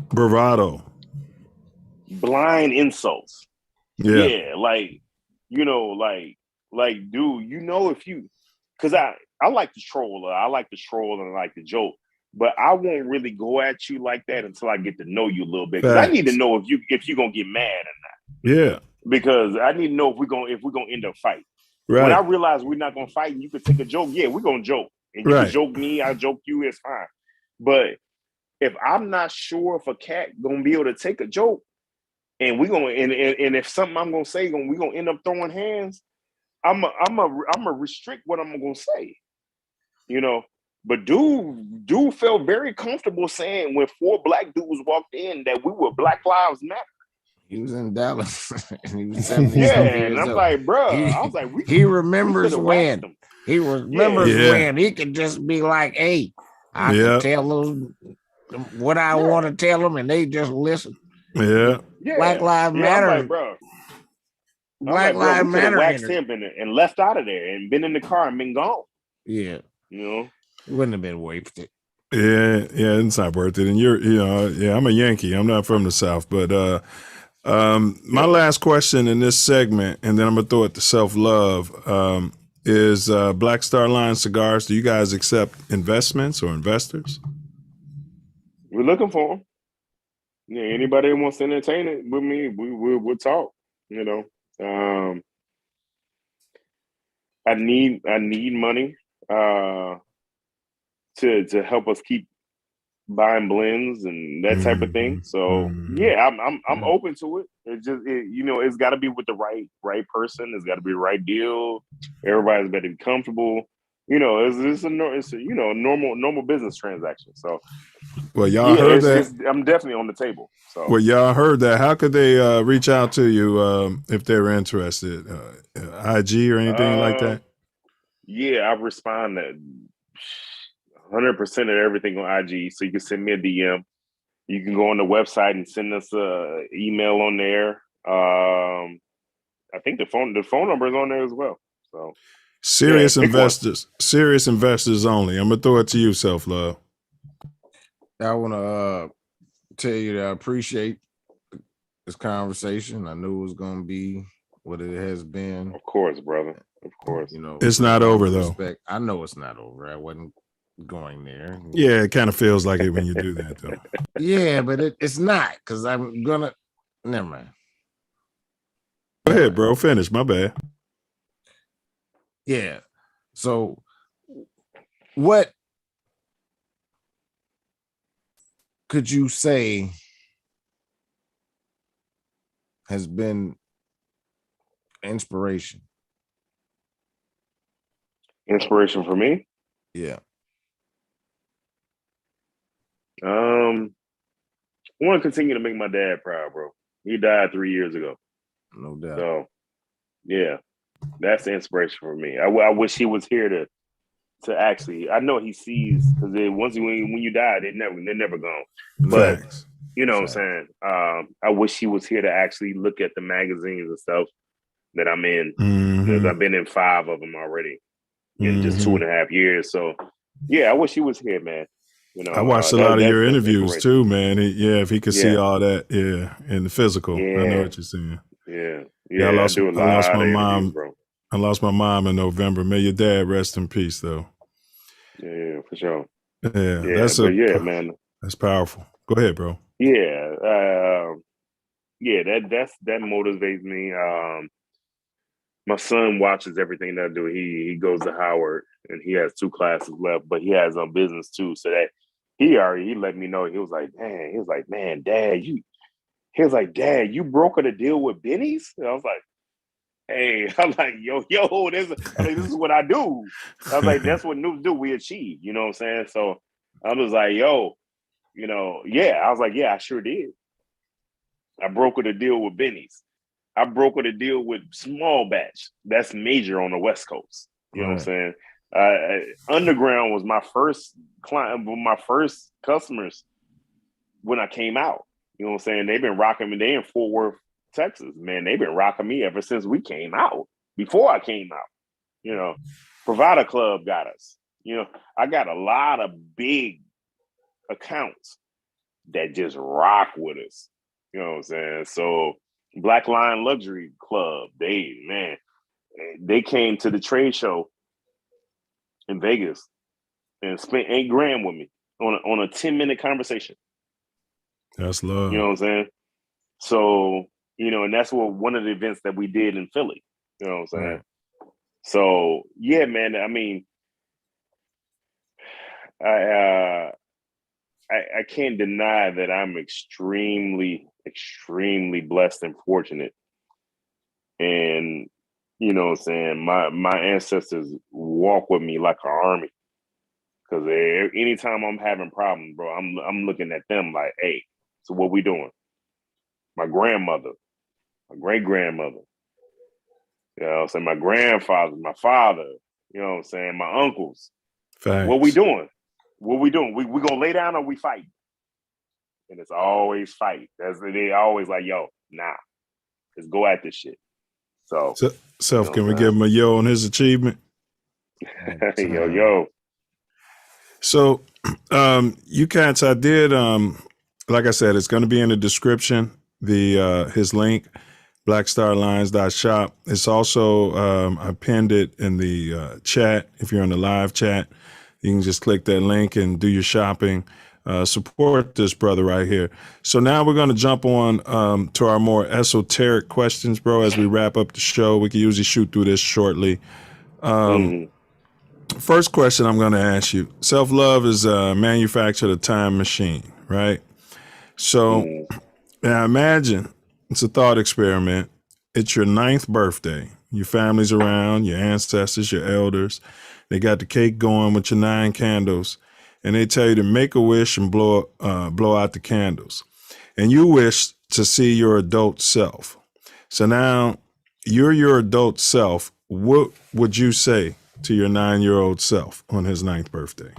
bravado, blind insults. Yeah, like dude, if you, because I like to troll, I like to joke, but I won't really go at you like that until I get to know you a little bit. Because I need to know if you're gonna get mad or not. Yeah. Because I need to know if we're gonna end up fighting. Right. When I realize we're not gonna fight and you could take a joke, yeah, we're gonna joke. And you can joke me, I joke you, it's fine. But if I'm not sure if a cat gonna be able to take a joke, and we're gonna and if something I'm gonna say we're gonna end up throwing hands, I'm a restrict what I'm gonna say. But dude felt very comfortable saying when 4 black dudes walked in that we were Black Lives Matter. He was in Dallas and he was 70 and I'm like, bro, I was like, he remembers when. He remembers when he could just be like, "Hey, I can tell them what I want to tell them, and they just listen." Yeah. Black Lives Matter. I'm like, bro. Black Lives Matter. Waxed him and left out of there and been in the car and been gone. Yeah. It wouldn't have been worth it. Yeah, it's not worth it. And I'm a Yankee. I'm not from the South, but my last question in this segment, and then I'm gonna throw it to Self Love, is Black Star Line Cigars. Do you guys accept investments or investors? We're looking for them. Yeah, anybody that wants to entertain it with me, we'll talk. I need money to help us keep buying blends and that type of thing. So yeah, I'm open to it. It's just it's got to be with the right person. It's got to be the right deal. Everybody's got to be comfortable. It's a normal business transaction. So well, y'all heard that. I'm definitely on the table. So well, y'all heard that. How could they reach out to you if they're interested? IG or anything like that? Yeah, I respond to 100% of everything on IG. So you can send me a DM. You can go on the website and send us a email on there. I think the phone number is on there as well. So serious investors only. I'm gonna throw it to you, Self Love. I want to tell you that I appreciate this conversation. I knew it was going to be what it has been. Of course, brother. Of course. It's not over though. I know it's not over. I wasn't going there. Yeah, it kind of feels like it when you do that though. Yeah, but it's not, because I'm gonna never mind. Go ahead, bro. Finish. My bad. Yeah. So what could you say has been inspiration? Inspiration for me? Yeah. I want to continue to make my dad proud, bro. He died 3 years ago. No doubt. So, yeah, that's the inspiration for me. I wish he was here to actually. I know he sees, because when you die, they're never gone. But Thanks. what I'm saying. I wish he was here to actually look at the magazines and stuff that I'm in, because I've been in 5 of them already in just 2.5 years. So, yeah, I wish he was here, man. I watched a lot of your interviews too, man. If he could see all that, in the physical. Yeah. I know what you're saying. Yeah. I lost my mom. Bro. I lost my mom in November. May your dad rest in peace, though. Yeah, for sure. Yeah, man. That's powerful. Go ahead, bro. Yeah, that motivates me. My son watches everything that I do. He goes to Howard and he has 2 classes left, but he has business too. So that he let me know. He was like, man, Dad, you brokered a deal with Benny's? And I was like, hey, I'm like, yo, this is what I do. I was like, that's what noobs do. We achieve, you know what I'm saying? So I was like, yo, I was like, yeah, I sure did. I brokered a deal with Benny's. I brokered a deal with Small Batch. That's major on the West Coast. You know what I'm saying? Underground was my first client, my first customers when I came out. You know what I'm saying? They've been rocking me. They in Fort Worth, Texas, man. They've been rocking me ever since we came out. Before I came out, Provider Club got us. I got a lot of big accounts that just rock with us. You know what I'm saying? So Black Lion Luxury Club, they came to the trade show in Vegas and spent $8,000 with me on a 10-minute conversation. That's love. You know what I'm saying? So, and that's one of the events that we did in Philly. You know what I'm saying? Right. So, yeah, man, I mean, I can't deny that I'm extremely, extremely blessed and fortunate. And, you know what I'm saying, my ancestors walk with me like an army. Because anytime I'm having problems, bro, I'm looking at them like, hey, so what we doing? My grandmother, my great-grandmother, you know what I'm saying, my grandfather, my father, you know what I'm saying, my uncles. Facts. What we doing? What we doing? We gonna lay down or we fight? And it's always fight. They always like, yo, nah, let's go at this shit. So Self, can we give him a yo on his achievement? yo. So you cats, I did like I said, it's gonna be in the description, his link, blackstarlines.shop. It's also I pinned it in the chat. If you're in the live chat, you can just click that link and do your shopping. Support this brother right here. So now we're going to jump on to our more esoteric questions, bro, as we wrap up the show. We can usually shoot through this shortly. First question I'm going to ask you. Self Love is manufactured a time machine, right? So now imagine, it's a thought experiment. It's your 9th birthday. Your family's around, your ancestors, your elders. They got the cake going with your 9 candles, and they tell you to make a wish and blow out the candles. And you wish to see your adult self. So now you're your adult self. What would you say to your 9-year-old self on his 9th birthday?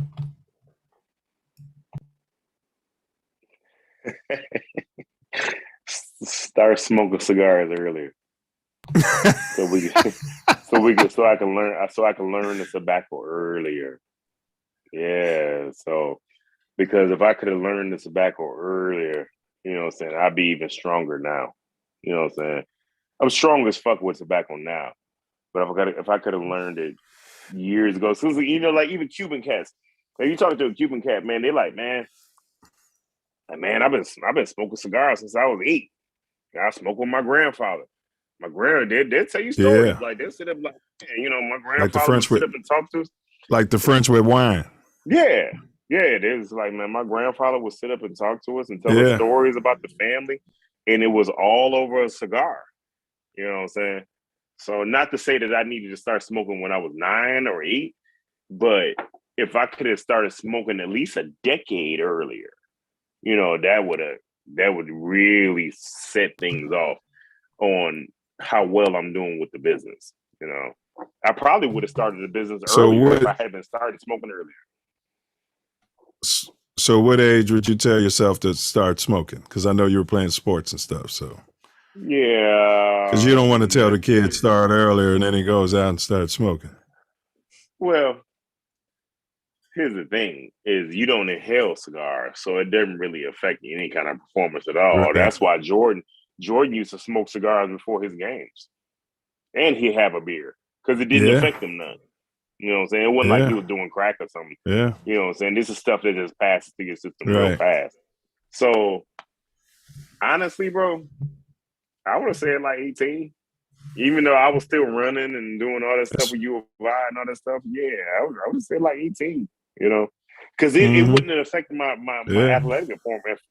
Start smoking cigars earlier, so I can learn the tobacco earlier. Yeah, so because if I could have learned the tobacco earlier, you know what I'm saying, I'd be even stronger now. You know what I'm saying? I'm strong as fuck with tobacco now, but if I could have learned it years ago, so you know, like even Cuban cats. Like you talk to a Cuban cat, man, they like, man, I've been smoking cigars since I was 8. I smoked with my grandfather. My they'll tell you stories. Yeah. Like they'll sit up like, you know, my grandfather Like the French would sit up and talk to us. Like the French with wine. Yeah. It is like, man, my grandfather would sit up and talk to us and tell us stories about the family. And it was all over a cigar. You know what I'm saying? So not to say that I needed to start smoking when I was 9 or 8, but if I could have started smoking at least a decade earlier, you know, that would really set things off on how well I'm doing with the business. You know, I probably would have started the business earlier if I had been started smoking earlier. So what age would you tell yourself to start smoking? Because I know you were playing sports and stuff. So yeah, because you don't want to tell the kid start earlier and then he goes out and starts smoking. Well, here's the thing: is you don't inhale cigars, so it doesn't really affect any kind of performance at all. Right. That's why Jordan used to smoke cigars before his games, and he'd have a beer because it didn't affect him none. You know what I'm saying? It wasn't like he was doing crack or something. Yeah. You know what I'm saying? This is stuff that just passes through your system real fast. So honestly, bro, I would have said like 18. Even though I was still running and doing all that stuff with U of I and all that stuff, yeah, I would have said like 18, you know, because it wouldn't have affected my athletic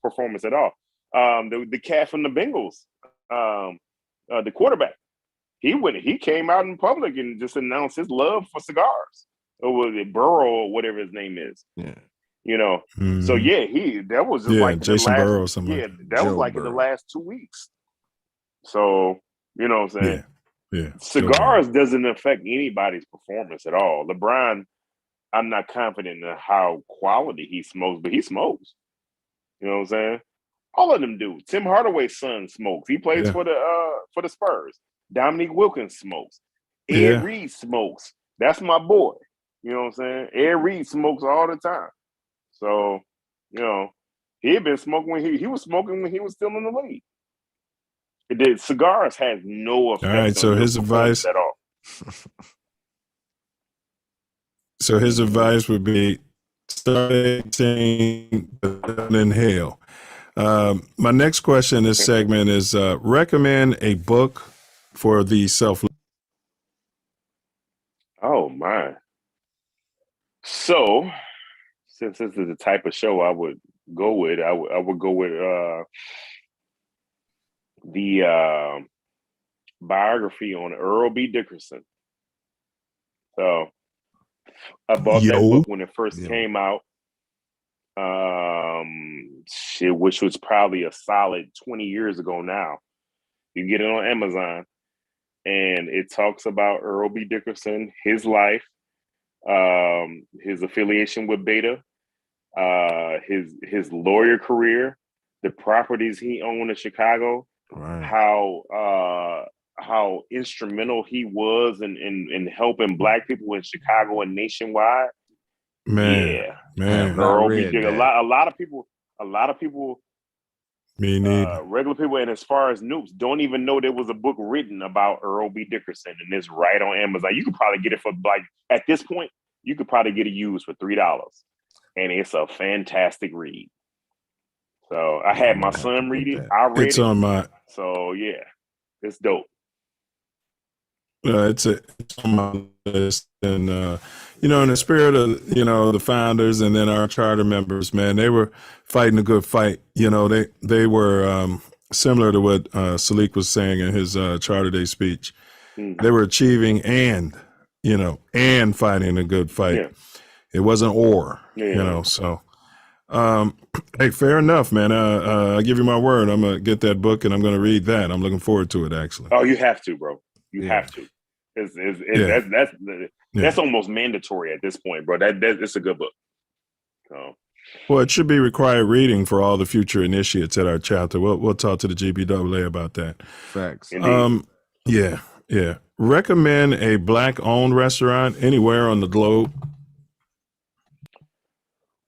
performance at all. The cat from the Bengals, the quarterback, he came out in public and just announced his love for cigars. Or was it Burrow or whatever his name is? Yeah, you know. So yeah, that was just like Jason in the last, Burrow or something. Yeah, that was like in the last 2 weeks. So you know what I'm saying? Yeah. Cigars doesn't affect anybody's performance at all. LeBron, I'm not confident in how quality he smokes, but he smokes. You know what I'm saying? All of them do. Tim Hardaway's son smokes. He plays for the Spurs. Dominique Wilkins smokes. Ed Reed smokes. That's my boy. You know what I'm saying? Ed Reed smokes all the time. So, you know, he had been smoking when he was smoking when he was still in the league. Cigars has no effect. All right, so his advice at all. So his advice would be start 18, but inhale. My next question in this segment is recommend a book for the Self Love. Oh my. So since this is the type of show I would go with, I would go with the biography on Earl B. Dickerson. So I bought that book when it first came out, which was probably a solid 20 years ago now. You get it on Amazon, and it talks about Earl B. Dickerson, his life, his affiliation with Beta, his lawyer career, the properties he owned in Chicago, how instrumental he was in helping Black people in Chicago and nationwide. Man. Earl B. Dickerson. A lot of people, me neither. Regular people, and as far as noobs, don't even know there was a book written about Earl B. Dickerson, and it's right on Amazon. You could probably get it for at this point, you could probably get it used for $3, and it's a fantastic read. So I had my son read it. I read it. It's on my. So yeah, it's dope. it's on my list, and you know, in the spirit of the founders and then our charter members, man, they were fighting a good fight. You know, they were similar to what Salik was saying in his Charter Day speech. They were achieving and fighting a good fight. Yeah. It wasn't so. Hey, fair enough, man. I'll give you my word. I'm gonna get that book and I'm gonna read that. I'm looking forward to it, actually. Oh, you have to, bro. You have to. That's almost mandatory at this point, bro. It's a good book. Well, it should be required reading for all the future initiates at our chapter. We'll talk to the GBAA about that. Facts. Yeah. Recommend a Black-owned restaurant anywhere on the globe.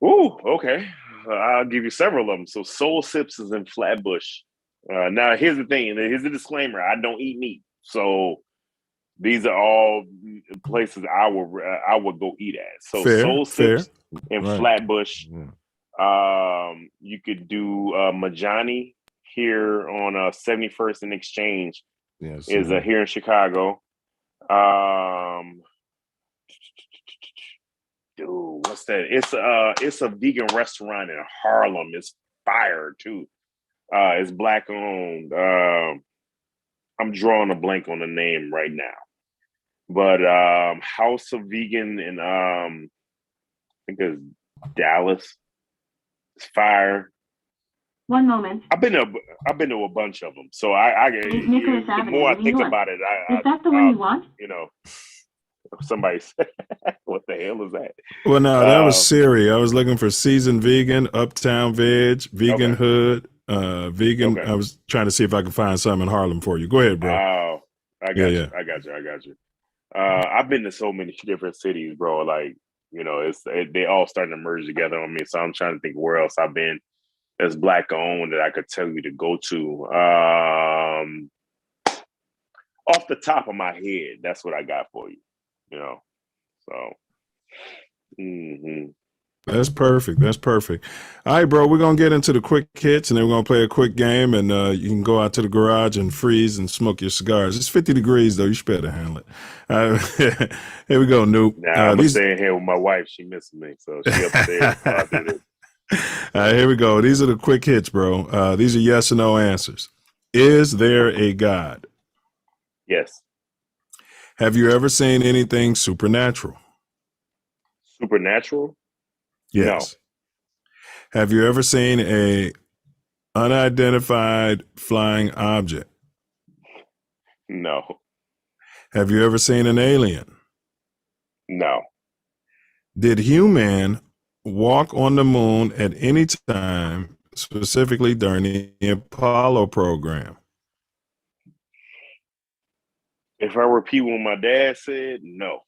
Ooh, okay. I'll give you several of them. So Soul Sips is in Flatbush. Now, here's the thing. Here's the disclaimer. I don't eat meat. So these are all places I would go eat at. So Soul Sips in Flatbush. You could do Majani here on 71st and Exchange. Is here in Chicago. Dude, what's that? It's a vegan restaurant in Harlem. It's fire too. It's Black owned. I'm drawing a blank on the name right now. But House of Vegan in I think it's Dallas. It's fire. One moment. I've been to a bunch of them. So the more I think about it, is that the one you want? You know, somebody said, "What the hell is that?" Well, no, that was Siri. I was looking for Seasoned Vegan, Uptown Veg, Vegan Hood, Vegan. Okay. I was trying to see if I could find something in Harlem for you. Go ahead, bro. Oh, I got you. I've been to so many different cities, bro. Like, they all starting to merge together on me. So I'm trying to think where else I've been that's Black owned that I could tell you to go to. Off the top of my head, that's what I got for you. So. That's perfect. All right, bro, we're going to get into the quick hits, and then we're going to play a quick game, and you can go out to the garage and freeze and smoke your cigars. It's 50 degrees, though. You should better handle it. Here we go, Noop. Nah, I'm staying here with my wife. She misses me, so she upstairs. I'll do this. All right, here we go. These are the quick hits, bro. These are yes or no answers. Is there a God? Yes. Have you ever seen anything supernatural? Supernatural? Yes. No. Have you ever seen a unidentified flying object? No. Have you ever seen an alien? No. Did human walk on the moon at any time, specifically during the Apollo program? If I repeat what my dad said, no.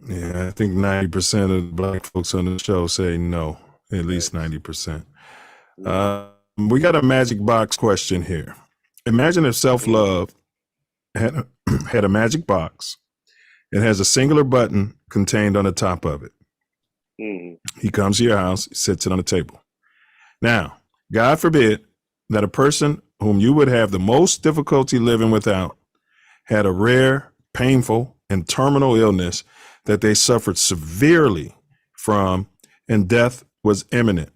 Yeah, I think 90% of the Black folks on the show say no, at least 90%. We got a magic box question here. Imagine if Self Luv had a magic box. It has a singular button contained on the top of it. He comes to your house, sits it on the table. Now, God forbid that a person whom you would have the most difficulty living without had a rare, painful, and terminal illness that they suffered severely from, and death was imminent.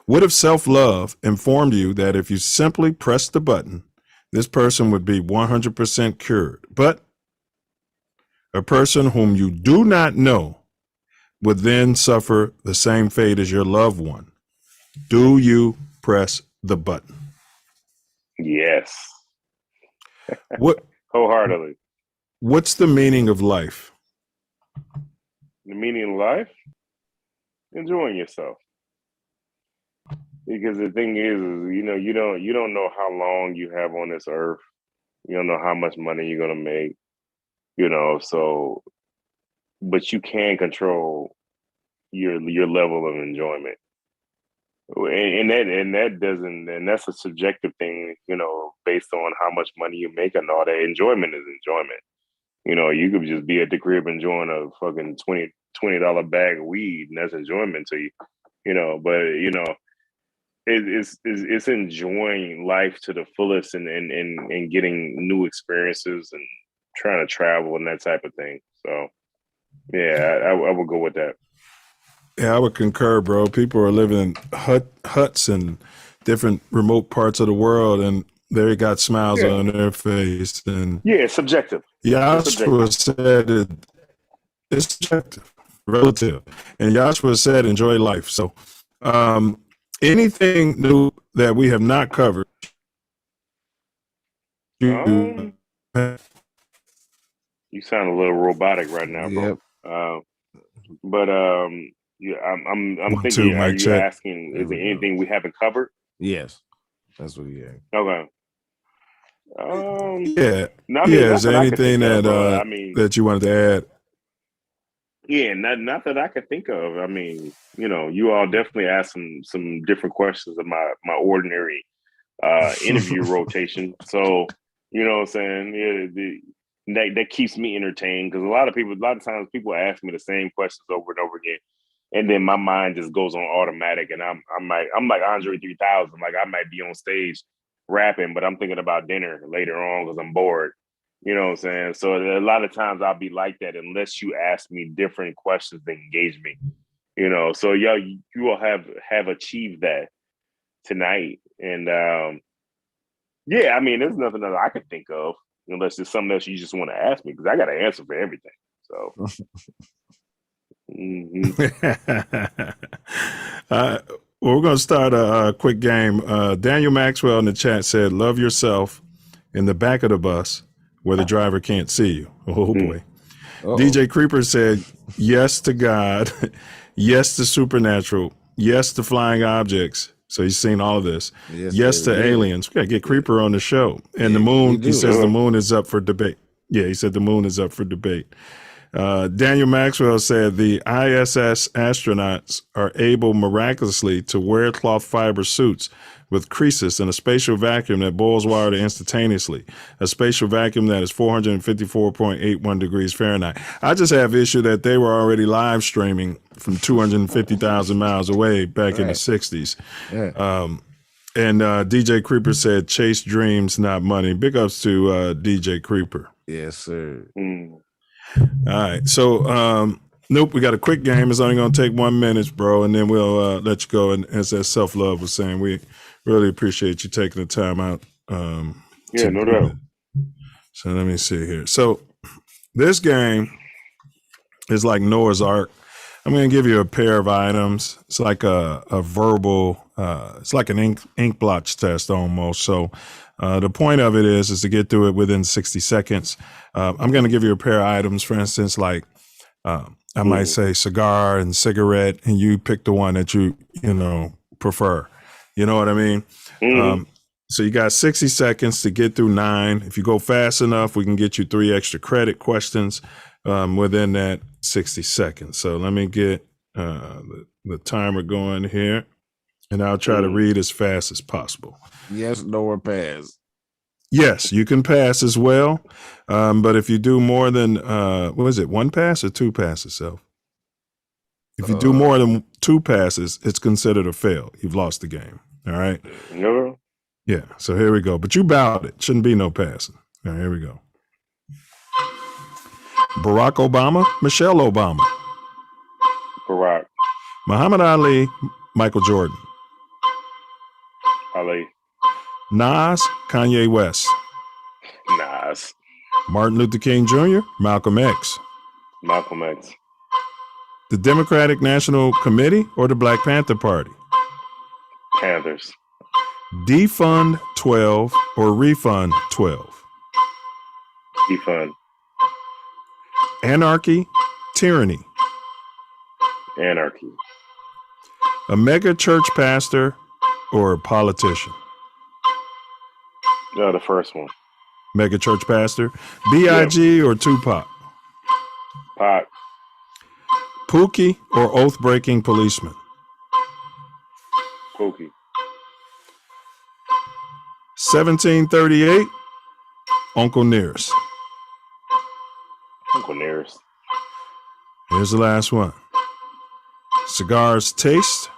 What if Self Luv informed you that if you simply press the button, this person would be 100% cured, but a person whom you do not know would then suffer the same fate as your loved one? Do you press the button? Yes. What? Wholeheartedly. What's the meaning of life? The meaning of life? Enjoying yourself. Because the thing is, you don't know how long you have on this earth. You don't know how much money you're gonna make. So, but you can control your level of enjoyment. And that's a subjective thing, based on how much money you make and all that. Enjoyment is enjoyment. You could just be at the crib enjoying a fucking $20 bag of weed, and that's enjoyment to you. But it's enjoying life to the fullest and getting new experiences and trying to travel and that type of thing. So yeah, I would go with that. Yeah, I would concur, bro. People are living in huts in different remote parts of the world, and they got smiles on their face. And yeah, it's subjective. Joshua said it's subjective, relative. And Joshua said, enjoy life. So anything new that we have not covered? You sound a little robotic right now, bro. Yep. But yeah, I'm thinking. Are you asking? Is there anything we haven't covered? Yes, that's what he asked. Okay. Yeah. No, I mean, Is there anything that you wanted to add? Yeah, not that I could think of. I mean, you all definitely asked some different questions of my ordinary interview rotation. So, you know what I'm saying? Yeah, that keeps me entertained, because a lot of times people ask me the same questions over and over again, and then my mind just goes on automatic, and I'm like Andre 3000. Like, I might be on stage rapping, but I'm thinking about dinner later on because I'm bored. You know what I'm saying? So a lot of times I'll be like that unless you ask me different questions that engage me. So you all have achieved that tonight. And yeah, I mean, there's nothing that I could think of unless there's something else you just want to ask me, because I got an answer for everything. So well, we're going to start a quick game. Daniel Maxwell in the chat said, love yourself in the back of the bus where the driver can't see you. Oh, boy. Uh-oh. DJ Creeper said, yes to God, yes to supernatural, yes to flying objects. So he's seen all of this. Yes to aliens. We got to get Creeper on the show. And the moon, he says the moon is up for debate. Yeah, he said the moon is up for debate. Daniel Maxwell said the ISS astronauts are able miraculously to wear cloth fiber suits with creases in a spatial vacuum that boils water instantaneously, a spatial vacuum that is 454.81 degrees Fahrenheit. I just have issue that they were already live streaming from 250,000 miles away back in the 60s. Yeah. And DJ Creeper said, chase dreams, not money. Big ups to DJ Creeper. Yes, sir. All right. So, nope, we got a quick game. It's only going to take 1 minute, bro, and then we'll let you go. And as that Self Love was saying, we really appreciate you taking the time out. Yeah, no doubt. So let me see here. So this game is like Noah's Ark. I'm going to give you a pair of items. It's like a verbal, it's like an ink blotch test almost. So the point of it is to get through it within 60 seconds. I'm going to give you a pair of items, for instance, like I might say cigar and cigarette, and you pick the one that you prefer. You know what I mean? Mm-hmm. So you got 60 seconds to get through 9. If you go fast enough, we can get you 3 extra credit questions within that 60 seconds. So let me get the timer going here, and I'll try to read as fast as possible. Yes, no, or pass. Yes, you can pass as well. But if you do more than, what is it, 1 pass or 2 passes, Self? If you do more than 2 passes, it's considered a fail. You've lost the game. All right? No. Yeah, so here we go. But you bowed it. Shouldn't be no passing. All right, here we go. Barack Obama, Michelle Obama. Barack. Muhammad Ali, Michael Jordan. Ali. Nas, Kanye West. Nas. Martin Luther King Jr., Malcolm X. Malcolm X. The Democratic National Committee or the Black Panther Party? Panthers. Defund 12 or refund 12? Defund. Anarchy, tyranny? Anarchy. A mega church pastor or a politician? No, the first one. Mega church pastor. B.I.G. or Tupac? Pac. Pookie or oath-breaking policeman? Pookie. 1738, Uncle Nearest. Uncle Nearest. Here's the last one. Cigars taste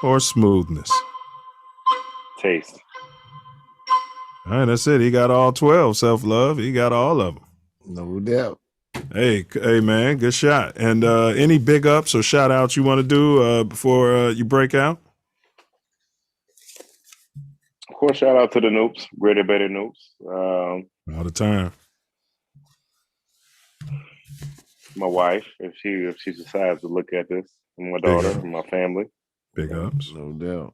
or smoothness? taste. All right, that's it. He got all 12. Self Love. He got all of them. No doubt. Hey, man, good shot. And any big ups or shout outs you want to do before you break out? Of course, shout out to the noobs, greater, better noobs. All the time. My wife, if she decides to look at this, and my daughter, and my family. Big ups. No doubt.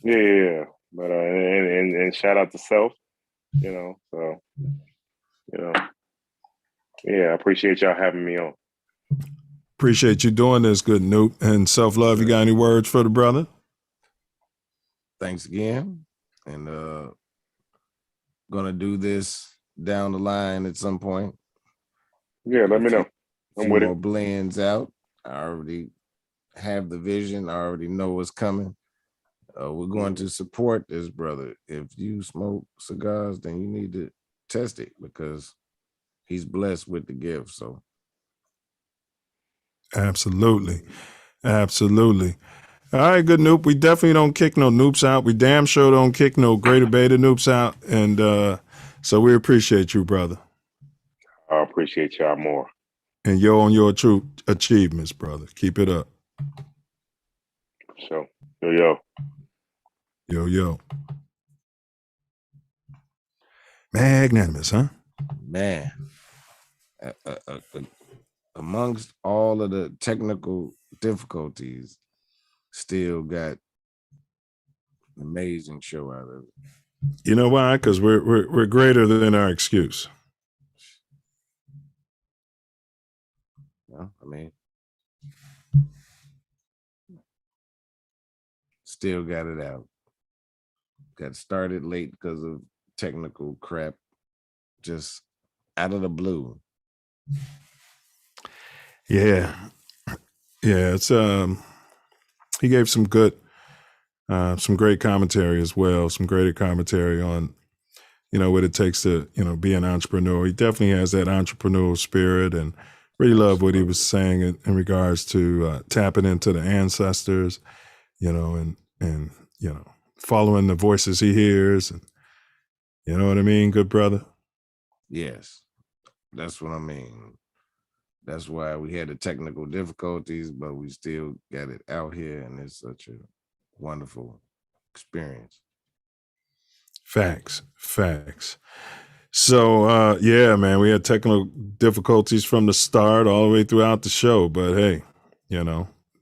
Yeah. But and shout out to Self, so yeah, I appreciate y'all having me on. Appreciate you doing this, good Noop. And Self Love, you got any words for the brother? Thanks again. And gonna do this down the line at some point. Yeah, let me know. I'm with more it. blends out. I already have the vision. I already know what's coming. We're going to support this brother. If you smoke cigars, then you need to test it because he's blessed with the gift. So absolutely. All right, good Noop. We definitely don't kick no Noops out. We damn sure don't kick no greater beta Noops out. And so we appreciate you, brother. I appreciate y'all more. And you're on your true achievements, brother. Keep it up. So, yo. Magnanimous, huh? Man, amongst all of the technical difficulties, still got an amazing show out of it. You know why? Because we're greater than our excuse. No, I mean, still got it out. Got started late because of technical crap, just out of the blue. Yeah, it's he gave some great commentary as well, some greater commentary on, what it takes to, be an entrepreneur. He definitely has that entrepreneurial spirit, and really love what he was saying in regards to tapping into the ancestors, and following the voices he hears, and you know what I mean, good brother? Yes, that's what I mean. That's why we had the technical difficulties, but we still got it out here, and it's such a wonderful experience. Facts. So, yeah, man, we had technical difficulties from the start all the way throughout the show, but hey,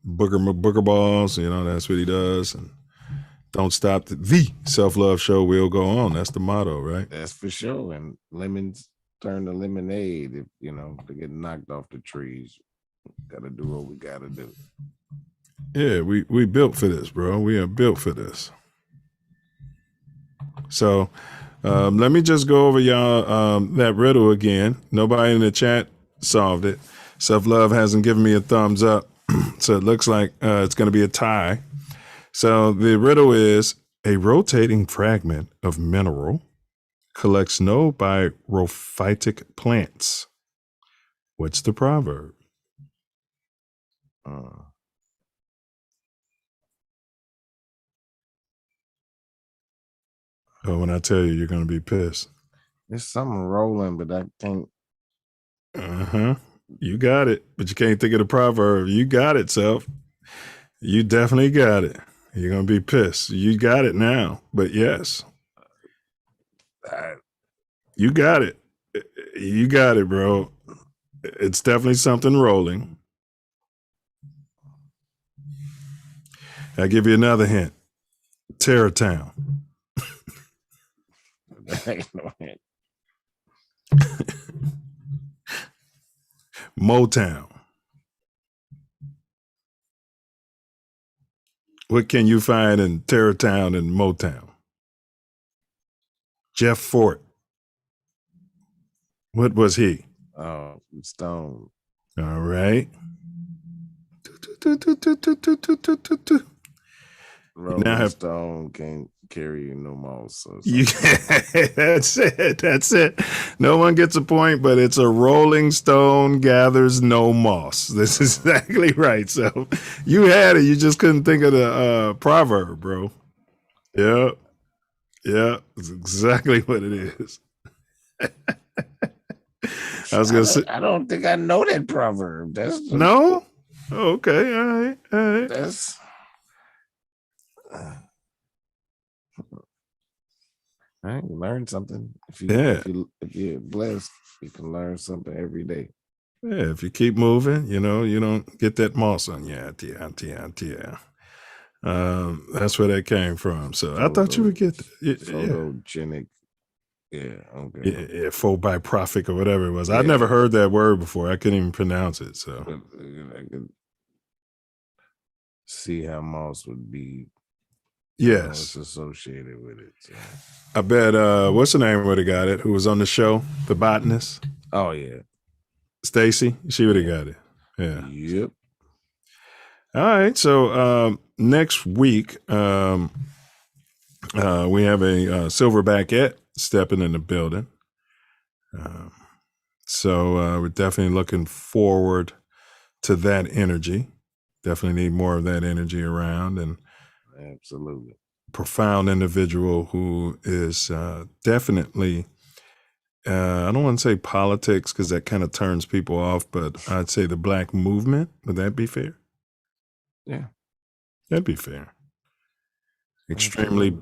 Booker balls, that's what he does, and don't stop. The Self Love Show will go on. That's the motto, right? That's for sure. And lemons turn to lemonade. If they get knocked off the trees, gotta do what we gotta do. Yeah, we built for this, bro. We are built for this. So let me just go over y'all that riddle again. Nobody in the chat solved it. Self Love hasn't given me a thumbs up, so it looks like it's going to be a tie. So the riddle is: a rotating fragment of mineral collects no birophytic plants. What's the proverb? Oh, when I tell you, you're going to be pissed. There's something rolling, but I can't. You got it, but you can't think of the proverb. You got it, Self. You definitely got it. You're going to be pissed. You got it now, but yes. You got it. You got it, bro. It's definitely something rolling. I'll give you another hint. Terror Town. That ain't no hint. Motown. What can you find in Terror Town and Motown? Jeff Fort. What was he? Oh, Stone. All right. Rolling Stone can't carry you no more. So that's it. No one gets a point, but it's a Rolling Stone gathers no moss. This is exactly right. So you had it. You just couldn't think of the proverb, bro. Yep. Yeah, it's exactly what it is. I was gonna say, I don't think I know that proverb. No. Oh, okay, all right. That's I learn something. If you're blessed, you can learn something every day. Yeah, if you keep moving, you don't get that moss on you. Yeah. That's where that came from. So I thought you would get photogenic. Yeah, okay. Yeah, phobiprophic or whatever it was. Yeah. I'd never heard that word before. I couldn't even pronounce it. So I could see how moss would be. Yes, associated with it. So. I bet. What's the name would have got it? Who was on the show? The botanist. Oh yeah, Stacy. She would have got it. Yeah. Yep. All right. So next week, we have a silverbackette stepping in the building. So we're definitely looking forward to that energy. Definitely need more of that energy around, and absolutely profound individual who is definitely. I don't want to say politics because that kind of turns people off, but I'd say the Black movement. Would that be fair? Yeah, that'd be fair. Extremely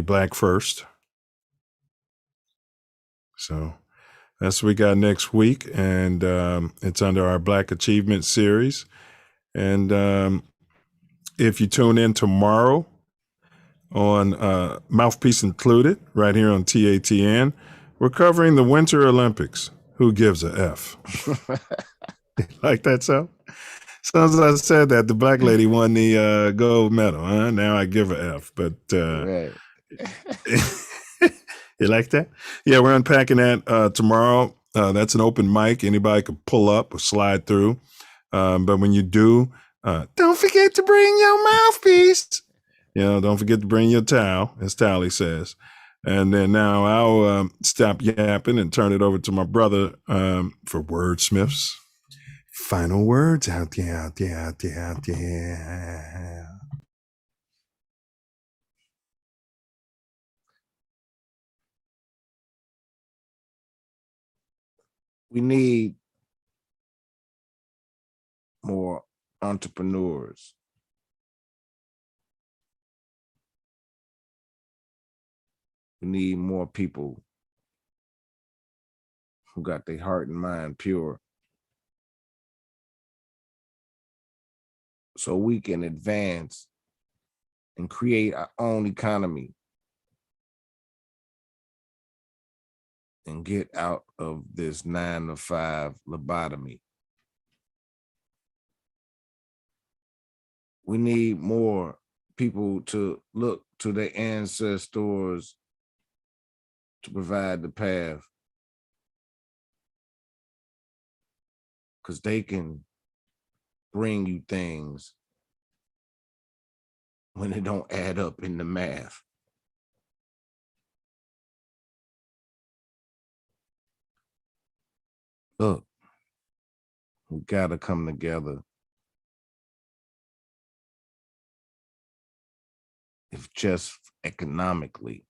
Black first. So that's what we got next week, and it's under our Black Achievement series. And if you tune in tomorrow on Mouthpiece Included, right here on TATN, we're covering the Winter Olympics. Who gives a F? Like that, so? So as I said that, the Black lady won the gold medal. Huh? Now I give a F, but right. You like that? Yeah, we're unpacking that tomorrow. That's an open mic. Anybody could pull up or slide through. But when you do, don't forget to bring your mouthpiece. Don't forget to bring your towel, as Tally says. And then now I'll stop yapping and turn it over to my brother for Wordsmiths. Final words out there. We need more entrepreneurs. We need more people who got their heart and mind pure, so we can advance and create our own economy and get out of this 9-to-5 lobotomy. We need more people to look to their ancestors to provide the path, because they can bring you things when it don't add up in the math. Look, we gotta come together. If just economically.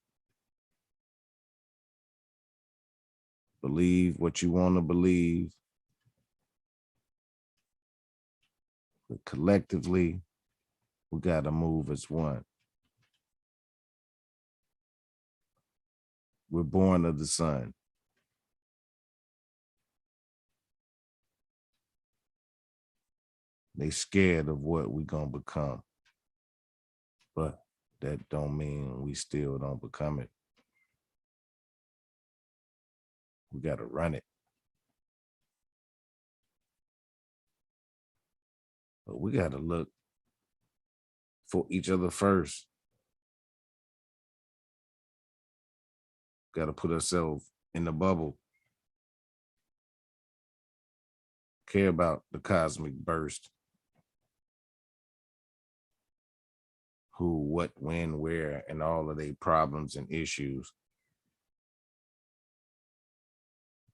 Believe what you want to believe. But collectively, we gotta move as one. We're born of the sun. They scared of what we gonna become. But that don't mean we still don't become it. We gotta run it. But we gotta look for each other first. Gotta put ourselves in the bubble. Care about the cosmic burst. Who, what, when, where, and all of their problems and issues.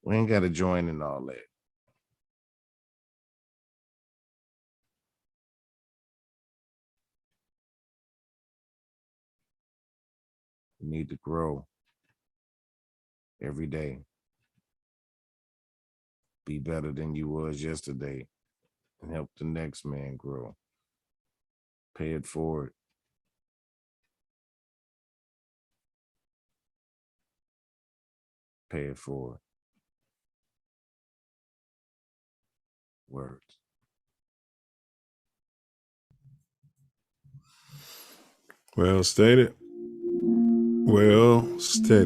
We ain't got to join in all that. You need to grow every day. Be better than you was yesterday and help the next man grow. Pay it forward. Pay it forward. Words. Well stated. Well stated.